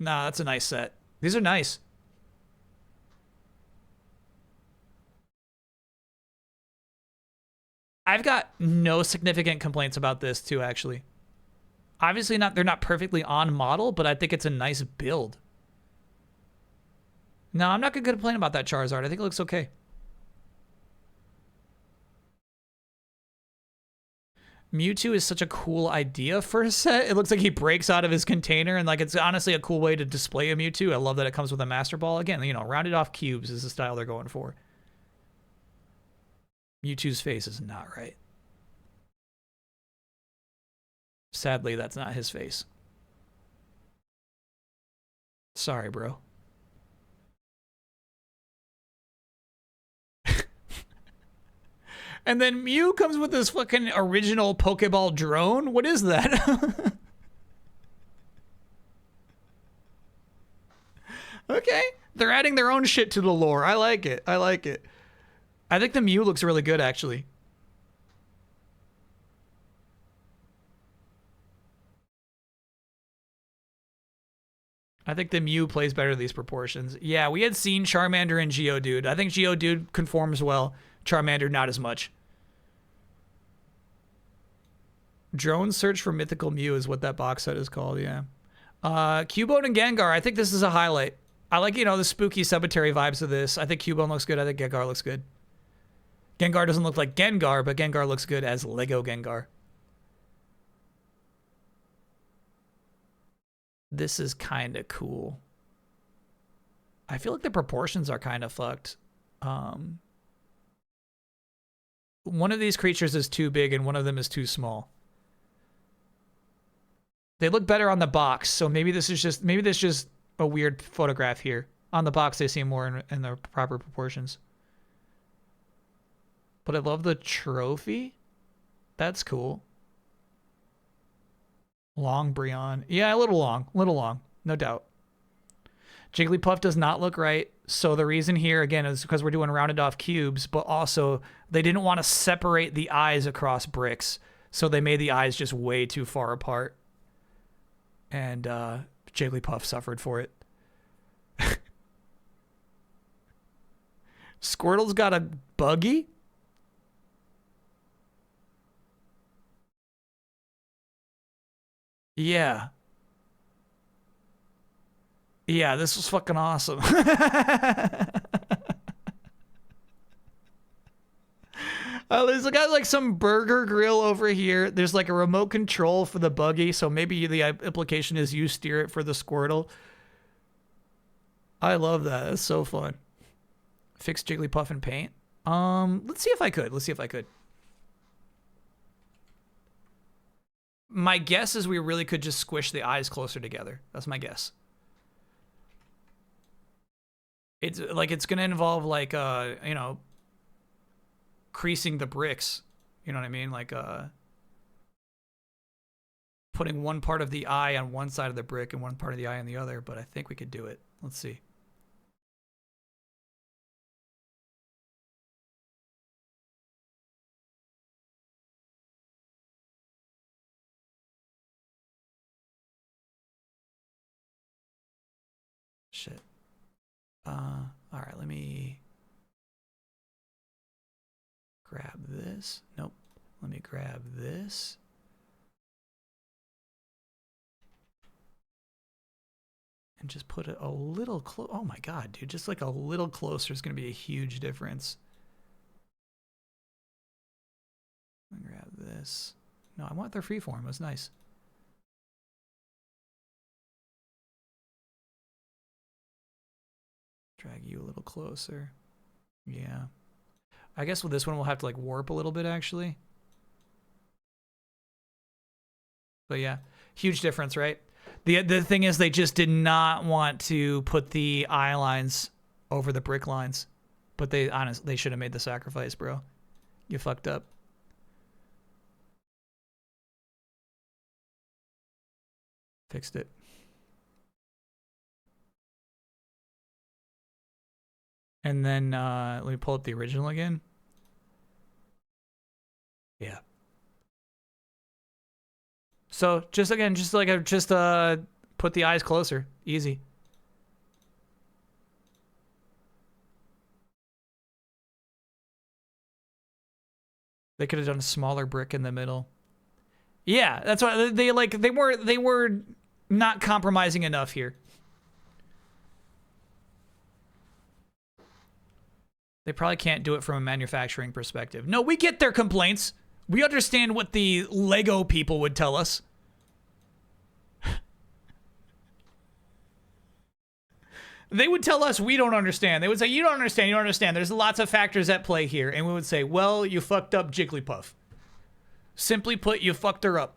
Nah, that's a nice set. These are nice. I've got no significant complaints about this too, actually. Obviously they're not perfectly on model, but I think it's a nice build. No, I'm not gonna complain about that Charizard. I think it looks okay. Mewtwo is such a cool idea for a set. It looks like he breaks out of his container, and like it's honestly a cool way to display a Mewtwo. I love that it comes with a Master Ball. Again, you know, rounded off cubes is the style they're going for. Mewtwo's face is not right. Sadly, that's not his face. Sorry, bro. And then Mew comes with this fucking original Pokeball drone. What is that? Okay. They're adding their own shit to the lore. I like it. I like it. I think the Mew looks really good, actually. I think the Mew plays better these proportions. Yeah, we had seen Charmander and Geodude. I think Geodude conforms well. Charmander, not as much. Drone search for mythical Mew is what that box set is called, yeah. Cubone and Gengar, I think this is a highlight. I like, you know, the spooky cemetery vibes of this. I think Cubone looks good. I think Gengar looks good. Gengar doesn't look like Gengar, but Gengar looks good as Lego Gengar. This is kind of cool. I feel like the proportions are kind of fucked. One of these creatures is too big and one of them is too small. They look better on the box, so maybe this is just a weird photograph here. On the box, they seem more in the proper proportions. But I love the trophy. That's cool. Long Brionne. Yeah, a little long, no doubt. Jigglypuff does not look right. So the reason here, again, is because we're doing rounded off cubes, but also they didn't want to separate the eyes across bricks. So they made the eyes just way too far apart. And Jigglypuff suffered for it. Squirtle's got a buggy? Yeah. Yeah, this was fucking awesome. There's got like some burger grill over here. There's like a remote control for the buggy, so maybe the implication is you steer it for the Squirtle. I love that. That's so fun. Fix Jigglypuff in paint. Let's see if I could. My guess is we really could just squish the eyes closer together. That's my guess. It's like it's gonna involve like you know, creasing the bricks. You know what I mean? Like putting one part of the eye on one side of the brick and one part of the eye on the other, but I think we could do it. Let's see. Shit. All right, let me grab this. Nope. Let me grab this. And just put it a little close. Oh my God, dude. Just like a little closer is going to be a huge difference. I'm going to grab this. No, I want their freeform. It was nice. Drag you a little closer. Yeah. I guess with this one, we'll have to like warp a little bit actually. But yeah, huge difference, right? The thing is they just did not want to put the eye lines over the brick lines. But they honestly, they should have made the sacrifice, bro. You fucked up. Fixed it. And then let me pull up the original again. Yeah. So just again, just put the eyes closer. Easy. They could have done a smaller brick in the middle. Yeah, that's why they were not compromising enough here. They probably can't do it from a manufacturing perspective. No, we get their complaints. We understand what the Lego people would tell us. They would tell us we don't understand. They would say, you don't understand, you don't understand. There's lots of factors at play here. And we would say, well, you fucked up Jigglypuff. Simply put, you fucked her up.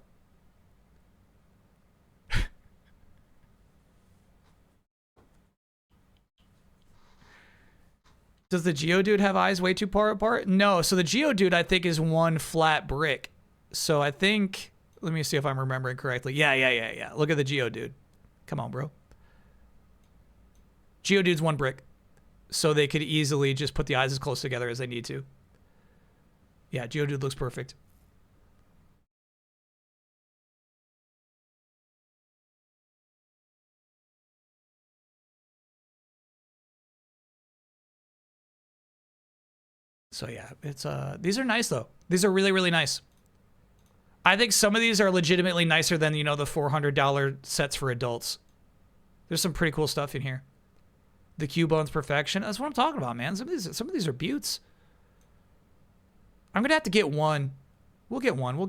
Does the Geodude have eyes way too far apart? No, so the Geodude I think is one flat brick. So I think, let me see if I'm remembering correctly. Yeah. Look at the Geodude. Come on, bro. Geodude's one brick. So they could easily just put the eyes as close together as they need to. Yeah, Geodude looks perfect. So yeah, it's these are nice though. These are really, really nice. I think some of these are legitimately nicer than, you know, the $400 sets for adults. There's some pretty cool stuff in here. The Cubone's perfection. That's what I'm talking about, man. Some of these are beauts. I'm gonna have to get one. We'll get one.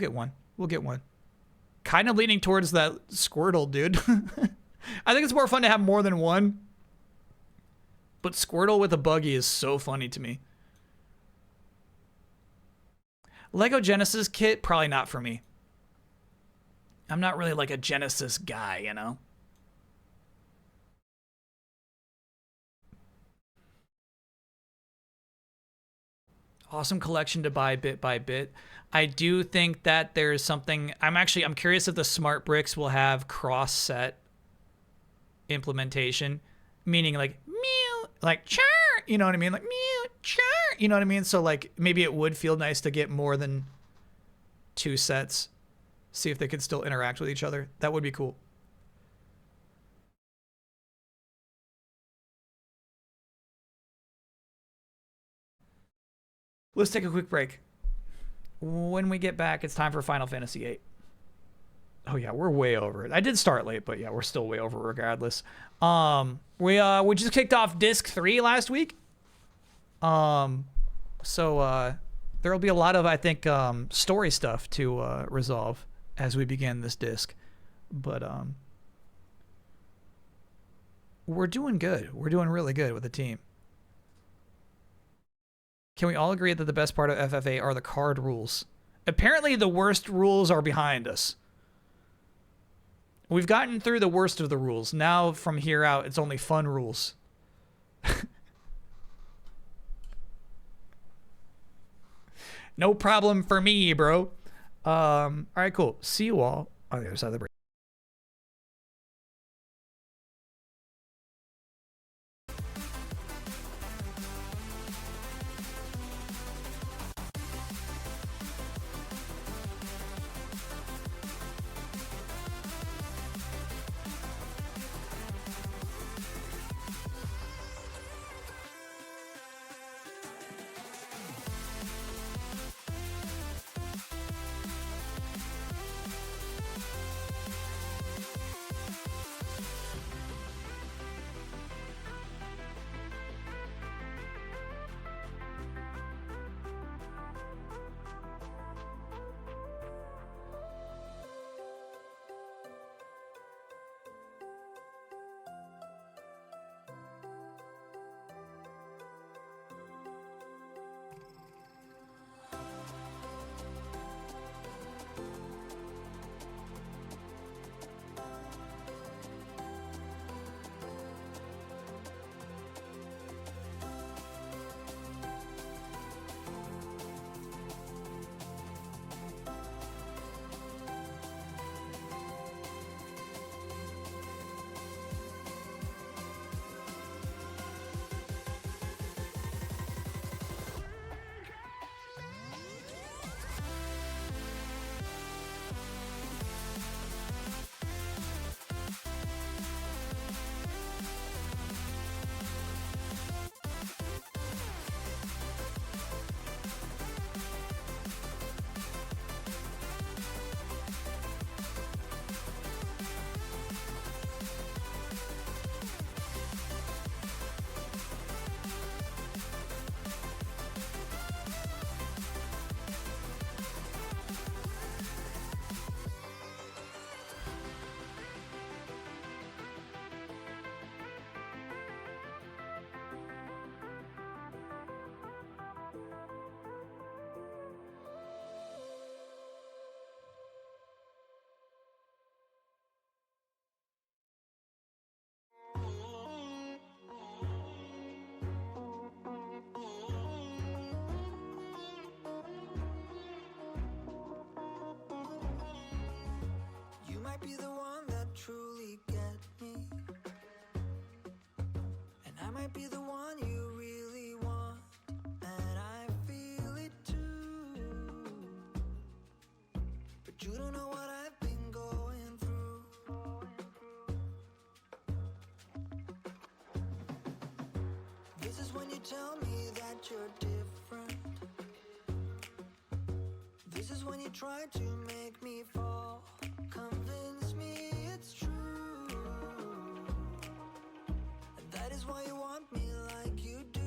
Kind of leaning towards that Squirtle, dude. I think it's more fun to have more than one. But Squirtle with a buggy is so funny to me. Lego Genesis kit, probably not for me. I'm not really like a Genesis guy, you know? Awesome collection to buy bit by bit. I do think that there's something, I'm curious if the smart bricks will have cross set implementation, meaning like meow, like char, you know what I mean? Like meow, char, you know what I mean? So like maybe it would feel nice to get more than 2 sets. See if they could still interact with each other. That would be cool. Let's take a quick break. When we get back, it's time for Final Fantasy VIII. Oh yeah, we're way over it. I did start late, but yeah, we're still way over regardless. We just kicked off Disc 3 last week. So there'll be a lot of, I think, story stuff to resolve as we begin this disc. But we're doing good. We're doing really good with the team. Can we all agree that the best part of FFA are the card rules? Apparently the worst rules are behind us. We've gotten through the worst of the rules. Now from here out, it's only fun rules. No problem for me, bro. All right, cool. See you all on the other side of the break. might be the one you really want, and I feel it too. But you don't know what I've been going through. This is when you tell me that you're different. This is when you try to make me fall. Convince me it's true. And that is why you want me like you do.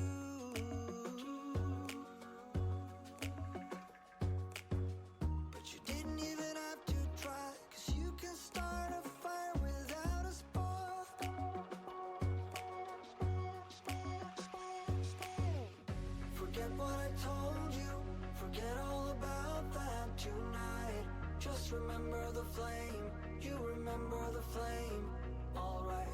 But you didn't even have to try, 'cause you can start a fire without a spark. Forget what I told you, forget all about that tonight. Just remember the flame, you remember the flame, alright.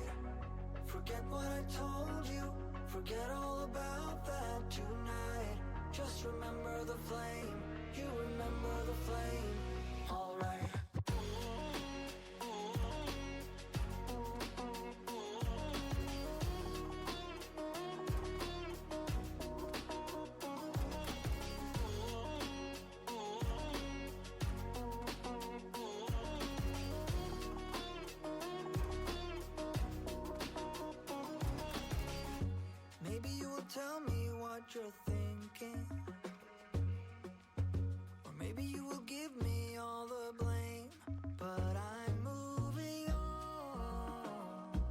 Forget what I told you, forget all about that tonight. Just remember the flame, you remember the flame, alright. Maybe you will tell me what you're thinking, or maybe you will give me all the blame. But I'm moving on.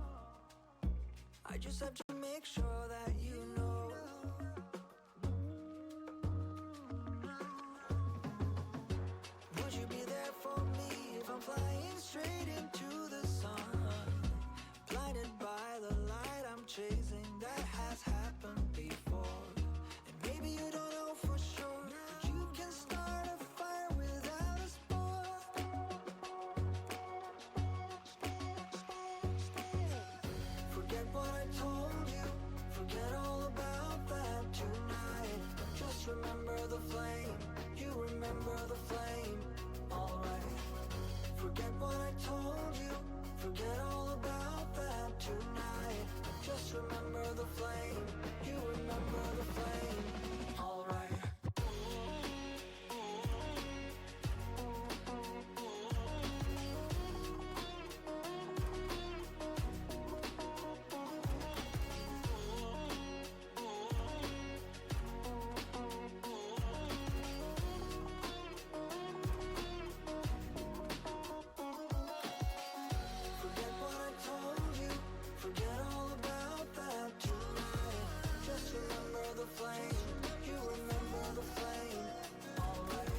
I just have to make sure that you know. Would you be there for me if I'm flying straight into the sun? Blinded by the light I'm chasing, that has happened before. And maybe you don't know for sure, but you can start a fire without a spark. Forget what I told you, forget all about that tonight. Just remember the flame, you remember the flame, alright. Forget what I told you, forget all about that tonight. Just remember the flame, you remember the flame, alright. Forget what I told you, forget all about that tonight. Just remember the flame, you remember the flame, alright.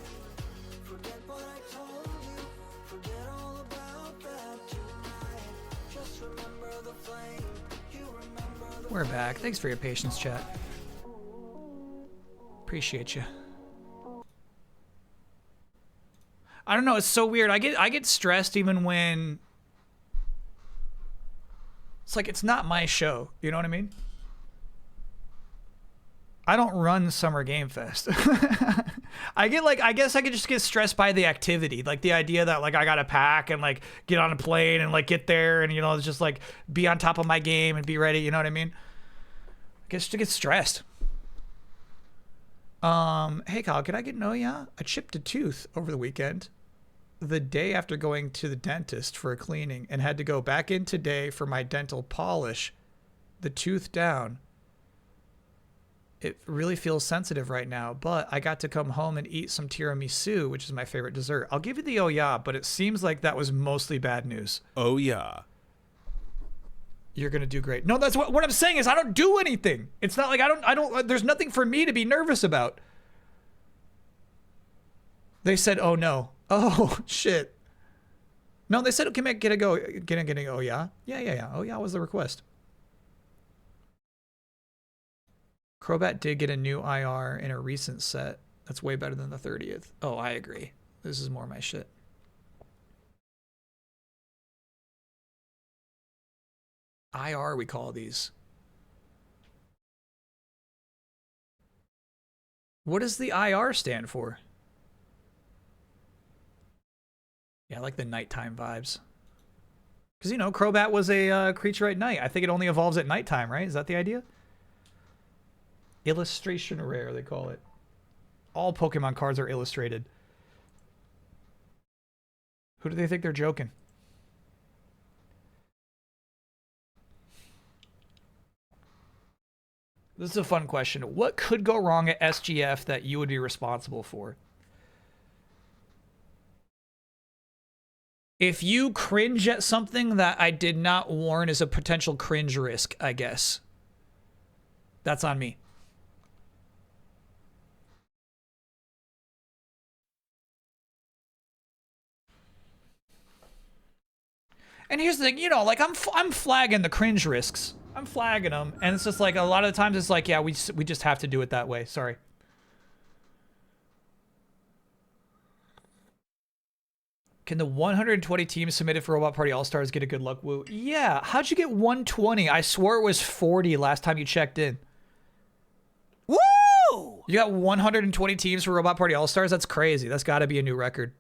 Forget what I told you, forget all about that tonight. Just remember the flame, you remember the We're back. Thanks for your patience, chat. Appreciate you. I don't know, it's so weird. I get stressed even when it's like it's not my show. You know what I mean? I don't run Summer Game Fest. I guess I could just get stressed by the activity, like the idea that like I gotta pack and like get on a plane and like get there and it's just like be on top of my game and be ready. You know what I mean? I guess to get stressed. Hey Kyle, could I get I chipped a tooth over the weekend, the day after going to the dentist for a cleaning, and had to go back in today for my dental polish the tooth down. It really feels sensitive right now, but I got to come home and eat some tiramisu, which is my favorite dessert. I'll give you the oh yeah, but it seems like that was mostly bad news. Oh yeah. You're gonna do great. No, that's what I'm saying is I don't do anything. It's not like I don't, there's nothing for me to be nervous about. They said, oh no. Oh shit. No, they said, can I get a go? Getting oh yeah? Yeah. Oh yeah was the request. Crobat did get a new IR in a recent set. That's way better than the 30th. Oh, I agree. This is more my shit. IR, we call these. What does the IR stand for? Yeah, I like the nighttime vibes. Because, Crobat was a creature at night. I think it only evolves at nighttime, right? Is that the idea? Illustration rare, they call it. All Pokemon cards are illustrated. Who do they think they're joking? This is a fun question. What could go wrong at SGF that you would be responsible for? If you cringe at something that I did not warn is a potential cringe risk, I guess. That's on me. And here's the thing, you know, like I'm flagging the cringe risks. I'm flagging them, and it's just like a lot of times it's like, yeah, we just have to do it that way. Sorry. Can the 120 teams submitted for Robot Party All-Stars get a good luck woo? Yeah. How'd you get 120? I swore it was 40 last time you checked in. Woo! You got 120 teams for Robot Party All-Stars? That's crazy. That's got to be a new record.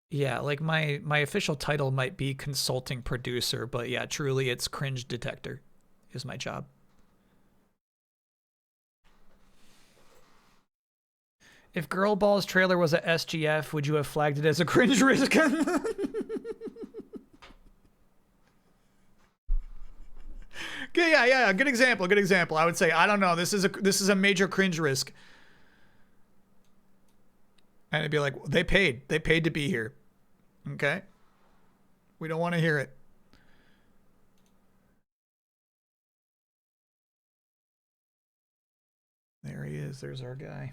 Yeah, like my official title might be consulting producer, but yeah, truly it's cringe detector is my job. If Girl Ball's trailer was a SGF, would you have flagged it as a cringe risk? Yeah, good example. I would say, I don't know, this is a major cringe risk. And it'd be like, they paid to be here. Okay? We don't want to hear it. There he is. There's our guy.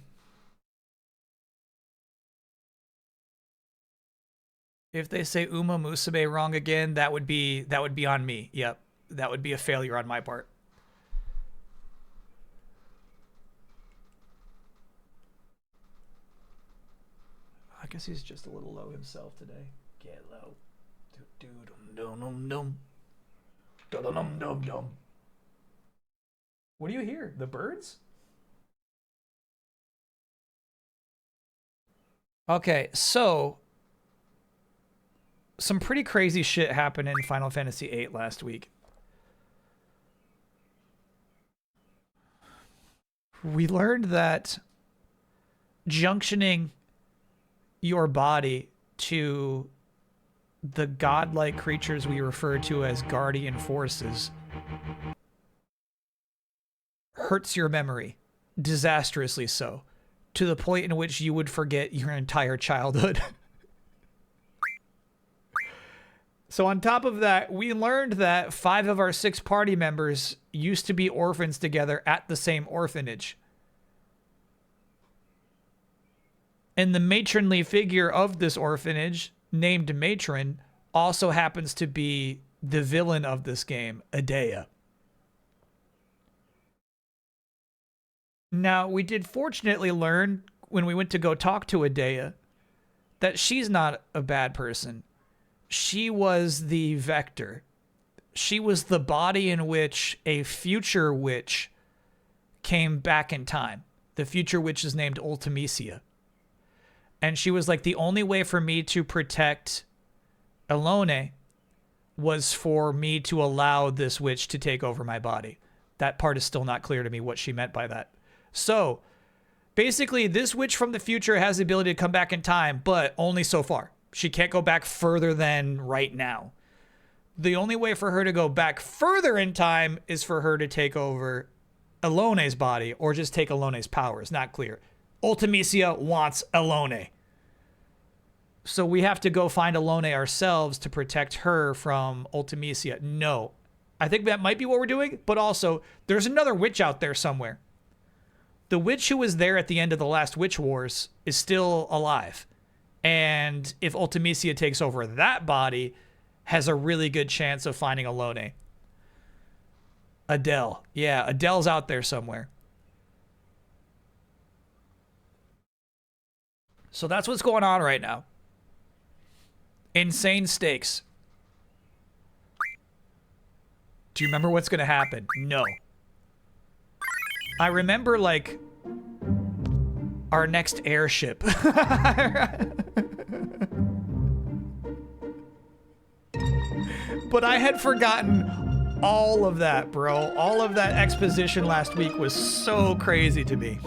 If they say Uma Musume wrong again, that would be on me. Yep. That would be a failure on my part. I guess he's just a little low himself today. Get low. What do you hear? The birds? Okay, so some pretty crazy shit happened in Final Fantasy VIII last week. We learned that junctioning your body to the godlike creatures we refer to as guardian forces hurts your memory, disastrously so, to the point in which you would forget your entire childhood. So on top of that, we learned that 5 of our 6 party members used to be orphans together at the same orphanage. And the matronly figure of this orphanage, named Matron, also happens to be the villain of this game, Adea. Now, we did fortunately learn when we went to go talk to Adea that she's not a bad person. She was the vector. She was the body in which a future witch came back in time. The future witch is named Ultimisia. And she was like, the only way for me to protect Elone was for me to allow this witch to take over my body. That part is still not clear to me what she meant by that. So, basically, this witch from the future has the ability to come back in time, but only so far. She can't go back further than right now. The only way for her to go back further in time is for her to take over Elone's body or just take Elone's powers. Not clear. Ultimisia wants Elone. So we have to go find Elone ourselves to protect her from Ultimisia. No. I think that might be what we're doing, but also there's another witch out there somewhere. The witch who was there at the end of the last Witch Wars is still alive. And if Ultimisia takes over that body, has a really good chance of finding Elone. Adele. Yeah, Adele's out there somewhere. So that's what's going on right now. Insane stakes. Do you remember what's going to happen? No. I remember, like, Our next airship. But I had forgotten all of that, bro. All of that exposition last week was so crazy to me.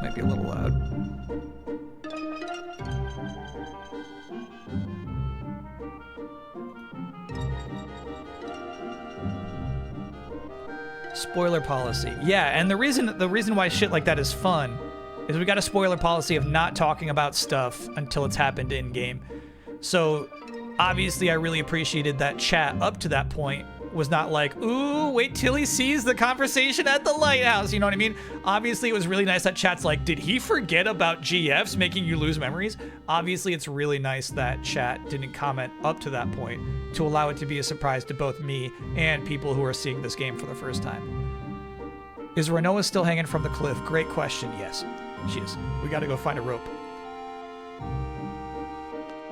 Might be a little loud. Spoiler policy. Yeah, and the reason why shit like that is fun is we got a spoiler policy of not talking about stuff until it's happened in game. So obviously I really appreciated that chat up to that point was not like, ooh, wait till he sees the conversation at the lighthouse. You know what I mean? Obviously it was really nice that chat's like, did he forget about GFs making you lose memories? Obviously it's really nice that chat didn't comment up to that point to allow it to be a surprise to both me and people who are seeing this game for the first time. Is Renoa still hanging from the cliff? Great question. Yes, she is. We got to go find a rope.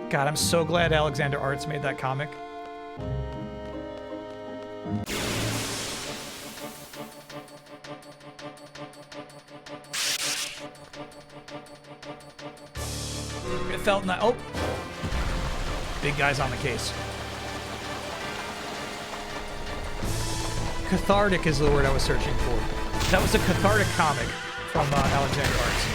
God, I'm so glad Alexander Arts made that comic. It felt nice. Oh, big guy's on the case. Cathartic is the word I was searching for. That was a cathartic comic from Alexander Arts.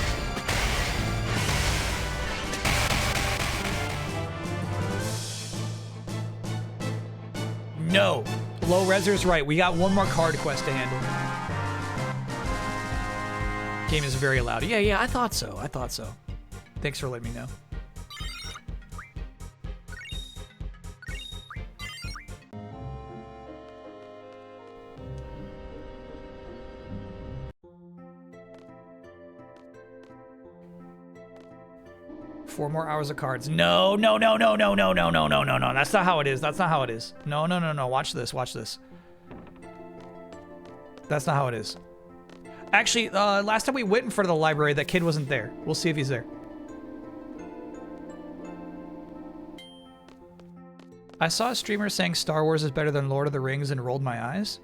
No. Low Reser's right. We got one more card quest to handle. Game is very loud. Yeah, I thought so. Thanks for letting me know. Four more hours of cards. No. That's not how it is. No. Watch this. That's not how it is. Actually, last time we went in front of the library, that kid wasn't there. We'll see if he's there. I saw a streamer saying Star Wars is better than Lord of the Rings and rolled my eyes.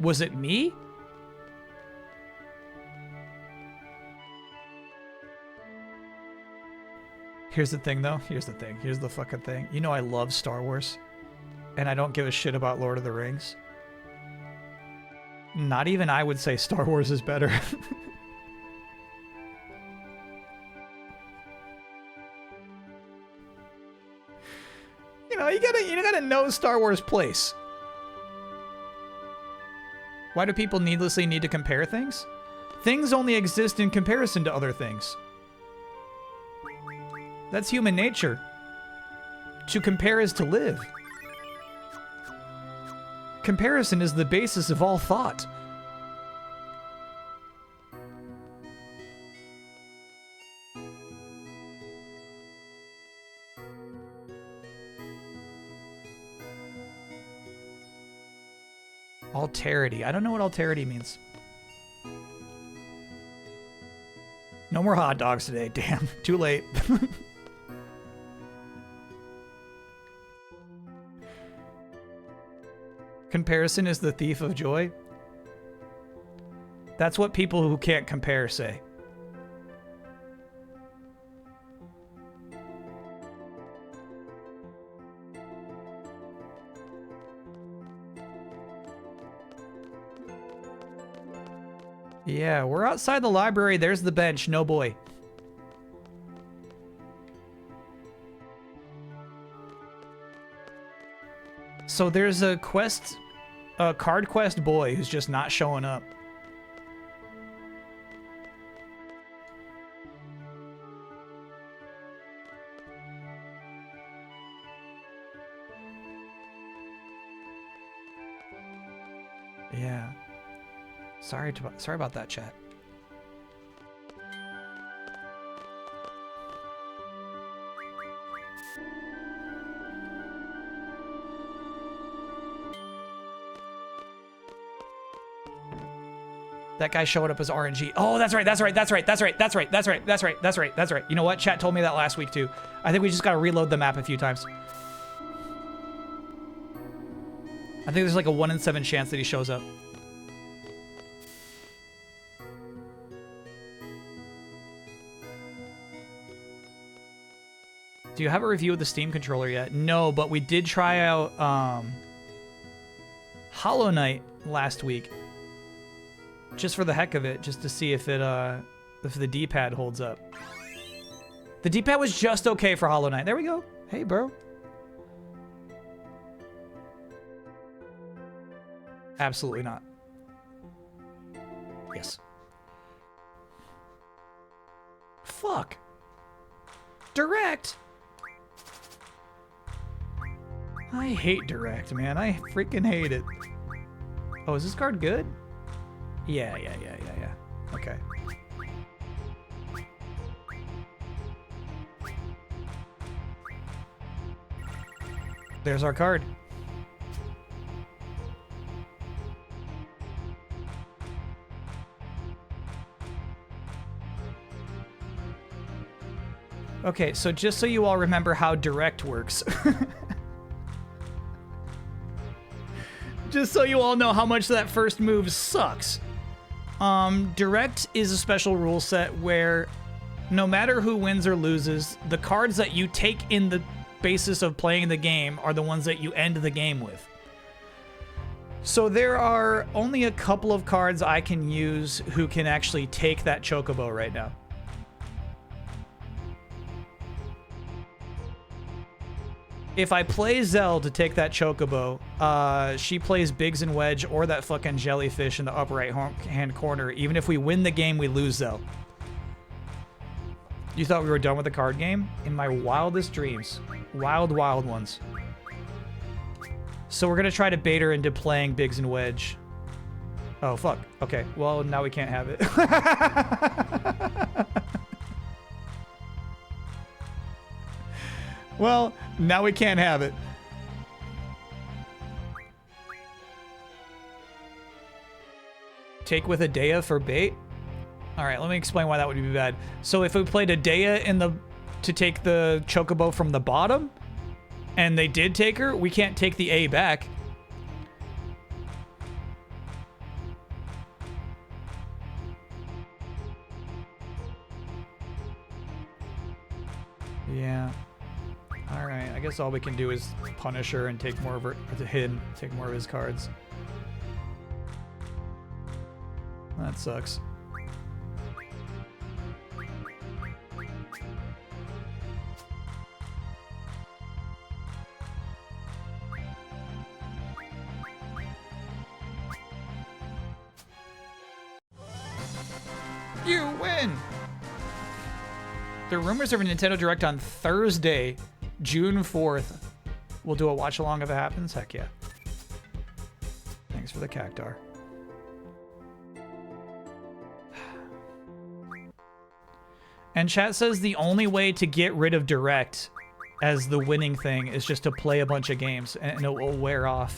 Was it me? Here's the thing, though. Here's the fucking thing. You know I love Star Wars, and I don't give a shit about Lord of the Rings. Not even I would say Star Wars is better. You gotta know Star Wars' place. Why do people needlessly need to compare things? Things only exist in comparison to other things. That's human nature. To compare is to live. Comparison is the basis of all thought. Alterity. I don't know what alterity means. No more hot dogs today. Damn. Too late. Comparison is the thief of joy. That's what people who can't compare say. Yeah, we're outside the library. There's the bench. No boy. So there's a card quest boy who's just not showing up. Yeah. Sorry about that, chat. That guy showed up as RNG. Oh, that's right. You know what? Chat told me that last week too. I think we just gotta reload the map a few times. I think there's like a 1 in 7 chance that he shows up. Do you have a review of the Steam controller yet? No, but we did try out Hollow Knight last week. Just for the heck of it, just to see if the D-pad holds up. The D-pad was just okay for Hollow Knight. There we go. Hey, bro. Absolutely not. Yes. Fuck. Direct. I hate Direct, man. I freaking hate it. Oh, is this card good? Yeah. Okay. There's our card. Okay, so just so you all remember how Direct works. Just so you all know how much that first move sucks. Direct is a special rule set where no matter who wins or loses, the cards that you take in the basis of playing the game are the ones that you end the game with. So there are only a couple of cards I can use who can actually take that Chocobo right now. If I play Zell to take that Chocobo, she plays Biggs and Wedge or that fucking jellyfish in the upper right-hand corner. Even if we win the game, we lose Zell. You thought we were done with the card game? In my wildest dreams. Wild ones. So we're going to try to bait her into playing Biggs and Wedge. Oh, fuck. Okay, well, now we can't have it. Well, now we can't have it. Take with Adea for bait? Alright, let me explain why that would be bad. So if we played Adea to take the Chocobo from the bottom, and they did take her, we can't take the A back. Yeah. Alright, I guess all we can do is punish her and take more of her, take more of his cards. That sucks. You win! There are rumors of a Nintendo Direct on Thursday, June 4th. We'll do a watch along if it happens. Heck yeah. Thanks for the cactar. And chat says the only way to get rid of Direct as the winning thing is just to play a bunch of games and it will wear off.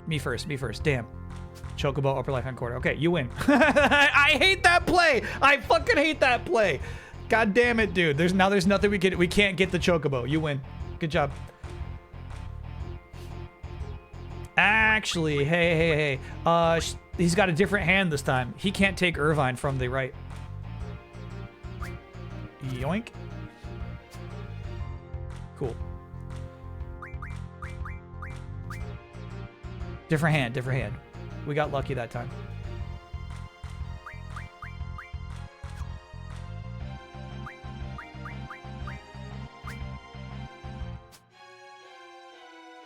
Me first. Damn. Chocobo, upper left-hand corner. Okay, you win. I hate that play. I fucking hate that play. God damn it, dude. There's nothing we can't get the Chocobo. You win. Good job. Actually, hey. He's got a different hand this time. He can't take Irvine from the right. Yoink. Cool. Different hand. We got lucky that time.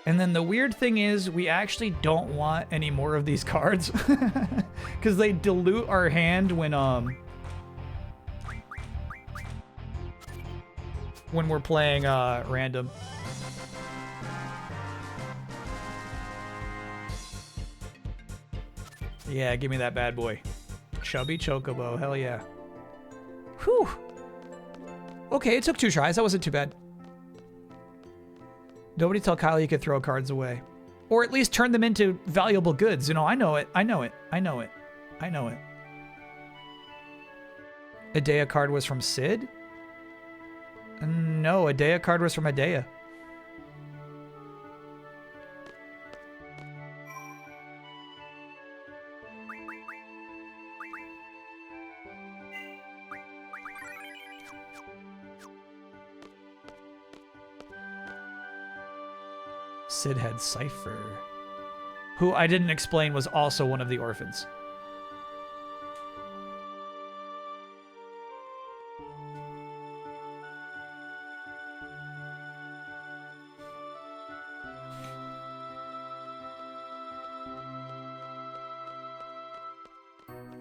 And then the weird thing is we actually don't want any more of these cards because they dilute our hand when we're playing random. Yeah, give me that bad boy. Chubby Chocobo, hell yeah. Whew. Okay, it took 2 tries. That wasn't too bad. Nobody tell Kyle you could throw cards away. Or at least turn them into valuable goods. You know, I know it. Adea card was from Sid? No, Adea card was from Adea. Sid had Cypher, who I didn't explain was also one of the orphans.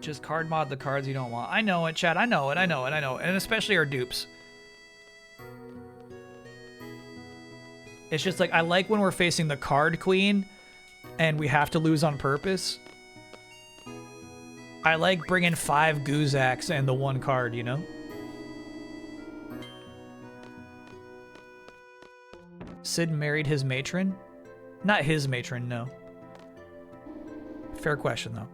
Just card mod the cards you don't want. I know it, chat. I know it. And especially our dupes. It's just like, I like when we're facing the card queen and we have to lose on purpose. I like bringing 5 Guzaks and the 1 card, you know? Sid married his matron? Not his matron, no. Fair question, though.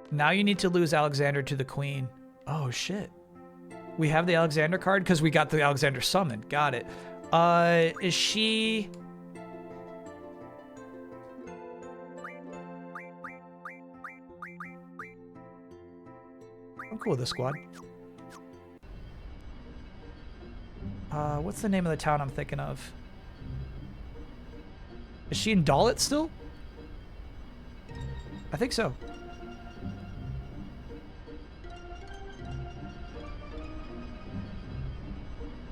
Now you need to lose Alexander to the queen. Oh, shit. We have the Alexander card because we got the Alexander summon. Got it. Is she... I'm cool with this squad. What's the name of the town I'm thinking of? Is she in Dalit still? I think so.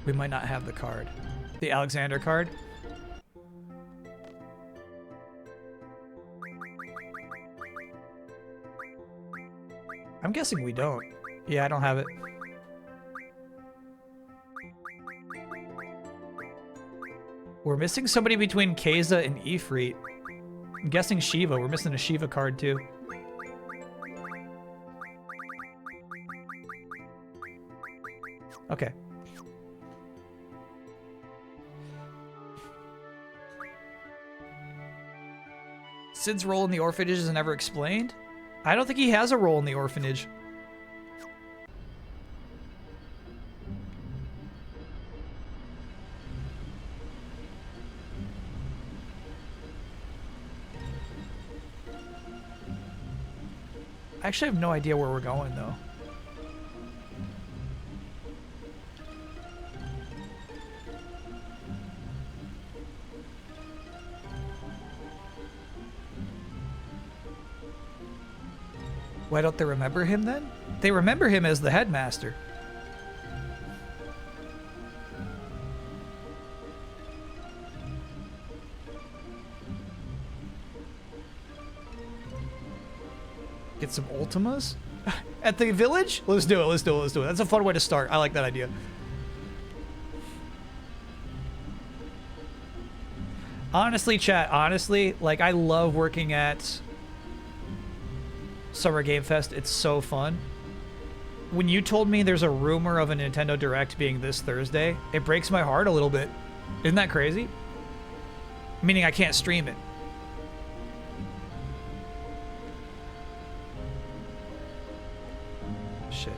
We might not have the card. The Alexander card? I'm guessing we don't. Yeah, I don't have it. We're missing somebody between Keza and Ifrit. I'm guessing Shiva. We're missing a Shiva card too. Okay. Sid's role in the orphanage is never explained? I don't think he has a role in the orphanage. I actually have no idea where we're going, though. Why don't they remember him then? They remember him as the headmaster. Get some Ultimas? At the village? Let's do it, let's do it, let's do it. That's a fun way to start. I like that idea. Honestly, chat, honestly, like, I love working at Summer Game Fest. It's so fun. When you told me there's a rumor of a Nintendo Direct being this Thursday, it breaks my heart a little bit. Isn't that crazy? Meaning I can't stream it. Shit.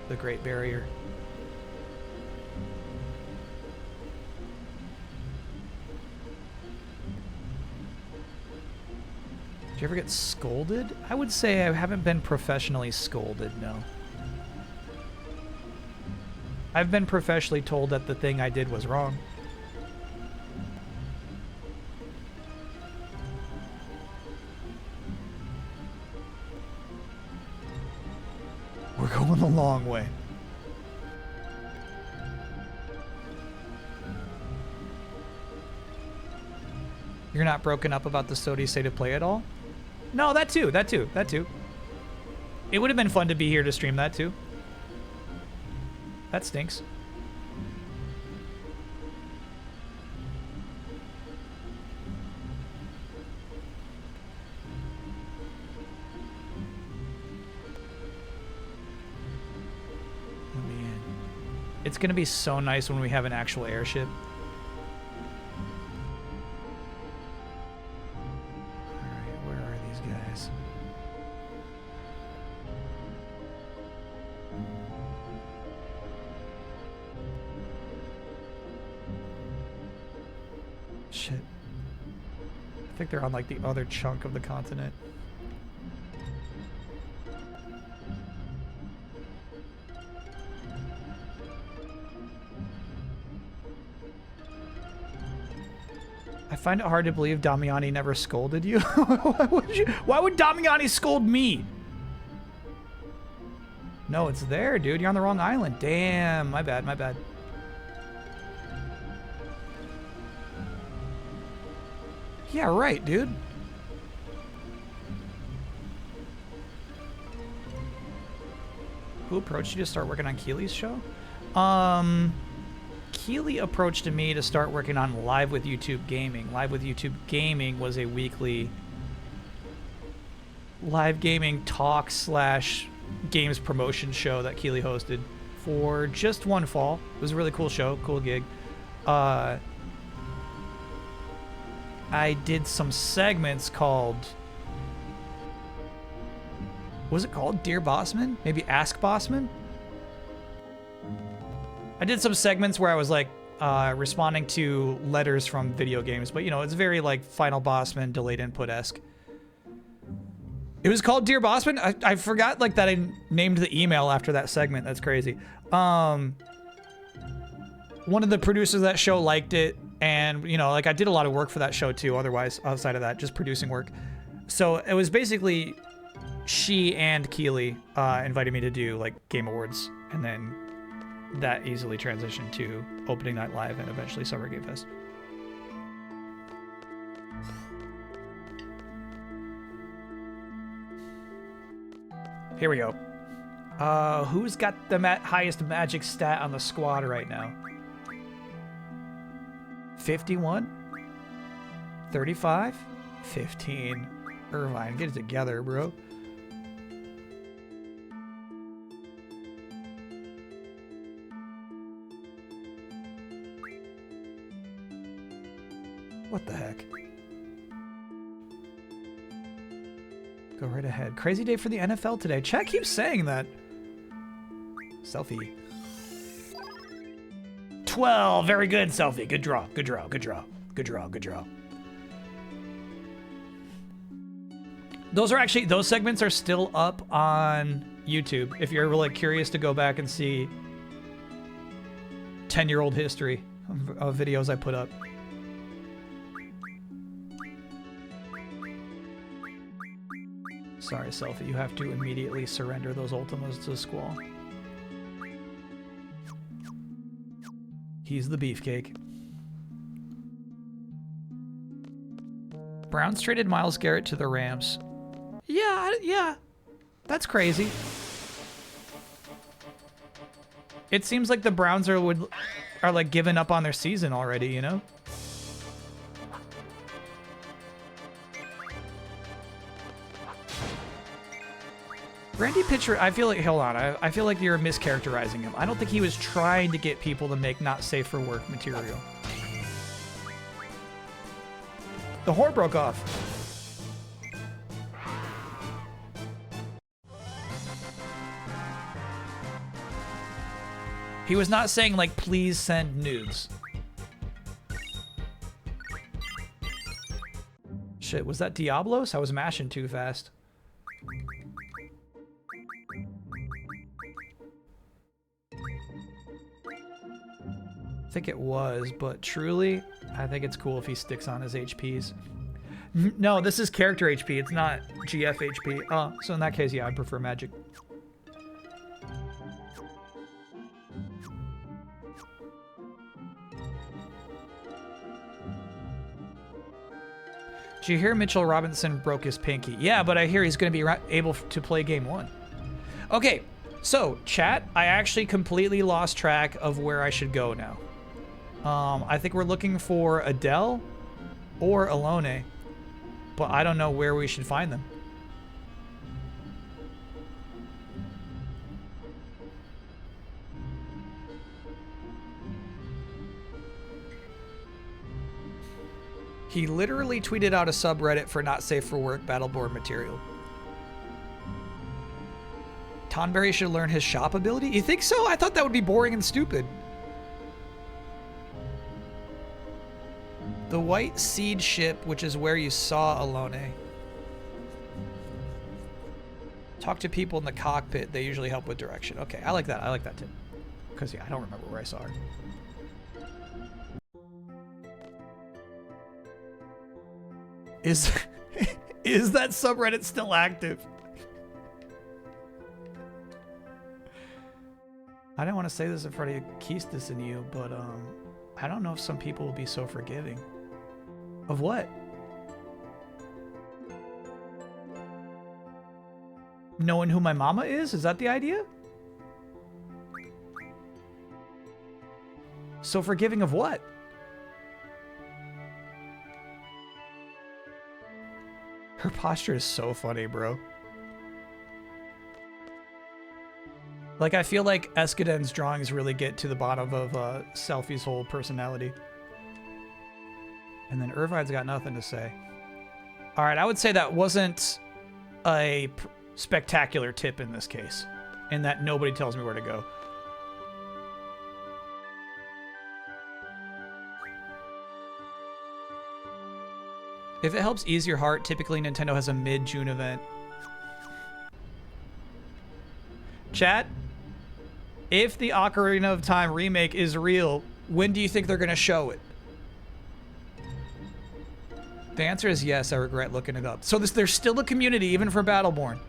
The Great Barrier. Did you ever get scolded? I would say I haven't been professionally scolded, no. I've been professionally told that the thing I did was wrong. We're going the long way. You're not broken up about the Sodi Say to Play at all? No, that too. It would have been fun to be here to stream that too. That stinks. Oh man. It's gonna be so nice when we have an actual airship. Shit. I think they're on like the other chunk of the continent. find it hard to believe Damiani never scolded you. Why would Damiani scold me? No, it's there, dude. You're on the wrong island. Damn, my bad, my bad. Yeah, right, dude. Who approached you to start working on Keely's show? Keely approached me to start working on Live with YouTube Gaming. Live with YouTube Gaming was a weekly live gaming talk / games promotion show that Keely hosted for just one fall. It was a really cool show, cool gig. I did some segments called... What was it called? Dear Bossman? Maybe Ask Bossman? I did some segments where I was like responding to letters from video games, but you know, it's very like Final Bossman, delayed input-esque. It was called Dear Bossman? I forgot like that I named the email after that segment. That's crazy. One of the producers of that show liked it, and you know, like I did a lot of work for that show too, otherwise, outside of that, just producing work. So it was basically she and Keely invited me to do like Game Awards, and then that easily transitioned to Opening Night Live and eventually Summer Game Fest. Here we go. Who's got the highest magic stat on the squad right now? 51? 35? 15. Irvine, get it together, bro. What the heck? Go right ahead. Crazy day for the NFL today. Chat keeps saying that. Selfie. 12. Very good, Selfie. Good draw. Good draw. Good draw. Good draw. Good draw. Those are actually, those segments are still up on YouTube. If you're ever like curious to go back and see 10-year-old history of videos I put up. Sorry, Selfie, you have to immediately surrender those Ultimas to Squall. He's the beefcake. Browns traded Myles Garrett to the Rams. Yeah, that's crazy. It seems like the Browns are like giving up on their season already, you know? Randy Pitcher, I feel like, hold on, I feel like you're mischaracterizing him. I don't think he was trying to get people to make not safe for work material. The whore broke off. He was not saying like, please send nudes. Shit, was that Diablos? I was mashing too fast. I think it was, but truly, I think it's cool if he sticks on his HPs. No, this is character HP. It's not GF HP. Oh, so in that case, yeah, I prefer magic. Did you hear Mitchell Robinson broke his pinky? Yeah, but I hear he's going to be able to play game 1. Okay, so chat, I actually completely lost track of where I should go now. I think we're looking for Adele or Alone, but I don't know where we should find them. He literally tweeted out a subreddit for not safe for work Battleborn material. Tonberry should learn his shop ability? You think so? I thought that would be boring and stupid. The White Seed ship, which is where you saw Alone. Talk to people in the cockpit. They usually help with direction. Okay, I like that. I like that too. Because, yeah, I don't remember where I saw her. Is is that subreddit still active? I don't want to say this in front of Keistis and you, but I don't know if some people will be so forgiving. Of what? Knowing who my mama is? Is that the idea? So forgiving of what? Her posture is so funny, bro. Like, I feel like Escaden's drawings really get to the bottom of Selfie's whole personality. And then Irvine's got nothing to say. All right, I would say that wasn't a spectacular tip in this case, in that nobody tells me where to go. If it helps ease your heart, typically Nintendo has a mid-June event. Chat, if the Ocarina of Time remake is real, when do you think they're going to show it? The answer is yes. I regret looking it up. So there's still a community, even for Battleborn.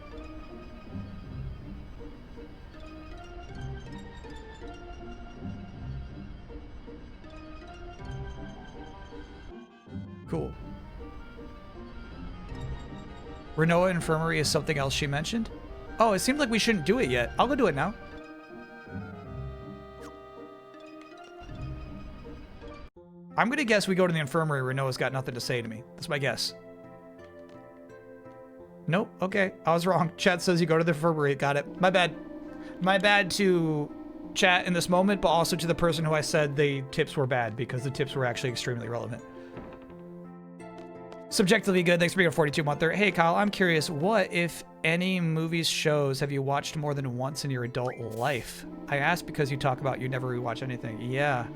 Cool. Renoa Infirmary is something else she mentioned. Oh, it seemed like we shouldn't do it yet. I'll go do it now. I'm gonna guess we go to the infirmary. Renoa's got nothing to say to me. That's my guess. Nope. Okay, I was wrong. Chat says you go to the infirmary. Got it. My bad. My bad to chat in this moment, but also to the person who I said the tips were bad, because the tips were actually extremely relevant. Subjectively good. Thanks for being a 42-monther. Hey, Kyle, I'm curious. What, if any, movies, shows have you watched more than once in your adult life? I asked because you talk about you never rewatch anything. Yeah.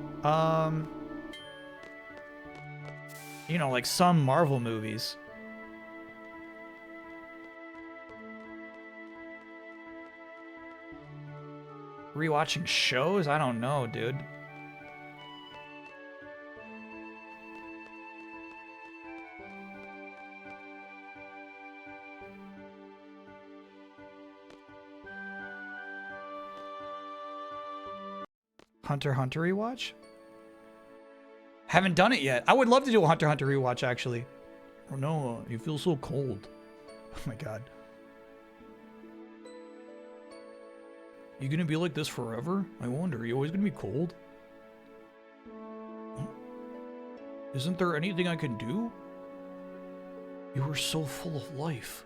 You know, like some Marvel movies. Rewatching shows? I don't know, dude. Hunter x Hunter rewatch? Haven't done it yet. I would love to do a Hunter x Hunter rewatch, actually. Oh no, you feel so cold. Oh my god. You gonna be like this forever? I wonder, are you always gonna be cold? Isn't there anything I can do? You were so full of life.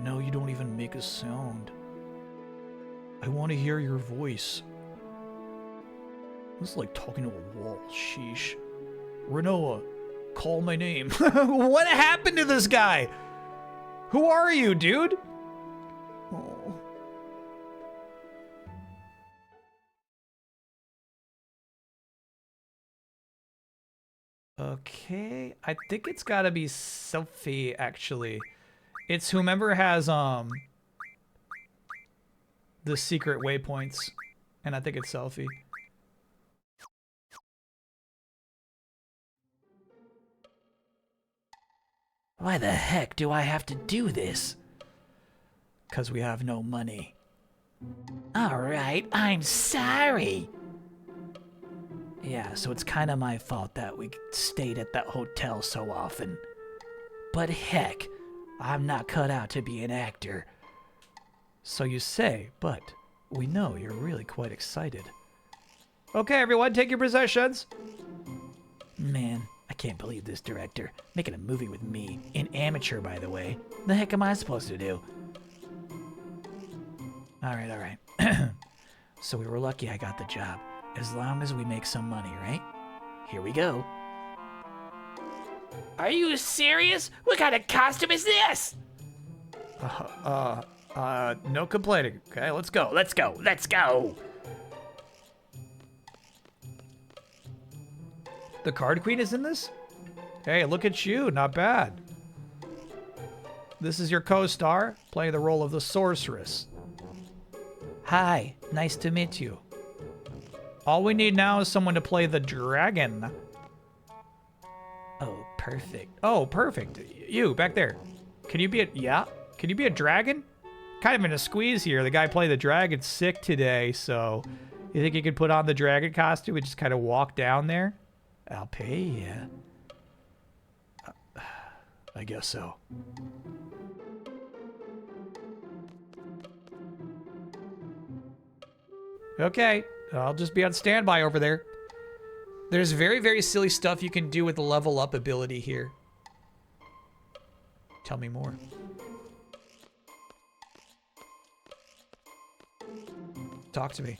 No, you don't even make a sound. I want to hear your voice. This is like talking to a wall. Sheesh. Renoa, call my name. What happened to this guy? Who are you, dude? Oh. Okay, I think it's gotta be Sophie, actually. It's whomever has, the secret waypoints. And I think it's Selfie. Why the heck do I have to do this? 'Cause we have no money. Alright, I'm sorry. Yeah, so it's kinda my fault that we stayed at that hotel so often. But heck, I'm not cut out to be an actor. So you say, but we know you're really quite excited. Okay, everyone, take your possessions. Man, I can't believe this director. Making a movie with me. An amateur, by the way. The heck am I supposed to do? Alright, alright. So we were lucky I got the job. As long as we make some money, right? Here we go. Are you serious? What kind of costume is this? No complaining. Okay, let's go. Let's go. Let's go. The Card Queen is in this? Hey, look at you. Not bad. This is your co-star, playing the role of the Sorceress. Hi, nice to meet you. All we need now is someone to play the dragon. Oh, perfect. Oh, perfect. You, back there. Can you be a... Yeah? Can you be a dragon? Kind of in a squeeze here. The guy playing the dragon's sick today, so... You think you could put on the dragon costume and just kind of walk down there? I'll pay you. I guess so. Okay, I'll just be on standby over there. There's very, very silly stuff you can do with the level up ability here. Tell me more. Talk to me.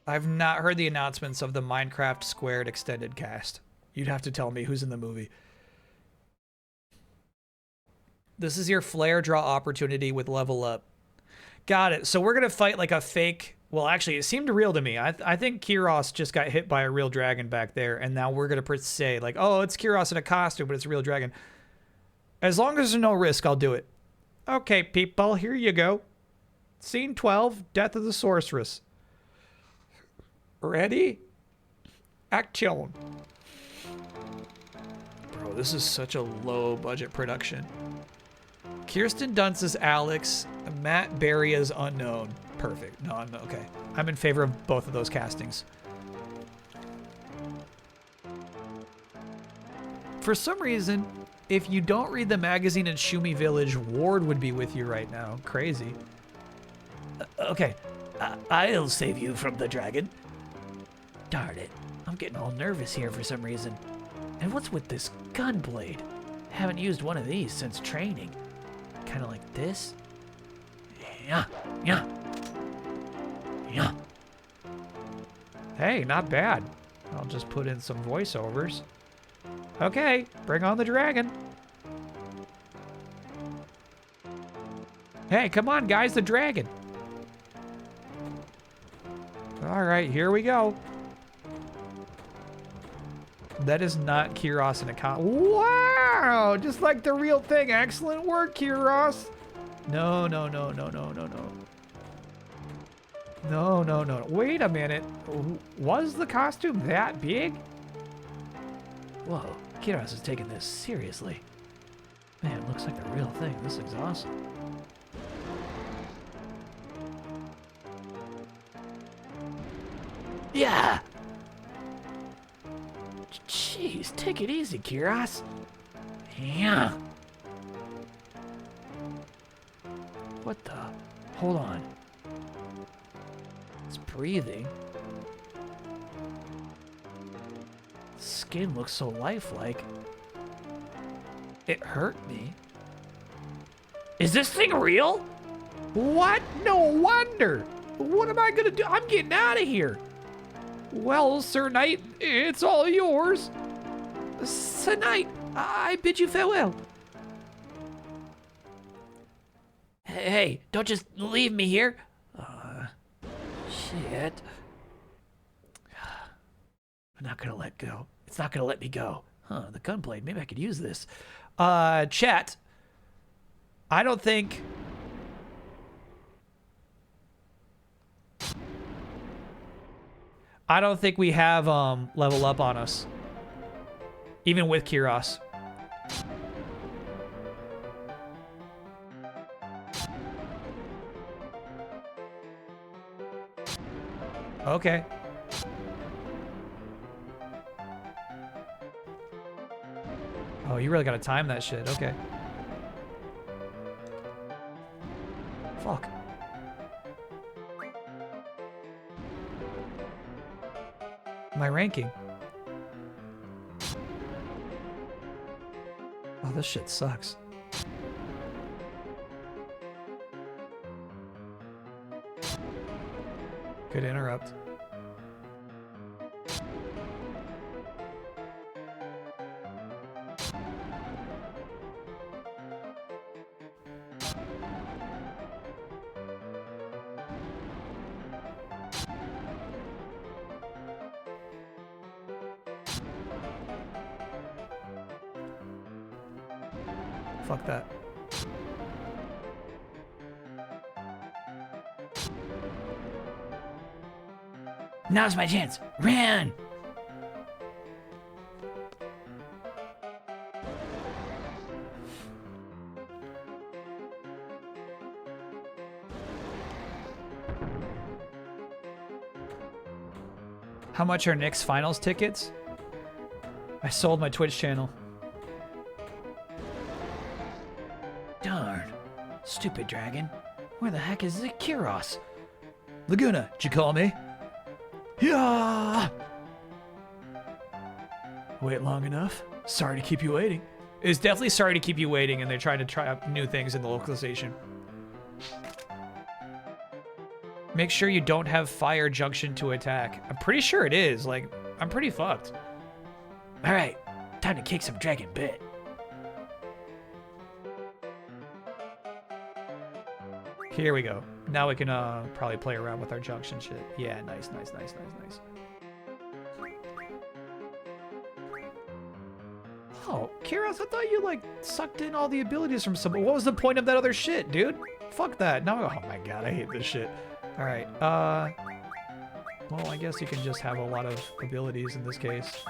I've not heard the announcements of the Minecraft Squared extended cast. You'd have to tell me who's in the movie. This is your flare draw opportunity with level up. Got it. So we're going to fight like a fake... Well, actually, it seemed real to me. I think Kiros just got hit by a real dragon back there, and now we're going to say, like, oh, it's Kiros in a costume, but it's a real dragon. As long as there's no risk, I'll do it. Okay, people, here you go. Scene 12, Death of the Sorceress. Ready? Action. Bro, this is such a low-budget production. Kirsten Dunst is Alex. Matt Berry is unknown. Perfect. No, I'm okay. I'm in favor of both of those castings. For some reason, if you don't read the magazine in Shumi Village, Ward would be with you right now. Crazy. Okay, I'll save you from the dragon. Darn it, I'm getting all nervous here for some reason. And what's with this gun blade? Haven't used one of these since training. Kind of like this. Yeah. Hey, not bad. I'll just put in some voiceovers. Okay, bring on the dragon. Hey, come on, guys, the dragon. All right, here we go. That is not Kiros in a Wow, just like the real thing. Excellent work, Kiros. No. No. Wait a minute. Was the costume that big? Whoa, Kiros is taking this seriously. Man, looks like the real thing. This is awesome. Yeah! Jeez, take it easy, Kiros. Yeah. What the? Hold on. It's breathing. Skin looks so lifelike. It hurt me. Is this thing real? What? No wonder. What am I gonna do? I'm getting out of here. Well, Sir Knight, it's all yours. Sir Knight, I bid you farewell. Hey, don't just leave me here. Shit. I'm not gonna let go. It's not gonna let me go. Huh, the gunblade. Maybe I could use this. Chat. I don't think... we have level up on us. Even with Kiros. Okay. Oh, you really gotta time that shit. Okay. Fuck. My ranking. Oh, this shit sucks. Good interrupt. Fuck that. Now's my chance. Run! How much are Nick's finals tickets? I sold my Twitch channel. Darn. Stupid dragon. Where the heck is Kiros? Laguna, did you call me? Yeah. Wait long enough? Sorry to keep you waiting. It's definitely sorry to keep you waiting, and they're trying to try out new things in the localization. Make sure you don't have fire junction to attack. I'm pretty sure it is. Like, I'm pretty fucked. All right, time to kick some dragon butt. Here we go. Now we can probably play around with our junction shit. Yeah, nice. Oh, Kiros, I thought you like sucked in all the abilities from somebody. What was the point of that other shit, dude? Fuck that. Now, oh my god, I hate this shit. All right. Well, I guess you can just have a lot of abilities in this case.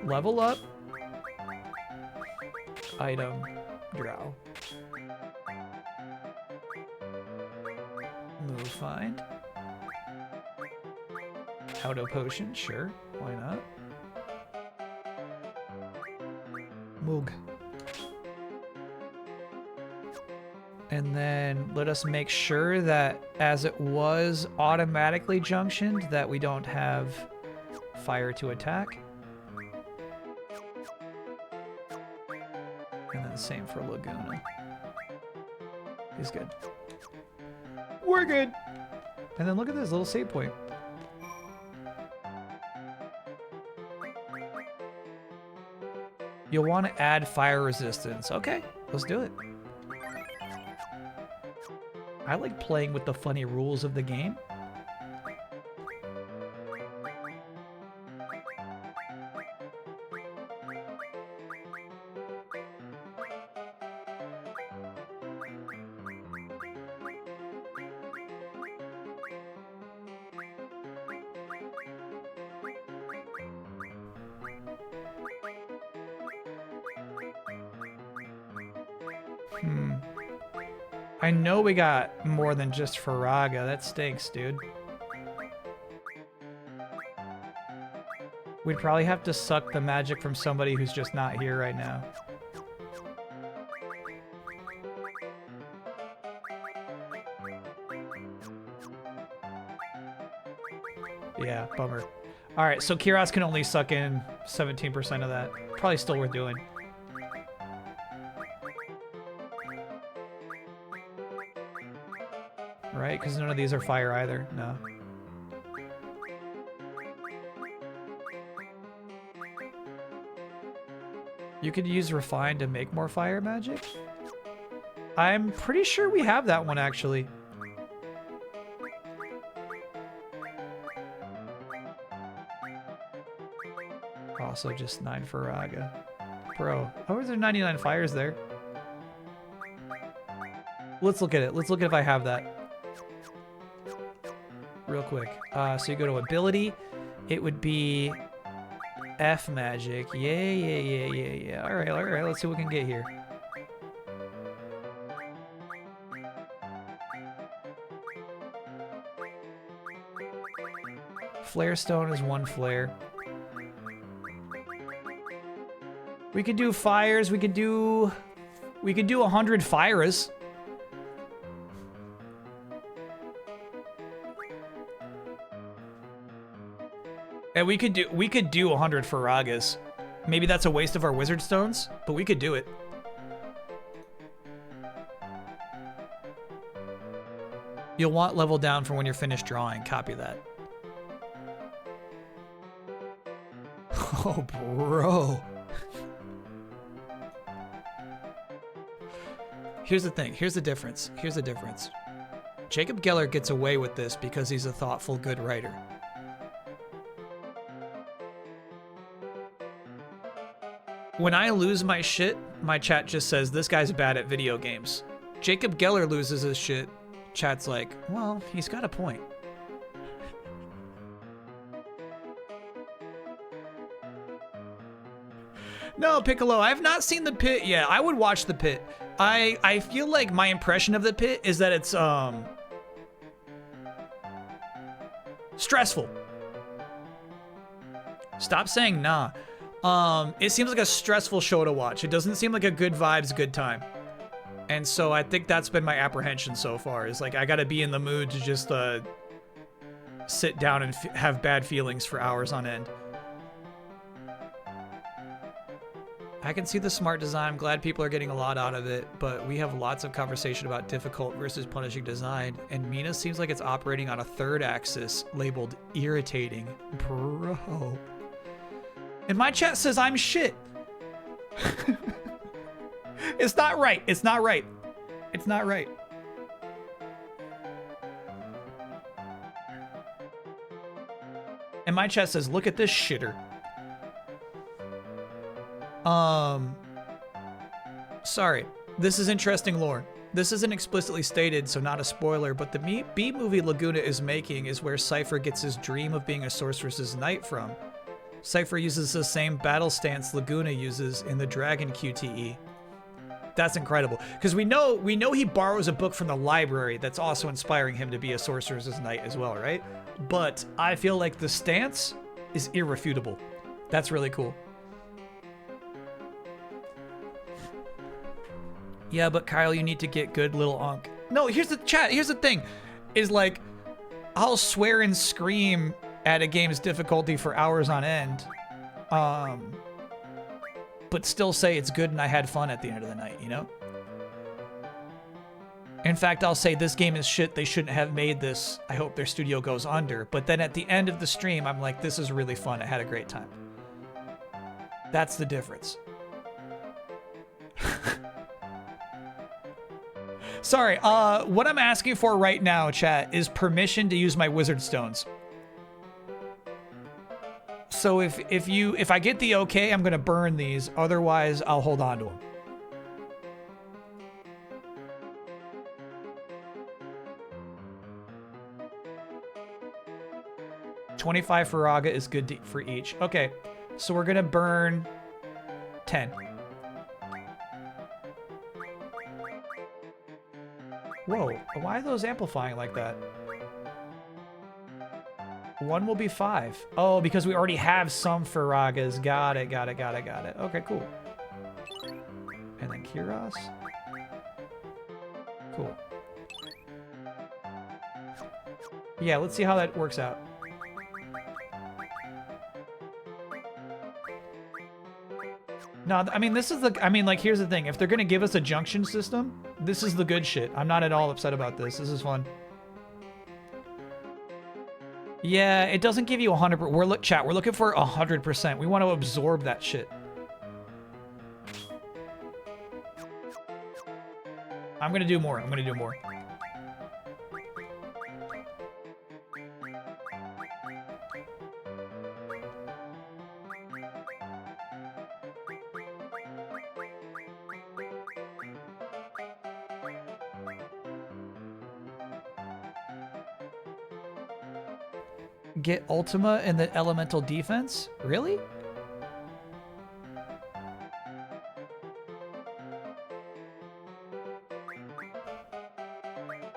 Level up. Item. Drow. Move find. Auto potion, sure. Why not? Moog. And then let us make sure that as it was automatically junctioned, that we don't have fire to attack. And then same for Laguna. He's good. We're good. And then look at this little save point. You'll want to add fire resistance. Okay, let's do it. I like playing with the funny rules of the game. I know we got more than just Faraga. That stinks, dude. We'd probably have to suck the magic from somebody who's just not here right now. Yeah, bummer. All right, so Kiros can only suck in 17% of that. Probably still worth doing. Right? Because none of these are fire either. No. You could use Refine to make more fire magic? I'm pretty sure we have that one, actually. Also just 9 Faraga. Bro, how is there 99 fires there? Let's look at it. Let's look at if I have that. Real quick. So you go to ability. It would be F magic. Yeah. All right. Let's see what we can get here. Flare stone is 1 flare. We could do fires. We could do 100 fires. And we could do 100 Faragas. Maybe that's a waste of our wizard stones, but we could do it. You'll want level down for when you're finished drawing. Copy that. Oh, bro. Here's the thing. Here's the difference. Jacob Geller gets away with this because he's a thoughtful, good writer. When I lose my shit, my chat just says, this guy's bad at video games. Jacob Geller loses his shit. Chat's like, well, he's got a point. No, Piccolo, I've not seen The Pit yet. I would watch The Pit. I feel like my impression of The Pit is that it's stressful. Stop saying nah. It seems like a stressful show to watch. It doesn't seem like a good vibes, good time. And so I think that's been my apprehension so far, is like I gotta be in the mood to just sit down and have bad feelings for hours on end. I can see the smart design. I'm glad people are getting a lot out of it, but we have lots of conversation about difficult versus punishing design, and Mina seems like it's operating on a third axis labeled irritating. Bro. And my chat says I'm shit. It's not right. It's not right. It's not right. And my chat says, look at this shitter. Sorry. This is interesting lore. This isn't explicitly stated, so not a spoiler, but the B-movie Laguna is making is where Cypher gets his dream of being a sorceress's knight from. Cypher uses the same battle stance Laguna uses in the Dragon QTE. That's incredible, because we know he borrows a book from the library that's also inspiring him to be a sorcerer's knight as well, right? But I feel like the stance is irrefutable. That's really cool. Yeah, but Kyle, you need to get good, little Unk. No, here's the chat. Here's the thing, is like, I'll swear and scream at a game's difficulty for hours on end, but still say it's good and I had fun at the end of the night, you know? In fact, I'll say this game is shit, they shouldn't have made this, I hope their studio goes under, but then at the end of the stream, I'm like, this is really fun, I had a great time. That's the difference. Sorry, what I'm asking for right now, chat, is permission to use my wizard stones. So if I get the okay, I'm gonna burn these. Otherwise, I'll hold on to them. $25 for Raga is good for each. Okay, so we're gonna burn 10. Whoa, why are those amplifying like that? One will be 5. Oh, because we already have some Faragas. Got it. Okay, cool. And then Kiros. Cool. Yeah, let's see how that works out. No, I mean, this is the... I mean, like, here's the thing. If they're going to give us a junction system, this is the good shit. I'm not at all upset about this. This is fun. Yeah, it doesn't give you 100%. We're looking for 100%. We want to absorb that shit. I'm gonna do more. Get Ultima in the elemental defense? Really?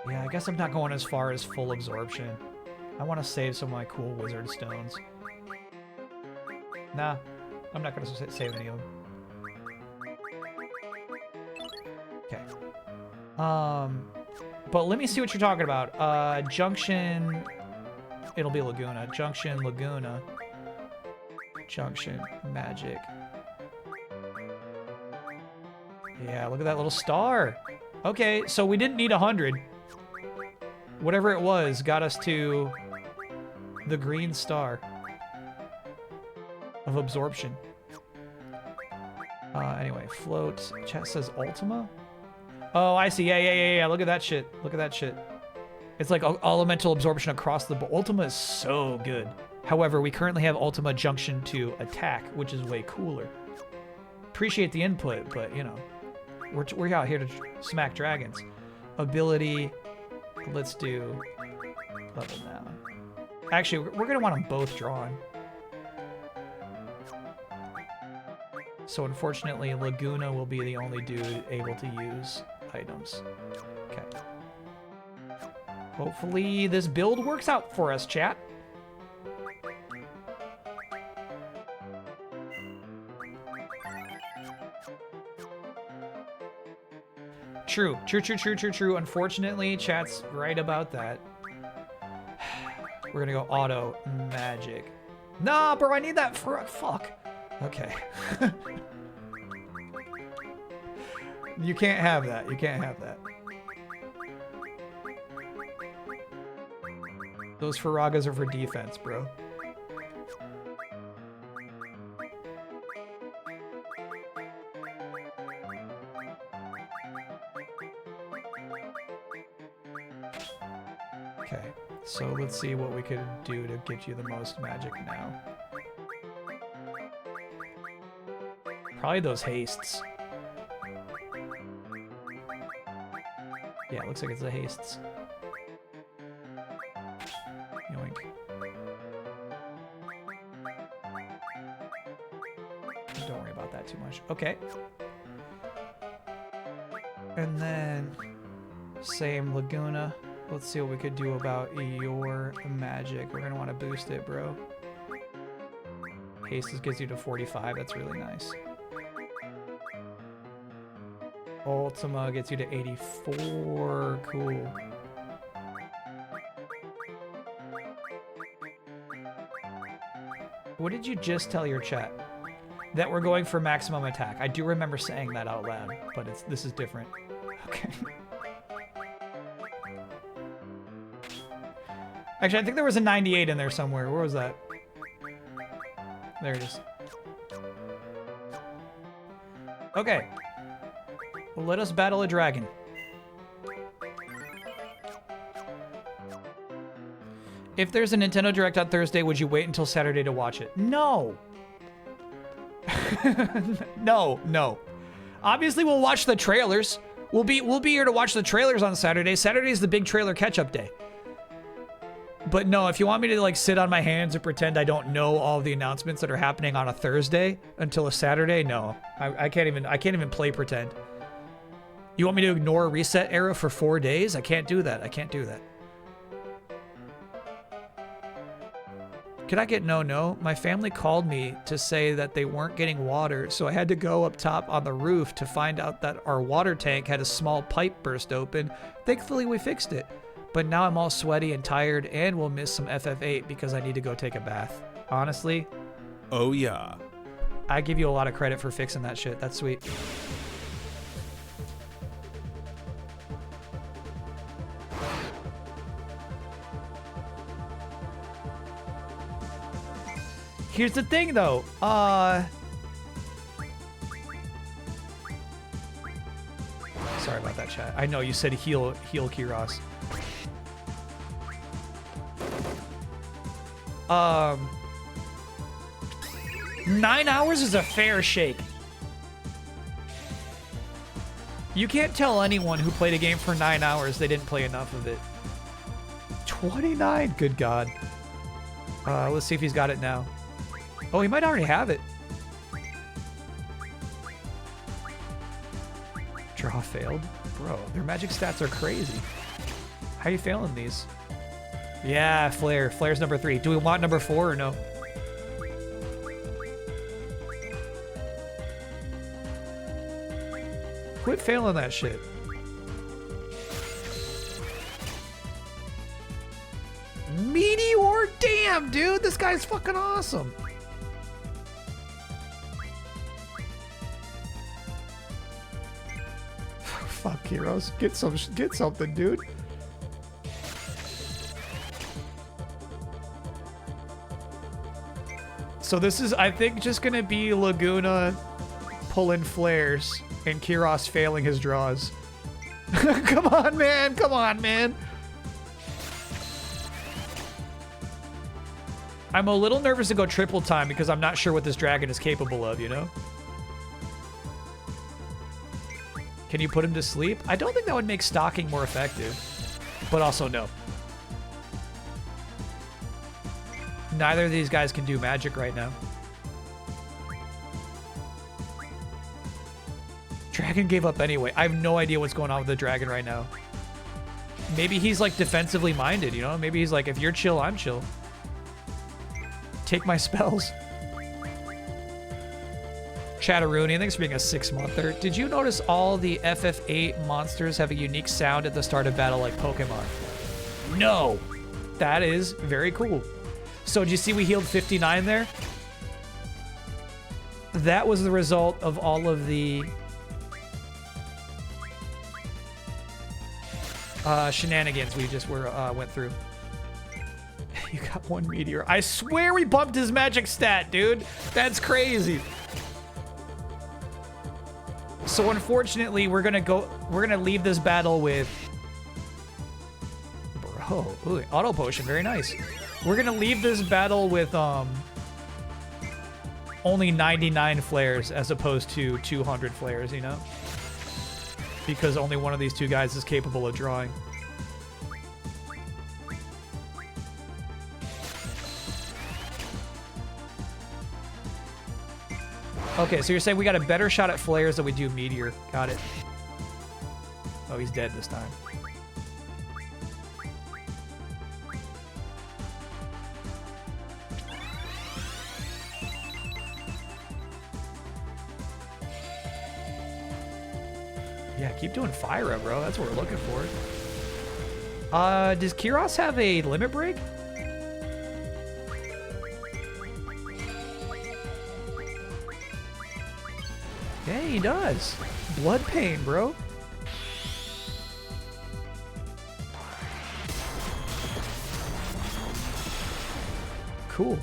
Yeah, I guess I'm not going as far as full absorption. I want to save some of my cool wizard stones. Nah, I'm not going to save any of them. Okay. But let me see what you're talking about. Junction... It'll be Laguna. Junction, Laguna. Junction, magic. Yeah, look at that little star. Okay, so we didn't need 100. Whatever it was got us to the green star of absorption. Anyway, float. Chat says Ultima? Oh, I see. Yeah. Look at that shit. It's like elemental absorption across the board. Ultima is so good. However, we currently have Ultima Junction to attack, which is way cooler. appreciate the input, but you know, we're out here to smack dragons. Ability, let's do level down. Actually, we're gonna want them both drawn. So unfortunately, Laguna will be the only dude able to use items. Okay. Hopefully this build works out for us, chat. True. Unfortunately, chat's right about that. We're gonna go auto magic. Nah, bro, I need that for fuck. Okay. You can't have that. You can't have that. Those Faragas are for defense, bro. Okay, so let's see what we could do to get you the most magic now. Probably those hastes. Yeah, it looks like it's the hastes. Yoink. Don't worry about that too much. Okay. And then same Laguna. Let's see what we could do about your magic. We're gonna want to boost it, bro. Haste gets you to 45. That's really nice. Ultima gets you to 84. Cool. What did you just tell your chat? That we're going for maximum attack. I do remember saying that out loud, but this is different. Okay. Actually, I think there was a 98 in there somewhere. Where was that? There it is. Okay. Well, let us battle a dragon. If there's a Nintendo Direct on Thursday, would you wait until Saturday to watch it? No. No. Obviously, we'll watch the trailers. We'll be here to watch the trailers on Saturday. Saturday is the big trailer catch-up day. But no, if you want me to like sit on my hands and pretend I don't know all of the announcements that are happening on a Thursday until a Saturday, no. I can't even play pretend. You want me to ignore Reset Era for 4 days? I can't do that. I can't do that. Could I get no? My family called me to say that they weren't getting water, so I had to go up top on the roof to find out that our water tank had a small pipe burst open. Thankfully, we fixed it. But now I'm all sweaty and tired and will miss some FF8 because I need to go take a bath. Honestly. Oh, yeah. I give you a lot of credit for fixing that shit. That's sweet. Here's the thing, though. Sorry about that, chat. I know you said heal Kiros. 9 hours is a fair shake. You can't tell anyone who played a game for 9 hours they didn't play enough of it. 29, good God. Let's see if he's got it now. Oh, he might already have it. Draw failed? Bro, their magic stats are crazy. How are you failing these? Yeah, Flare. Flare's number 3. Do we want number 4 or no? Quit failing that shit. Meteor? Damn, dude. This guy's fucking awesome. Fuck, heroes. Get something, dude. So this is, I think, just gonna be Laguna pulling flares and Kiros failing his draws. Come on, man. Come on, man. I'm a little nervous to go triple time because I'm not sure what this dragon is capable of, you know? Can you put him to sleep? I don't think that would make stalking more effective. But also no. Neither of these guys can do magic right now. Dragon gave up anyway. I have no idea what's going on with the dragon right now. Maybe he's like defensively minded, you know? Maybe he's like, if you're chill, I'm chill. Take my spells. Chatteroony, thanks for being a 6-monther. Did you notice all the FF8 monsters have a unique sound at the start of battle like Pokemon? No! That is very cool. So did you see we healed 59 there? That was the result of all of the shenanigans we just went through. You got 1 meteor. I swear we bumped his magic stat, dude. That's crazy. So unfortunately, we're gonna leave this battle with, bro, ooh, auto potion, very nice. We're gonna leave this battle with only 99 flares as opposed to 200 flares, you know? Because only one of these two guys is capable of drawing. Okay, so you're saying we got a better shot at flares than we do meteor. Got it. Oh, he's dead this time. Yeah, keep doing Fyra, bro. That's what we're looking for. Does Kiros have a limit break? Yeah, he does. Blood pain, bro. Cool.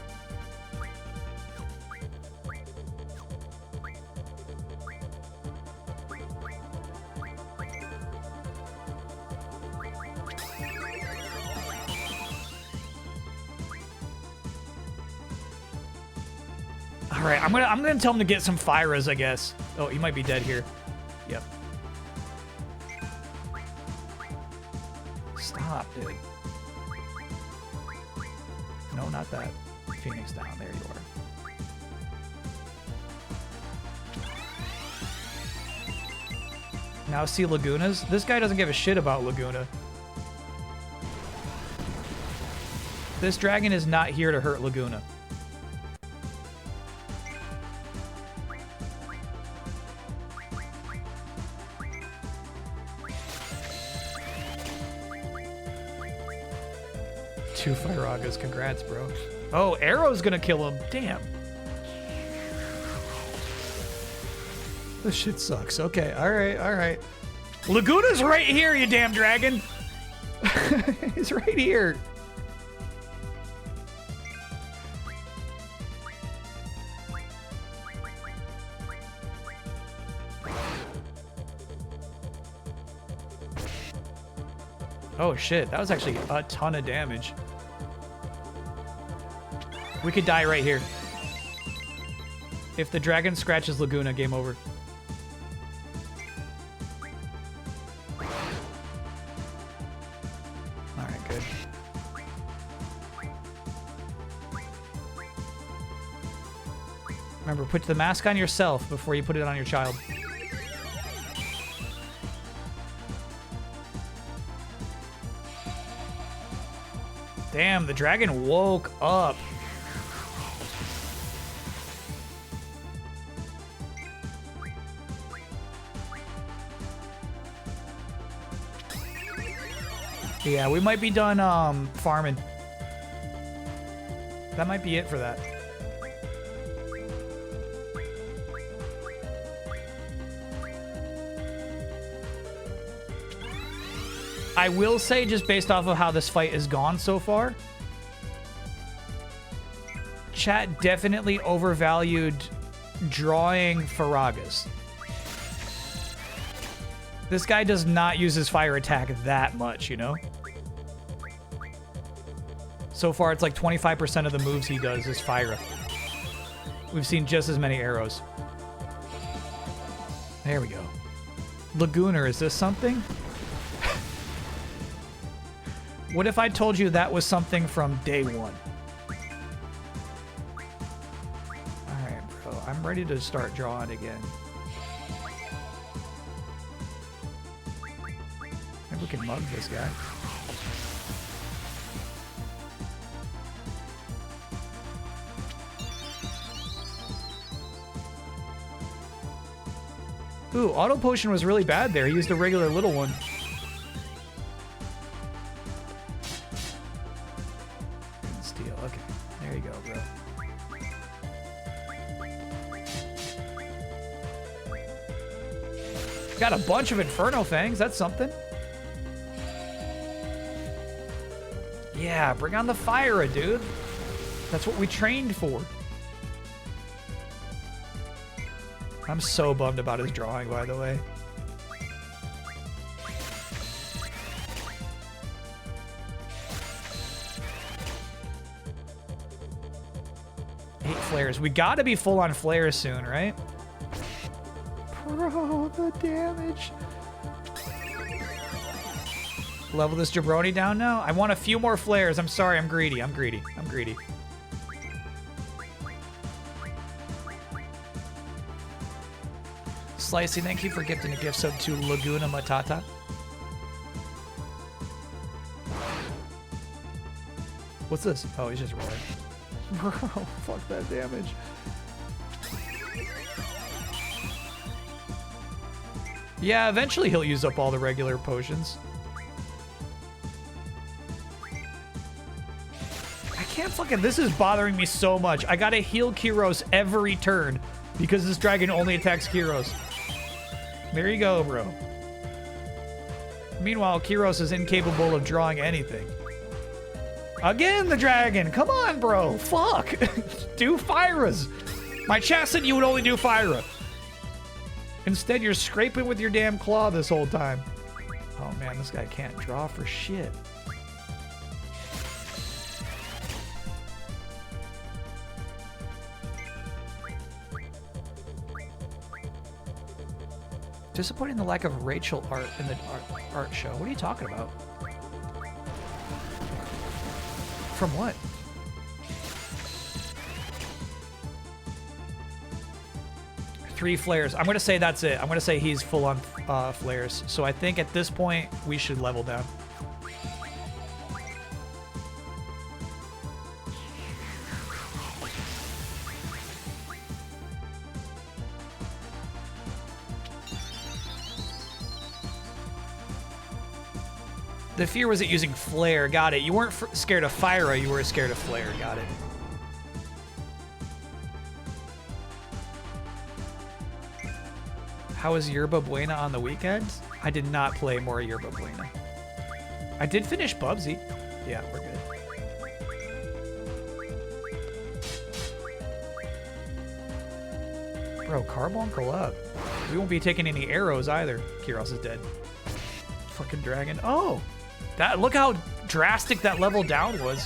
All right, I'm gonna tell him to get some Fyras, I guess. Oh, he might be dead here. Yep. Stop, dude. No, not that. Phoenix down. There you are. Now see Lagunas? This guy doesn't give a shit about Laguna. This dragon is not here to hurt Laguna. Two Fyragas, congrats, bro. Oh, Arrow's gonna kill him. Damn. This shit sucks. Okay, alright, alright. Laguna's right here, you damn dragon! He's right here. Oh shit, that was actually a ton of damage. We could die right here. If the dragon scratches Laguna, game over. Alright, good. Remember, put the mask on yourself before you put it on your child. Damn, the dragon woke up. Yeah, we might be done farming. That might be it for that. I will say, just based off of how this fight has gone so far, chat definitely overvalued drawing Fyragas. This guy does not use his fire attack that much, you know? So far, it's like 25% of the moves he does is Fyra. We've seen just as many arrows. There we go. Lagooner, is this something? What if I told you that was something from day one? Alright, bro. I'm ready to start drawing again. Maybe we can mug this guy. Ooh, Auto Potion was really bad there. He used a regular little one. Steal. Okay. There you go, bro. Got a bunch of Inferno Fangs. That's something. Yeah, bring on the fire, dude. That's what we trained for. I'm so bummed about his drawing, by the way. Eight flares. We gotta be full on flares soon, right? Bro, the damage. Level this jabroni down now? I want a few more flares. I'm sorry, I'm greedy. I'm greedy. I'm greedy. Slicey, thank you for gifting a gift sub to Laguna Matata. What's this? Oh, he's just rolling. Bro, fuck that damage. Yeah, eventually he'll use up all the regular potions. I can't fucking... This is bothering me so much. I gotta heal Kyros every turn because this dragon only attacks Kyros. There you go, bro. Meanwhile, Kyros is incapable of drawing anything. Again, the dragon! Come on, bro! Fuck! Do Fyras! My chat said you would only do Fyra. Instead, you're scraping with your damn claw this whole time. Oh man, this guy can't draw for shit. Disappointing the lack of Rachel art in the art show. What are you talking about? From what? Three flares. I'm gonna say that's it. I'm gonna say he's full on flares. So I think at this point we should level down. The fear was it using flare. Got it. You weren't scared of Fyra, you were scared of flare. Got it. How was Yerba Buena on the weekends? I did not play more Yerba Buena. I did finish Bubsy. Yeah, we're good. Bro, carbuncle up. We won't be taking any arrows either. Kyros is dead. Fucking dragon. Oh! That, look how drastic that level down was.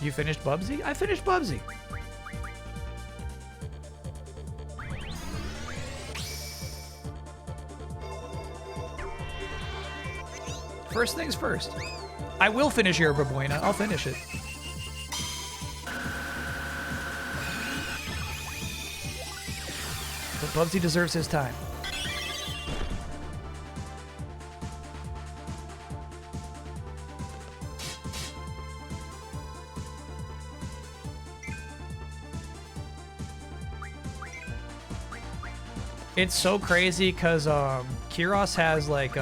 You finished Bubsy? I finished Bubsy. First things first. I will finish Yerba Buena. I'll finish it. But Bubsy deserves his time. It's so crazy because Kyros has like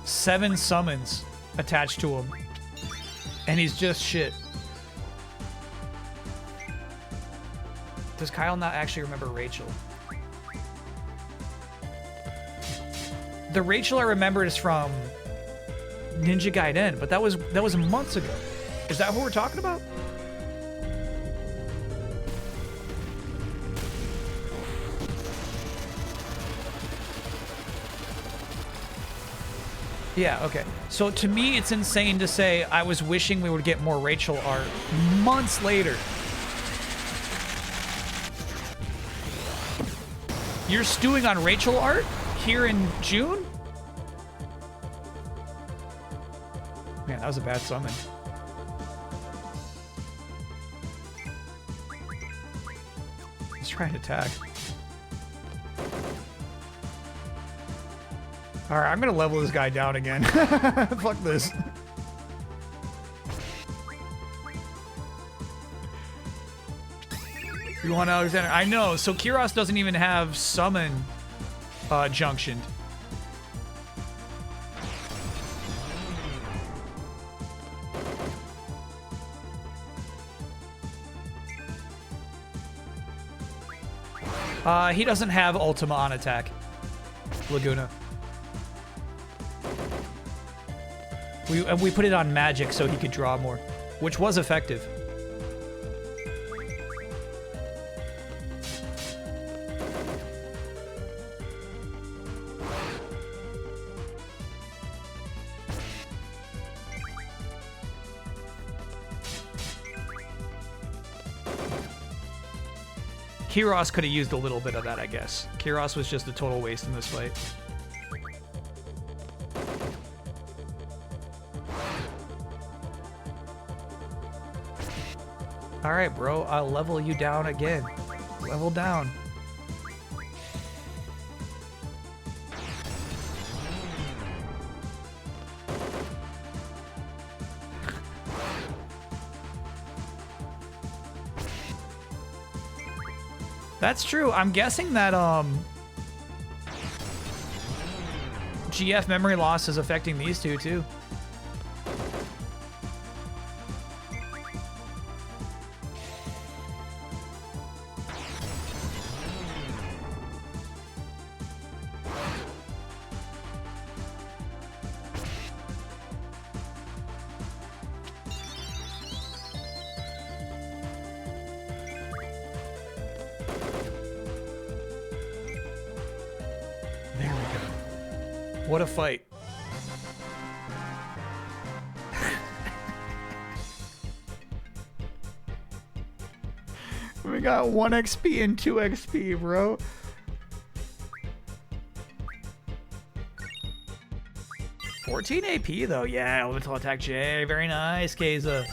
7 summons attached to him, and he's just shit. Does Kyle not actually remember Rachel? The Rachel I remember is from Ninja Gaiden, but that was months ago. Is that what we're talking about? Yeah, okay. So to me, it's insane to say I was wishing we would get more Rachel art months later. You're stewing on Rachel art here in June? Man, that was a bad summon. Let's try and attack. Alright, I'm gonna level this guy down again. Fuck this. You want Alexander? I know, so Kiros doesn't even have summon junctioned. He doesn't have Ultima on attack. Laguna. We put it on magic so he could draw more, which was effective. Kiros could have used a little bit of that, I guess. Kiros was just a total waste in this fight. Alright, bro. I'll level you down again. Level down. That's true. I'm guessing that GF memory loss is affecting these two too. What a fight. We got 1 XP and 2 XP, bro. $14 AP though. Yeah, elemental attack J. Very nice, Keza.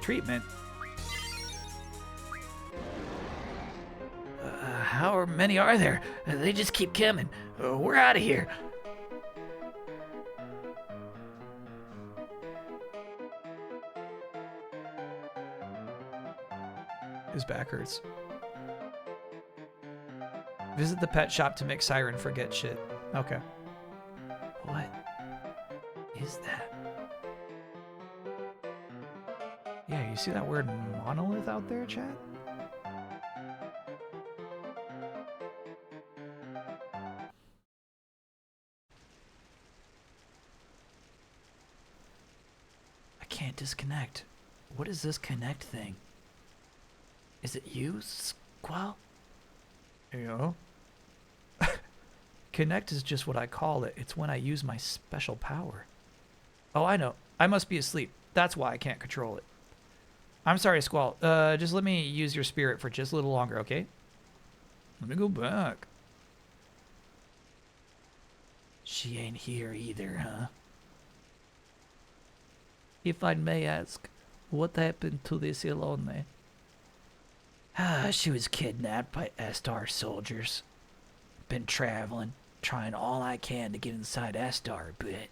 Treatment. How many are there? They just keep coming. We're out of here. His back hurts. Visit the pet shop to make Siren forget shit. Okay. What is that? Yeah, you see that word monolith out there, chat? I can't disconnect. What is this connect thing? Is it you, Squall? You know? Connect is just what I call it. It's when I use my special power. Oh, I know. I must be asleep. That's why I can't control it. I'm sorry, Squall. Just let me use your spirit for just a little longer, okay? Let me go back. She ain't here either, huh? If I may ask, what happened to this Ilone? She was kidnapped by Estar soldiers. Been traveling, trying all I can to get inside Estar, but...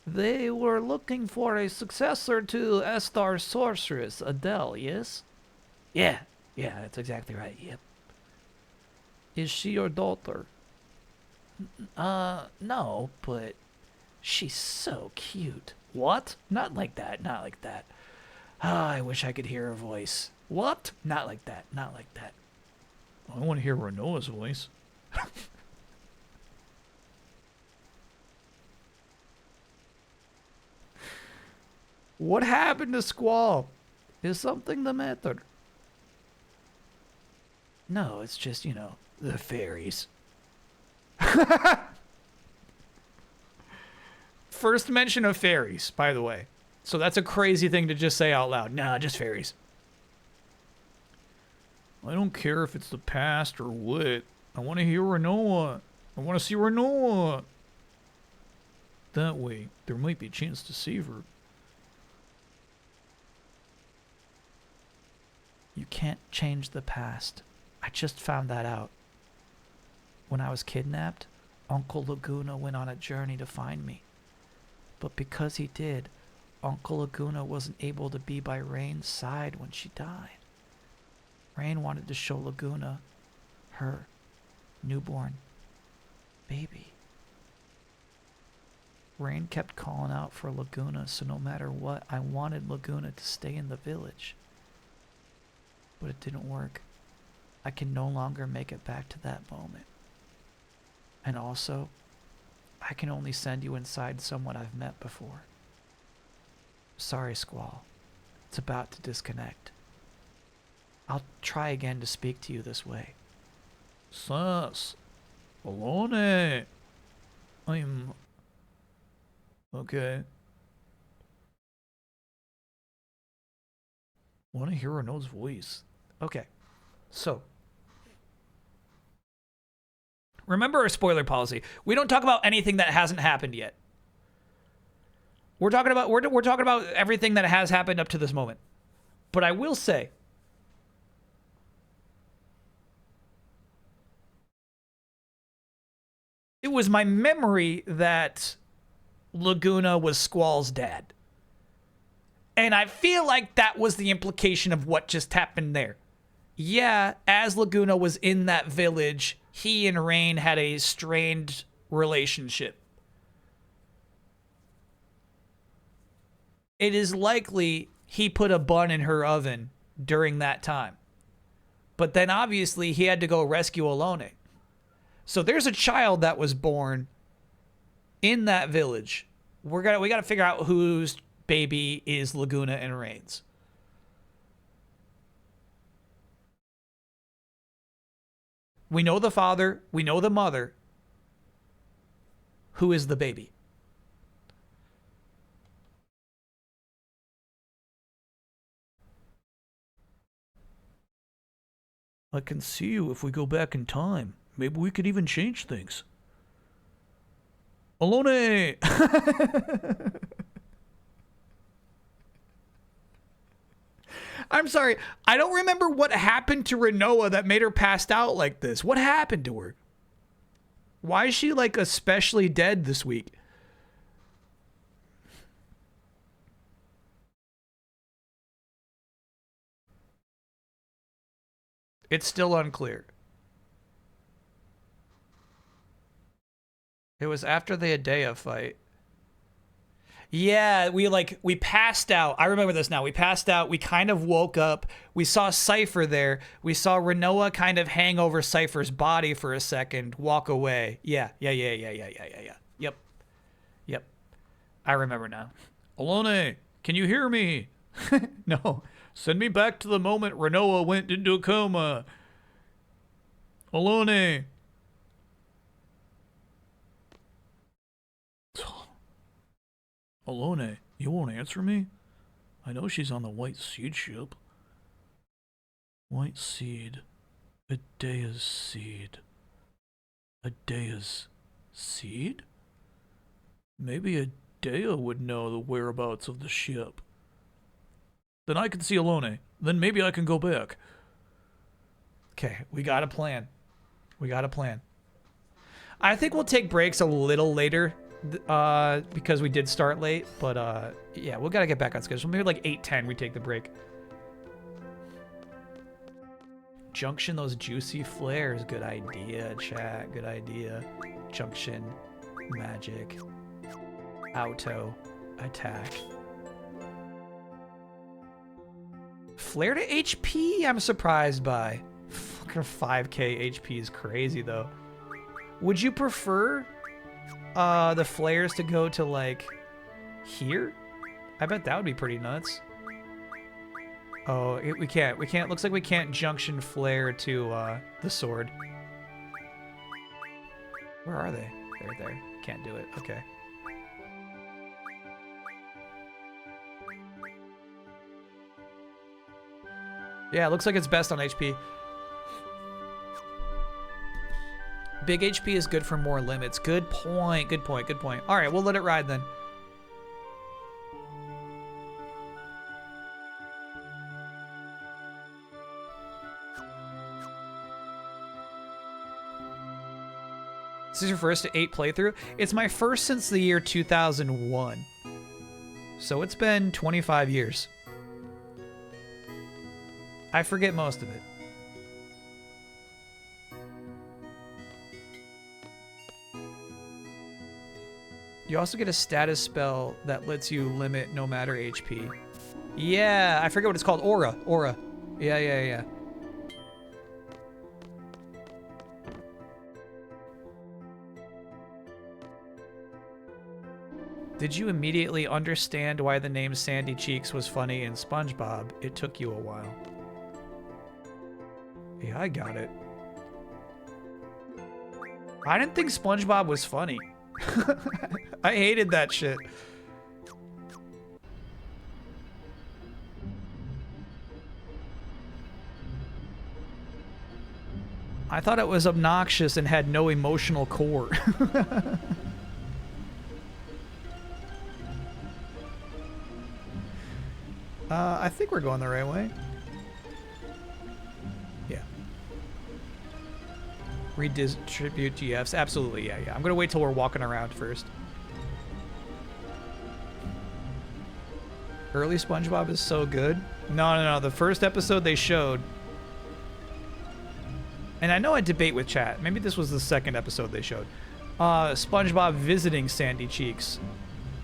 They were looking for a successor to Estar's sorceress, Adele, yes? Yeah, that's exactly right, yep. Is she your daughter? No, but she's so cute. What? Not like that, not like that. I wish I could hear her voice. What? Not like that, not like that. I want to hear Renoa's voice. What happened to Squall? Is something the matter? No, it's just, the fairies. First mention of fairies, by the way. So that's a crazy thing to just say out loud. Nah, just fairies. I don't care if it's the past or what. I want to hear Renoa. I want to see Renoa. That way, there might be a chance to save her. You can't change the past. I just found that out. When I was kidnapped, Uncle Laguna went on a journey to find me. But because he did, Uncle Laguna wasn't able to be by Rain's side when she died. Rain wanted to show Laguna her newborn baby. Rain kept calling out for Laguna, so no matter what, I wanted Laguna to stay in the village. But it didn't work. I can no longer make it back to that moment. And also, I can only send you inside someone I've met before. Sorry, Squall. It's about to disconnect. I'll try again to speak to you this way. Sus. Alone. I'm... Okay. Want to hear Renault's voice. Okay. So. Remember our spoiler policy. We don't talk about anything that hasn't happened yet. We're talking about everything that has happened up to this moment. But I will say, it was my memory that Laguna was Squall's dad. And I feel like that was the implication of what just happened there. Yeah, as Laguna was in that village, he and Rain had a strained relationship. It is likely he put a bun in her oven during that time. But then obviously he had to go rescue Alone. So there's a child that was born in that village. We got to figure out whose baby is Laguna and Rain's. We know the father, we know the mother. Who is the baby? I can see you if we go back in time. Maybe we could even change things. Alone! I'm sorry. I don't remember what happened to Renoa that made her passed out like this. What happened to her? Why is she like especially dead this week? It's still unclear. It was after the Adea fight. Yeah, we passed out. I remember this now. We passed out. We kind of woke up. We saw Cypher there. We saw Renoa kind of hang over Cypher's body for a second, walk away. Yeah. Yep. I remember now. Alone, can you hear me? No. Send me back to the moment Renoa went into a coma. Alone. Alone, you won't answer me? I know she's on the White Seed ship. White Seed. Adea's seed. Adea's seed? Maybe Adea would know the whereabouts of the ship. Then I can see Alone. Then maybe I can go back. Okay, we got a plan. I think we'll take breaks a little later. Because we did start late, but yeah, we gotta get back on schedule. Maybe like 8:10 we take the break. Junction those juicy flares. Good idea, chat. Good idea. Junction, magic, auto, attack. Flare to HP, I'm surprised by. Fucking 5k HP is crazy though. Would you prefer the flares to go to like here? I bet that would be pretty nuts. Oh, we can't. Looks like we can't junction flare to the sword. Where are they? They're there. Can't do it. Okay. Yeah, it looks like it's best on HP. Big HP is good for more limits. Good point, good point, good point. All right, we'll let it ride then. This is your first 8 playthrough? It's my first since the year 2001. So it's been 25 years. I forget most of it. You also get a status spell that lets you limit no matter HP. Yeah, I forget what it's called. Aura. Aura. Yeah. Did you immediately understand why the name Sandy Cheeks was funny in SpongeBob? It took you a while. Yeah, I got it. I didn't think SpongeBob was funny. I hated that shit. I thought it was obnoxious and had no emotional core. I think we're going the right way. Yeah. Redistribute GFs. Absolutely, yeah. I'm gonna wait till we're walking around first. Early SpongeBob is so good. No. The first episode they showed, and I know I debate with chat. Maybe this was the second episode they showed. SpongeBob visiting Sandy Cheeks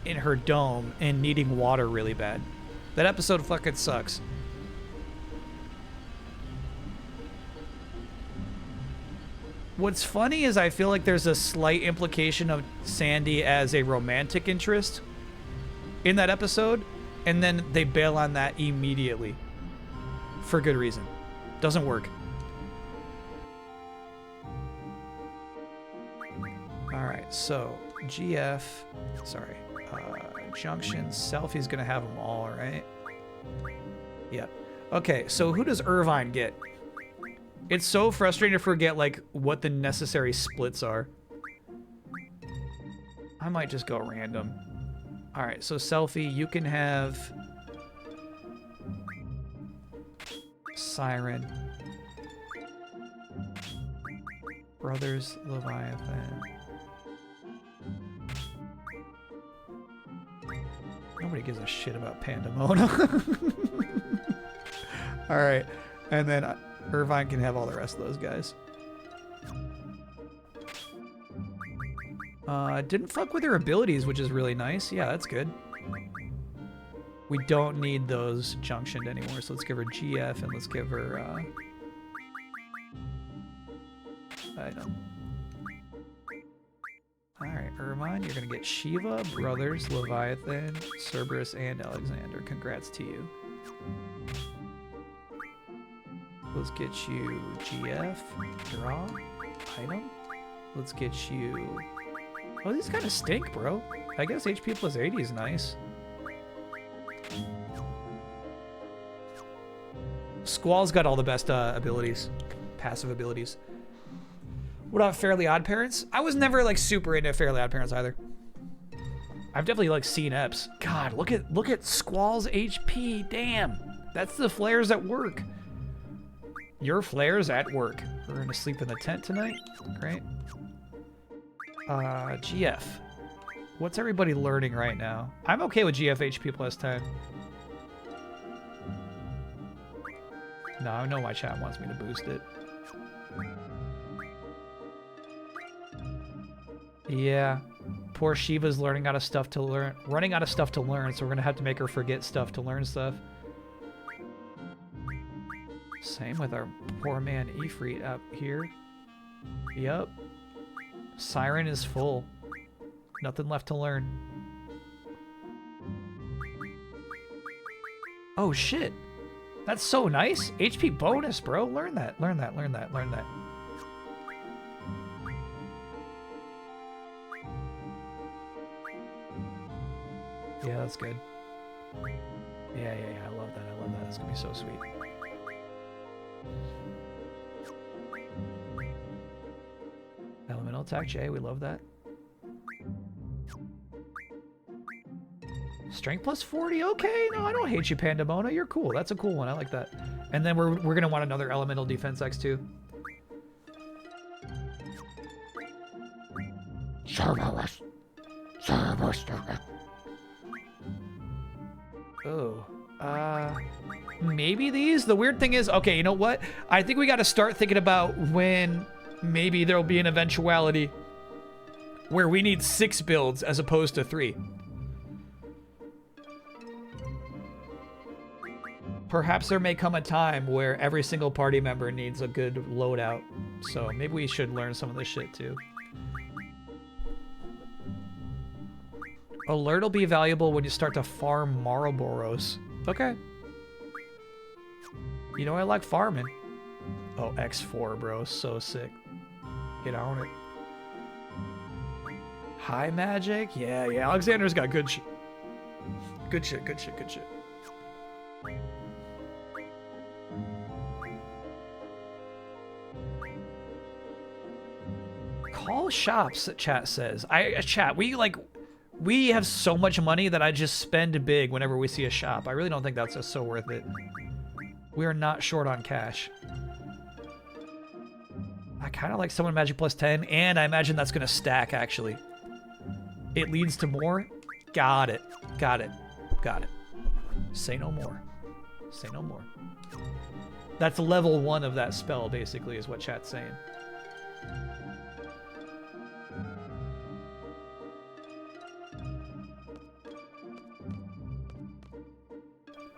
in her dome and needing water really bad. That episode fucking sucks. What's funny is I feel like there's a slight implication of Sandy as a romantic interest in that episode, and then they bail on that immediately. For good reason. Doesn't work. Alright, so GF, sorry, Junction, Selfie's gonna have them all, right? Yeah. Okay, so who does Irvine get? It's so frustrating to forget, like, what the necessary splits are. I might just go random. Alright, so Selfie, you can have Siren. Brothers, Leviathan. Nobody gives a shit about Pandemona. Alright, and then Irvine can have all the rest of those guys. Didn't fuck with her abilities, which is really nice. Yeah, that's good. We don't need those junctioned anymore, so let's give her GF and let's give her item. Alright, Irvine, you're gonna get Shiva, Brothers, Leviathan, Cerberus, and Alexander. Congrats to you. Let's get you GF, draw, item. Let's get you... Oh, these kind of stink, bro. I guess HP plus 80 is nice. Squall's got all the best abilities, passive abilities. What about Fairly Odd Parents? I was never like super into Fairly Odd Parents either. I've definitely like seen eps. God, look at Squall's HP. Damn, that's the flares at work. Your flares at work. We're gonna sleep in the tent tonight. Great. GF. What's everybody learning right now? I'm okay with GF HP plus 10. No, I know my chat wants me to boost it. Yeah. Poor Shiva's running out of stuff to learn, so we're gonna have to make her forget stuff to learn stuff. Same with our poor man Ifrit up here. Yup. Siren is full. Nothing left to learn. Oh shit. That's so nice. HP bonus, bro. Learn that. Learn that. Learn that. Learn that. Yeah, that's good. Yeah. I love that. I love that. It's gonna be so sweet. Final attack J, we love that. Strength plus 40, okay. No, I don't hate you, Pandemona. You're cool. That's a cool one. I like that. And then we're gonna want another elemental defense X too. Oh, maybe these? The weird thing is, okay, you know what? I think we got to start thinking about when maybe there'll be an eventuality where we need 6 builds as opposed to 3. Perhaps there may come a time where every single party member needs a good loadout. So maybe we should learn some of this shit too. Alert will be valuable when you start to farm Marlboros. Okay. You know, I like farming. Oh, X4, bro. So sick. Get on it. High magic? Yeah, yeah. Alexander's got good shit. Good shit, good shit, good shit. Call shops, chat says. Chat, we have so much money that I just spend big whenever we see a shop. I really don't think that's so worth it. We are not short on cash. I kind of like Summon Magic plus 10, and I imagine that's going to stack, actually. It leads to more? Got it. Got it. Got it. Say no more. Say no more. That's level 1 of that spell, basically, is what chat's saying.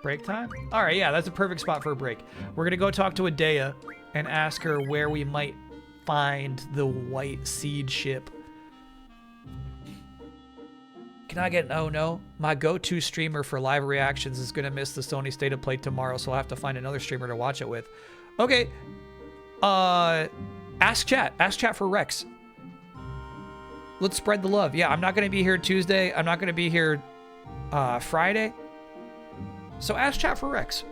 Break time? All right, yeah, that's a perfect spot for a break. We're gonna go talk to Adea and ask her where we might find the White Seed ship. Can I get an oh no? My go-to streamer for live reactions is gonna miss the Sony State of Play tomorrow, so I'll have to find another streamer to watch it with. Okay. Ask chat for Rex. Let's spread the love. Yeah, I'm not gonna be here Tuesday. I'm not gonna be here Friday. So ask chat for Rex.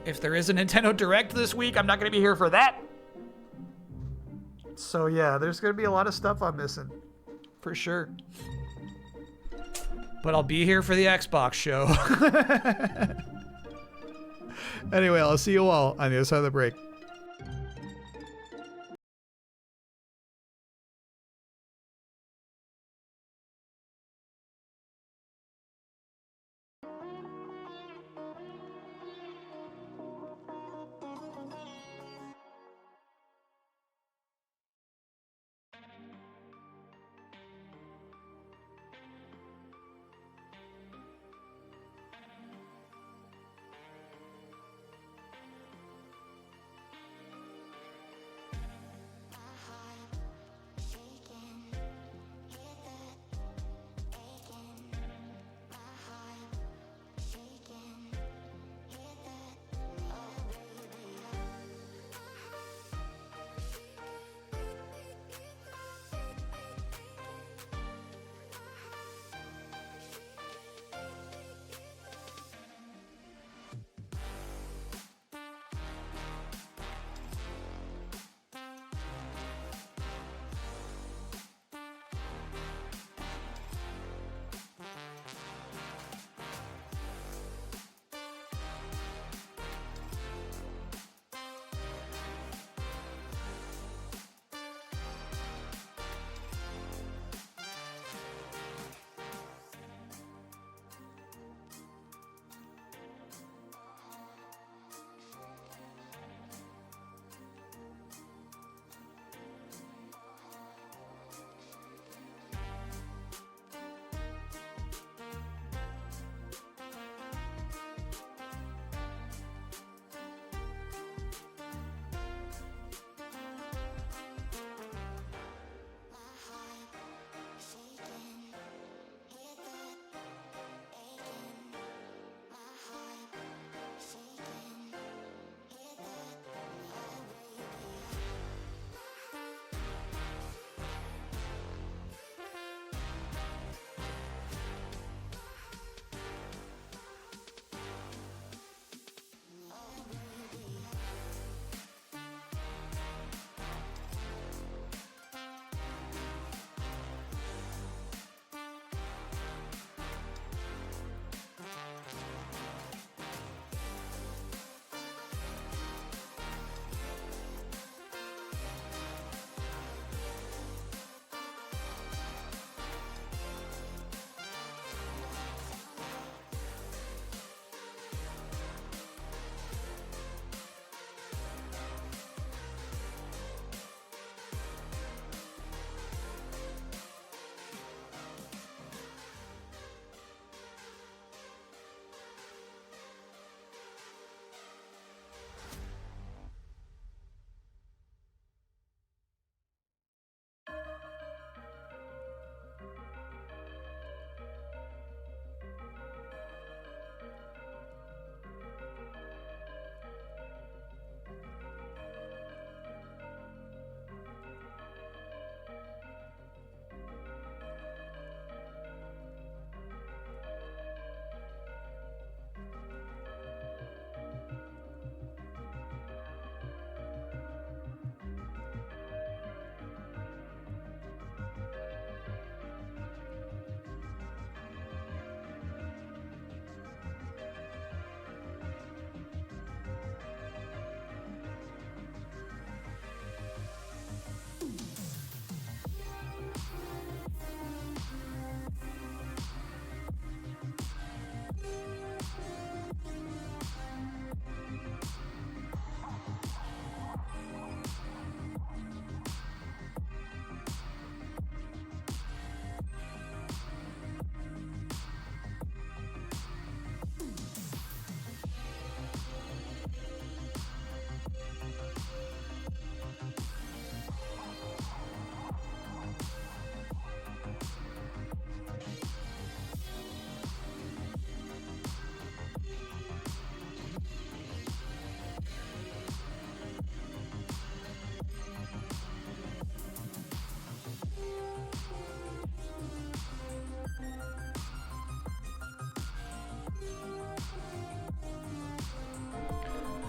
If there is a Nintendo Direct this week, I'm not going to be here for that. So yeah, there's going to be a lot of stuff I'm missing. For sure. But I'll be here for the Xbox show. Anyway, I'll see you all on the other side of the break.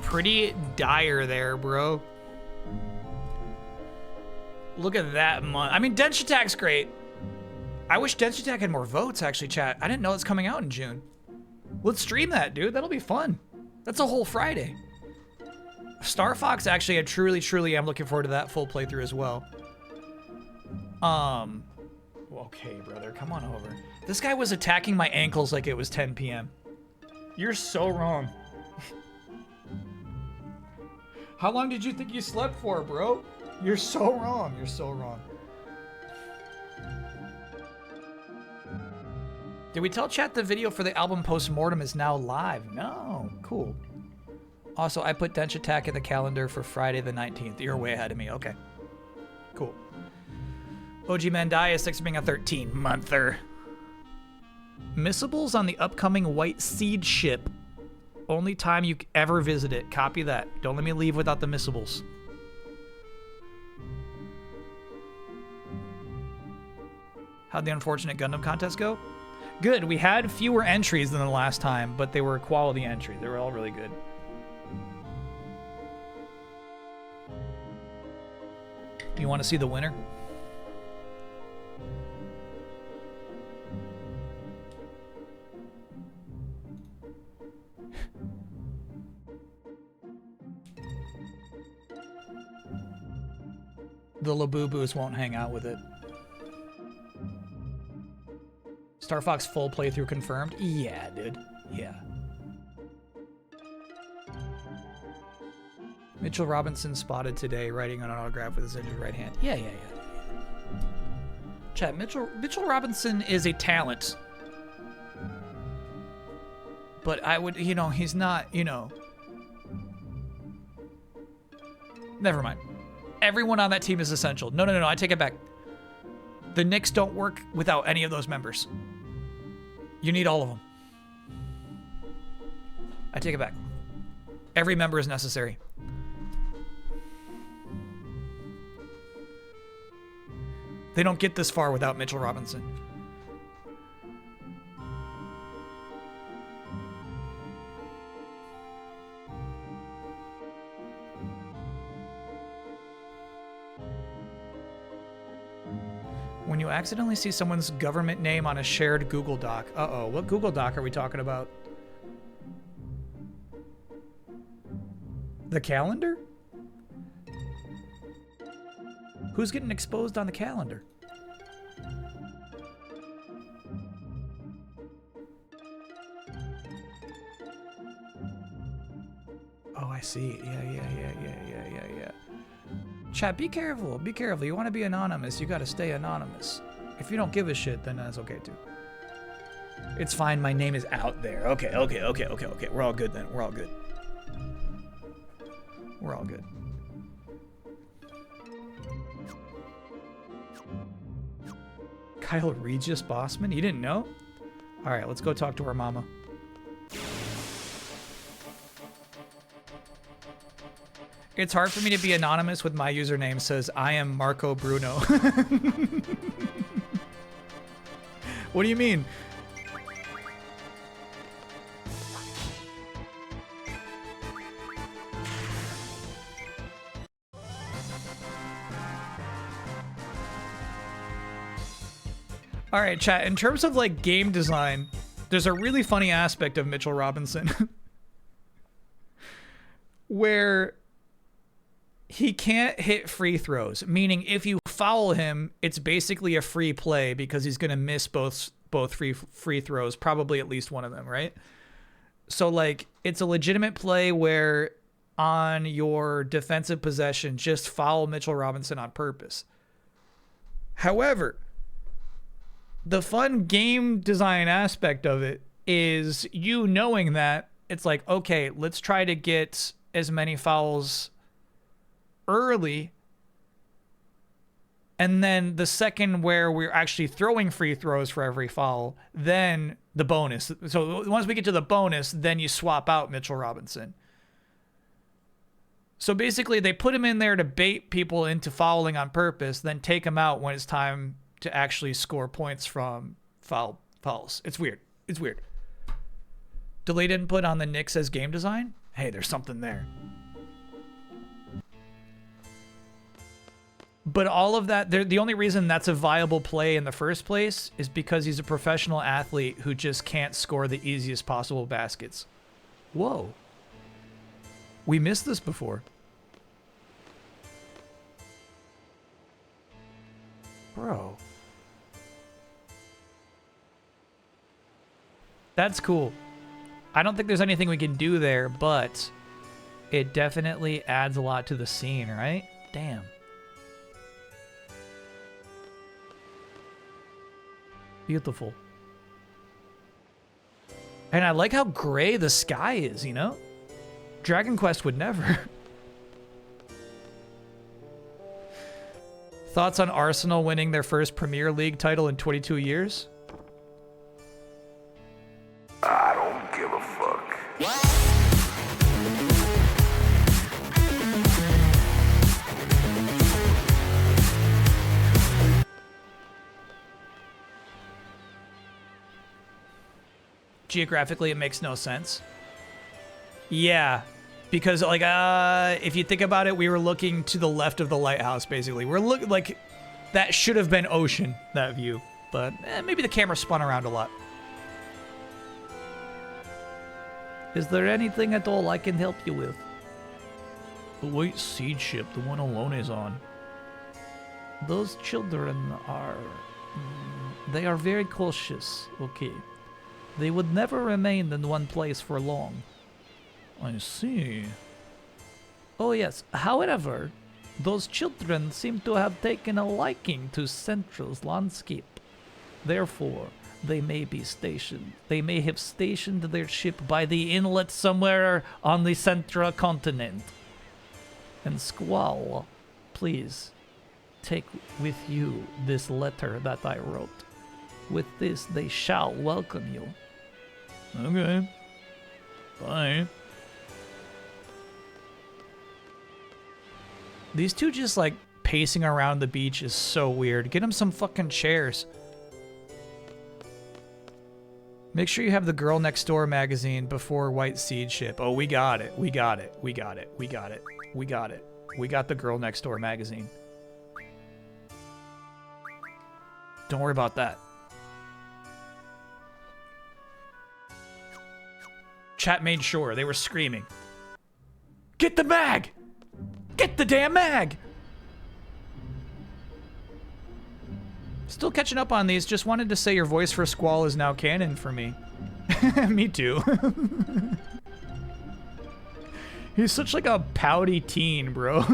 pretty dire there, bro. Look at that month. I mean, Dench Attack's great. I wish Dench Attack had more votes, actually, chat. I didn't know it's coming out in June. Let's stream that, dude. That'll be fun. That's a whole Friday. Star Fox, actually, I truly am looking forward to that full playthrough as well. Okay, brother, come on over. This guy was attacking my ankles like it was 10 p.m. You're so wrong. How long did you think you slept for, bro? You're so wrong. You're so wrong. Did we tell chat the video for the album Postmortem is now live? No. Cool. Also, I put Dench Attack in the calendar for Friday the 19th. You're way ahead of me. Okay. Cool. OG Mandias, 6 being a 13-monther. Missables on the upcoming White Seed ship. Only time you ever visit it. Copy that. Don't let me leave without the missables. How'd the unfortunate Gundam contest go? Good. We had fewer entries than the last time, but they were quality entries. They were all really good. You want to see the winner? The Labubu's won't hang out with it. Star Fox full playthrough confirmed? Yeah, dude. Yeah. Mitchell Robinson spotted today writing an autograph with his injured right hand. Yeah. Chat, Mitchell Robinson is a talent. But I would, he's not, Never mind. Everyone on that team is essential. No, I take it back. The Knicks don't work without any of those members. You need all of them. I take it back. Every member is necessary. They don't get this far without Mitchell Robinson. When you accidentally see someone's government name on a shared Google Doc. Uh-oh, what Google Doc are we talking about? The calendar? Who's getting exposed on the calendar? Oh, I see. Yeah. Chat, be careful. Be careful. You want to be anonymous, you got to stay anonymous. If you don't give a shit, then that's okay too. It's fine. My name is out there. Okay. We're all good then. We're all good. We're all good. Kyle Regis Bossman? You didn't know? All right, let's go talk to our mama. It's hard for me to be anonymous with my username says I am Marco Bruno. What do you mean? All right, chat, in terms of like game design, there's a really funny aspect of Mitchell Robinson where he can't hit free throws, meaning if you foul him, it's basically a free play because he's going to miss both free throws, probably at least one of them, right? So like it's a legitimate play where on your defensive possession, just foul Mitchell Robinson on purpose. However, the fun game design aspect of it is you knowing that it's like, okay, let's try to get as many fouls early, and then the second where we're actually throwing free throws for every foul, then the bonus. So once we get to the bonus, then you swap out Mitchell Robinson. So basically they put him in there to bait people into fouling on purpose, then take him out when it's time to actually score points from fouls. It's weird. Delayed input on the Knicks as game design? hey, there's something there. But all of that, the only reason that's a viable play in the first place is because he's a professional athlete who just can't score the easiest possible baskets. Whoa. We missed this before. Bro. That's cool. I don't think there's anything we can do there, but it definitely adds a lot to the scene, right? Damn. Beautiful. And I like how gray the sky is, you know? Dragon Quest would never. Thoughts on Arsenal winning their first Premier League title in 22 years? I don't give a fuck. Geographically, it makes no sense. Yeah, because like if you think about it, we were looking to the left of the lighthouse. Basically, we're looking like that should have been ocean, that view, but maybe the camera spun around a lot. Is there anything at all I can help you with? The white seed ship, the one Alone is on. Those children are... they are very cautious, okay. They would never remain in one place for long. I see. Oh yes, however, those children seem to have taken a liking to Central's landscape. Therefore, they may be stationed. They may have stationed their ship by the inlet somewhere on the Central continent. And Squall, please, take with you this letter that I wrote. With this, they shall welcome you. Okay. Bye. These two just like pacing around the beach is so weird. Get them some fucking chairs. Make sure you have the Girl Next Door magazine before White Seed Ship. Oh, we got it. We got it. We got it. We got it. We got it. We got the Girl Next Door magazine. Don't worry about that. Chat made sure. They were screaming. Get the mag! Get the damn mag! Still catching up on these. Just wanted to say your voice for Squall is now canon for me. Me too. He's such like a pouty teen, bro.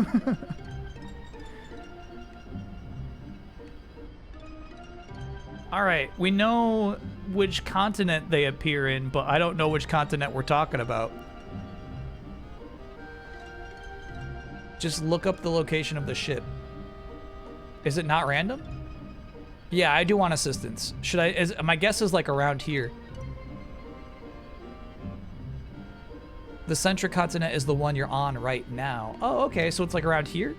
Alright, we know which continent they appear in, but I don't know which continent we're talking about. Just look up the location of the ship. Is it not random? Yeah, I do want assistance. Should I? My guess is like around here. The central continent is the one you're on right now. Oh, okay, so it's like around here?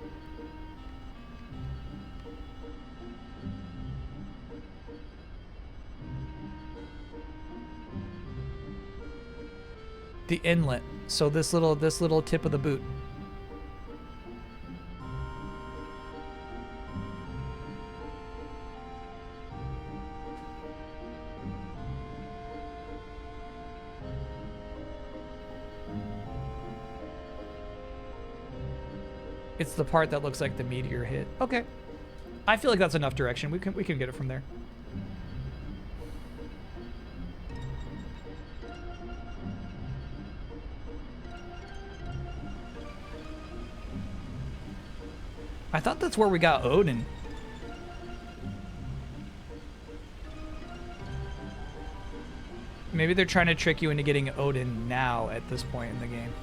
The inlet. So this little tip of the boot. It's the part that looks like the meteor hit. Okay. I feel like that's enough direction. We can get it from there. I thought that's where we got Odin. Maybe they're trying to trick you into getting Odin now at this point in the game.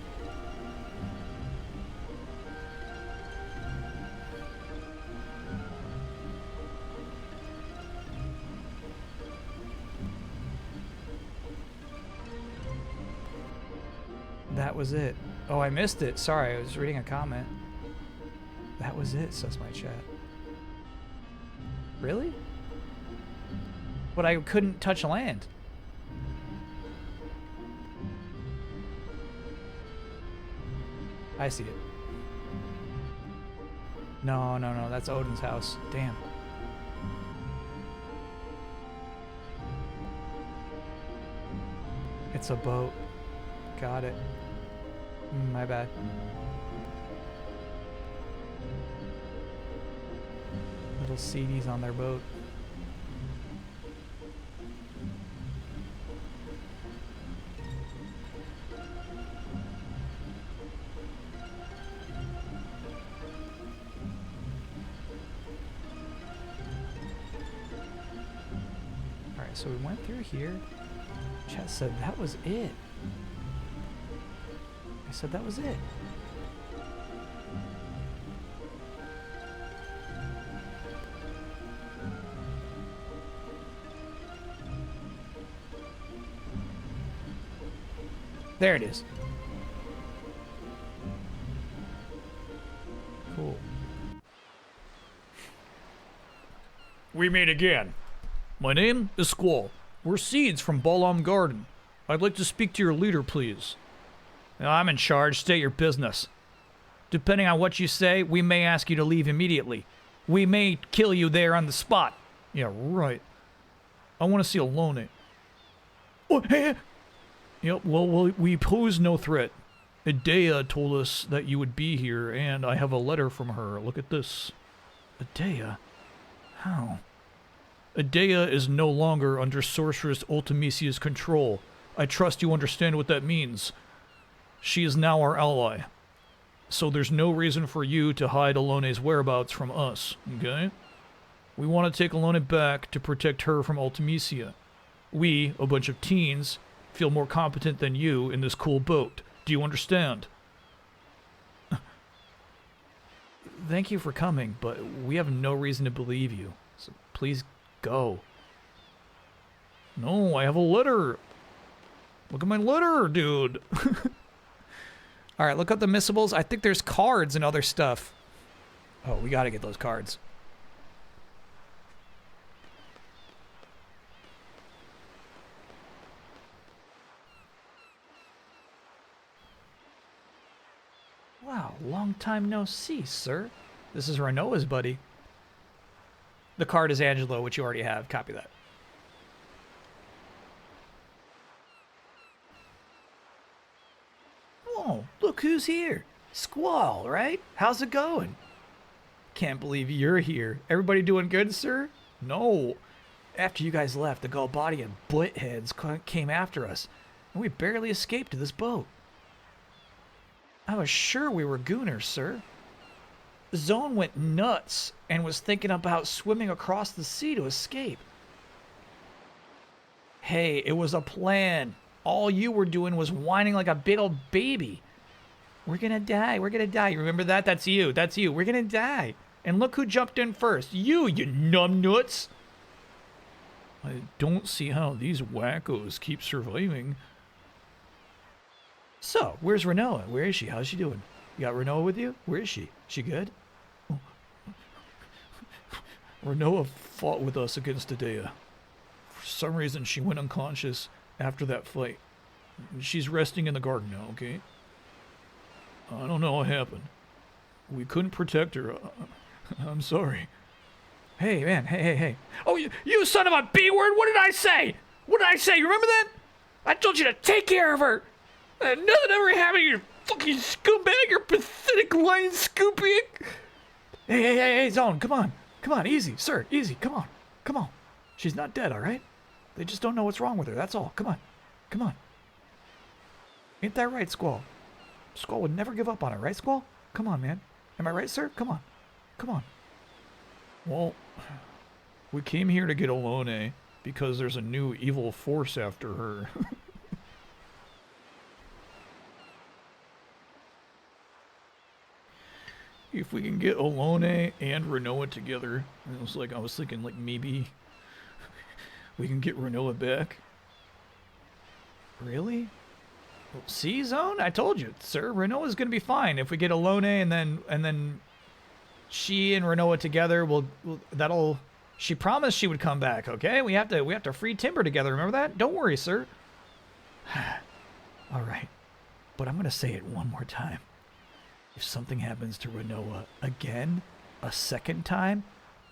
That was it. Oh, I missed it. Sorry, I was reading a comment. That was it, says my chat. Really? But I couldn't touch land. I see it. No, no, no. That's Odin's house. Damn. It's a boat. Got it. My bad. Little CDs on their boat. Alright, so we went through here. Chat said that was it. I said that was it. There it is. Cool. We meet again. My name is Squall. We're Seeds from Balam Garden. I'd like to speak to your leader, please. I'm in charge. State your business. Depending on what you say, we may ask you to leave immediately. We may kill you there on the spot. Yeah, right. I want to see Alone. Oh, hey. Yep, well, we pose no threat. Idea told us that you would be here, and I have a letter from her. Look at this. Idea? How? Idea is no longer under Sorceress Ultimisia's control. I trust you understand what that means. She is now our ally. So there's no reason for you to hide Alone's whereabouts from us, okay? We want to take Alone back to protect her from Ultimisia. We, a bunch of teens, feel more competent than you in this cool boat. Do you understand? Thank you for coming, but we have no reason to believe you. So please go. No, I have a letter. Look at my letter, dude. Alright, look up the missables. I think there's cards and other stuff. Oh, we gotta get those cards. Wow, long time no see, sir. This is Renoa's buddy. The card is Angelo, which you already have. Copy that. Oh, look who's here. Squall, right? How's it going? Can't believe you're here. Everybody doing good, sir? No. After you guys left, the Galbadian buttheads came after us, and we barely escaped to this boat. I was sure we were gooners, sir. Zone went nuts and was thinking about swimming across the sea to escape. Hey, it was a plan. All you were doing was whining like a big old baby. We're gonna die. We're gonna die. You remember that? That's you. That's you. We're gonna die. And look who jumped in first. You numbnuts. I don't see how these wackos keep surviving. So, where's Renoa? Where is she? How's she doing? You got Renoa with you? Where is she? She good? Oh. Renoa fought with us against Idea. For some reason, she went unconscious after that fight. She's resting in the garden now, okay? I don't know what happened. We couldn't protect her. I'm sorry. Hey, man. Hey. Oh, you son of a B-word! What did I say? What did I say? You remember that? I told you to take care of her! Nothing ever happened, you fucking scumbag, you pathetic lion scooping. Hey, Zone, come on, easy, sir, easy, come on. She's not dead, all right? They just don't know what's wrong with her, that's all, come on. Ain't that right, Squall? Squall would never give up on her, right, Squall? Come on, man. Am I right, sir? Come on. Well, we came here to get Alone because there's a new evil force after her. If we can get Alone and Renoa together, I was thinking like maybe we can get Renoa back. Really? Well, see, Zone? I told you, sir. Renoa's gonna be fine if we get Alone and then she and Renoa together. That'll. She promised she would come back. Okay, we have to free Timber together. Remember that? Don't worry, sir. All right, but I'm gonna say it one more time. If something happens to Renoa again, a second time,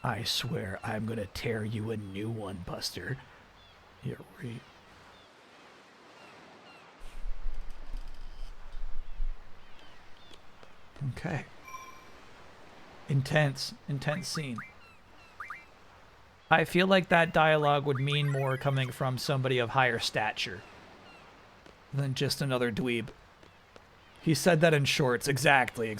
I swear I'm gonna tear you a new one, Buster. Here, wait. Okay. Intense scene. I feel like that dialogue would mean more coming from somebody of higher stature than just another dweeb. He said that in shorts. Exactly.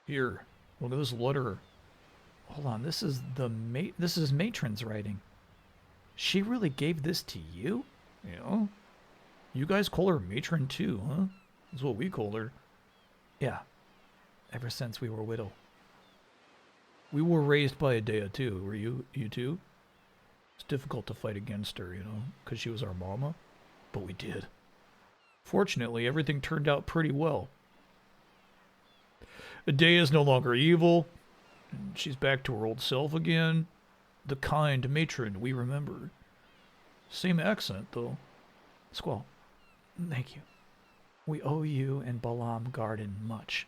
Here, look at this letter. Hold on, this is Matron's writing. She really gave this to you? Yeah. You guys call her Matron too, huh? That's what we call her. Yeah. Ever since we were little. We were raised by a Dea too. Were you too? It's difficult to fight against her, you know, because she was our mama. But we did. Fortunately, everything turned out pretty well. Adea is no longer evil. And she's back to her old self again. The kind matron we remember. Same accent, though. Squall, thank you. We owe you and Balam Garden much.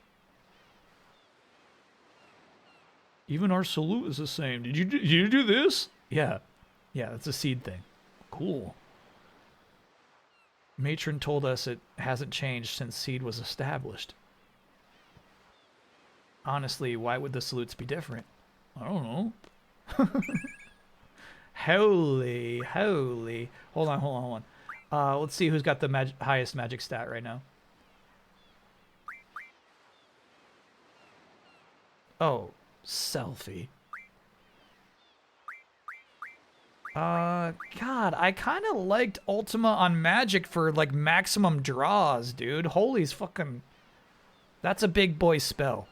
Even our salute is the same. Did you do this? Yeah. Yeah, that's a seed thing. Cool. Matron told us it hasn't changed since seed was established. Honestly, why would the salutes be different? I don't know. Holy. Hold on. Let's see who's got the highest magic stat right now. Oh, selfie. God, I kind of liked Ultima on magic for, like, maximum draws, dude. Holy's fucking... That's a big boy spell.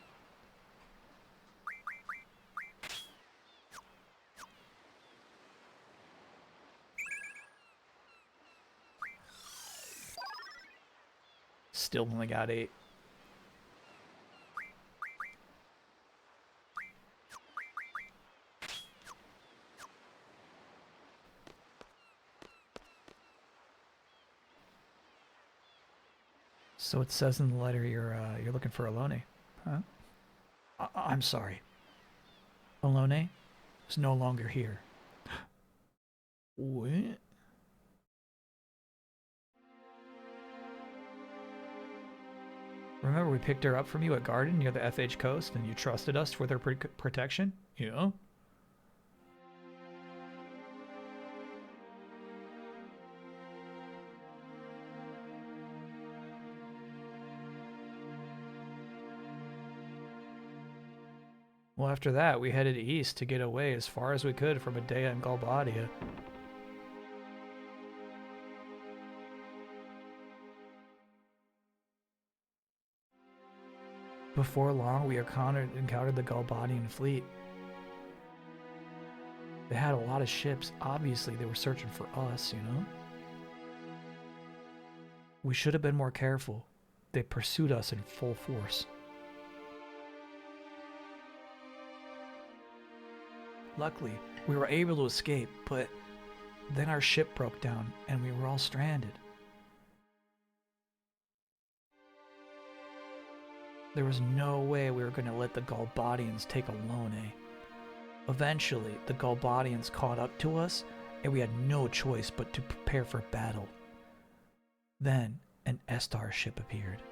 Still only got 8. So it says in the letter you're looking for Alone, huh? I'm sorry. Alone is no longer here. What? Remember we picked her up from you at Garden near the FH coast and you trusted us for their protection? Yeah. Well, after that, we headed east to get away as far as we could from Adea and Galbadia. Before long, we encountered the Galbadian fleet. They had a lot of ships. Obviously, they were searching for us, you know? We should have been more careful. They pursued us in full force. Luckily, we were able to escape, but then our ship broke down and we were all stranded. There was no way we were going to let the Galbadians take Alone. Eventually, the Galbadians caught up to us, and we had no choice but to prepare for battle. Then, an Estar ship appeared.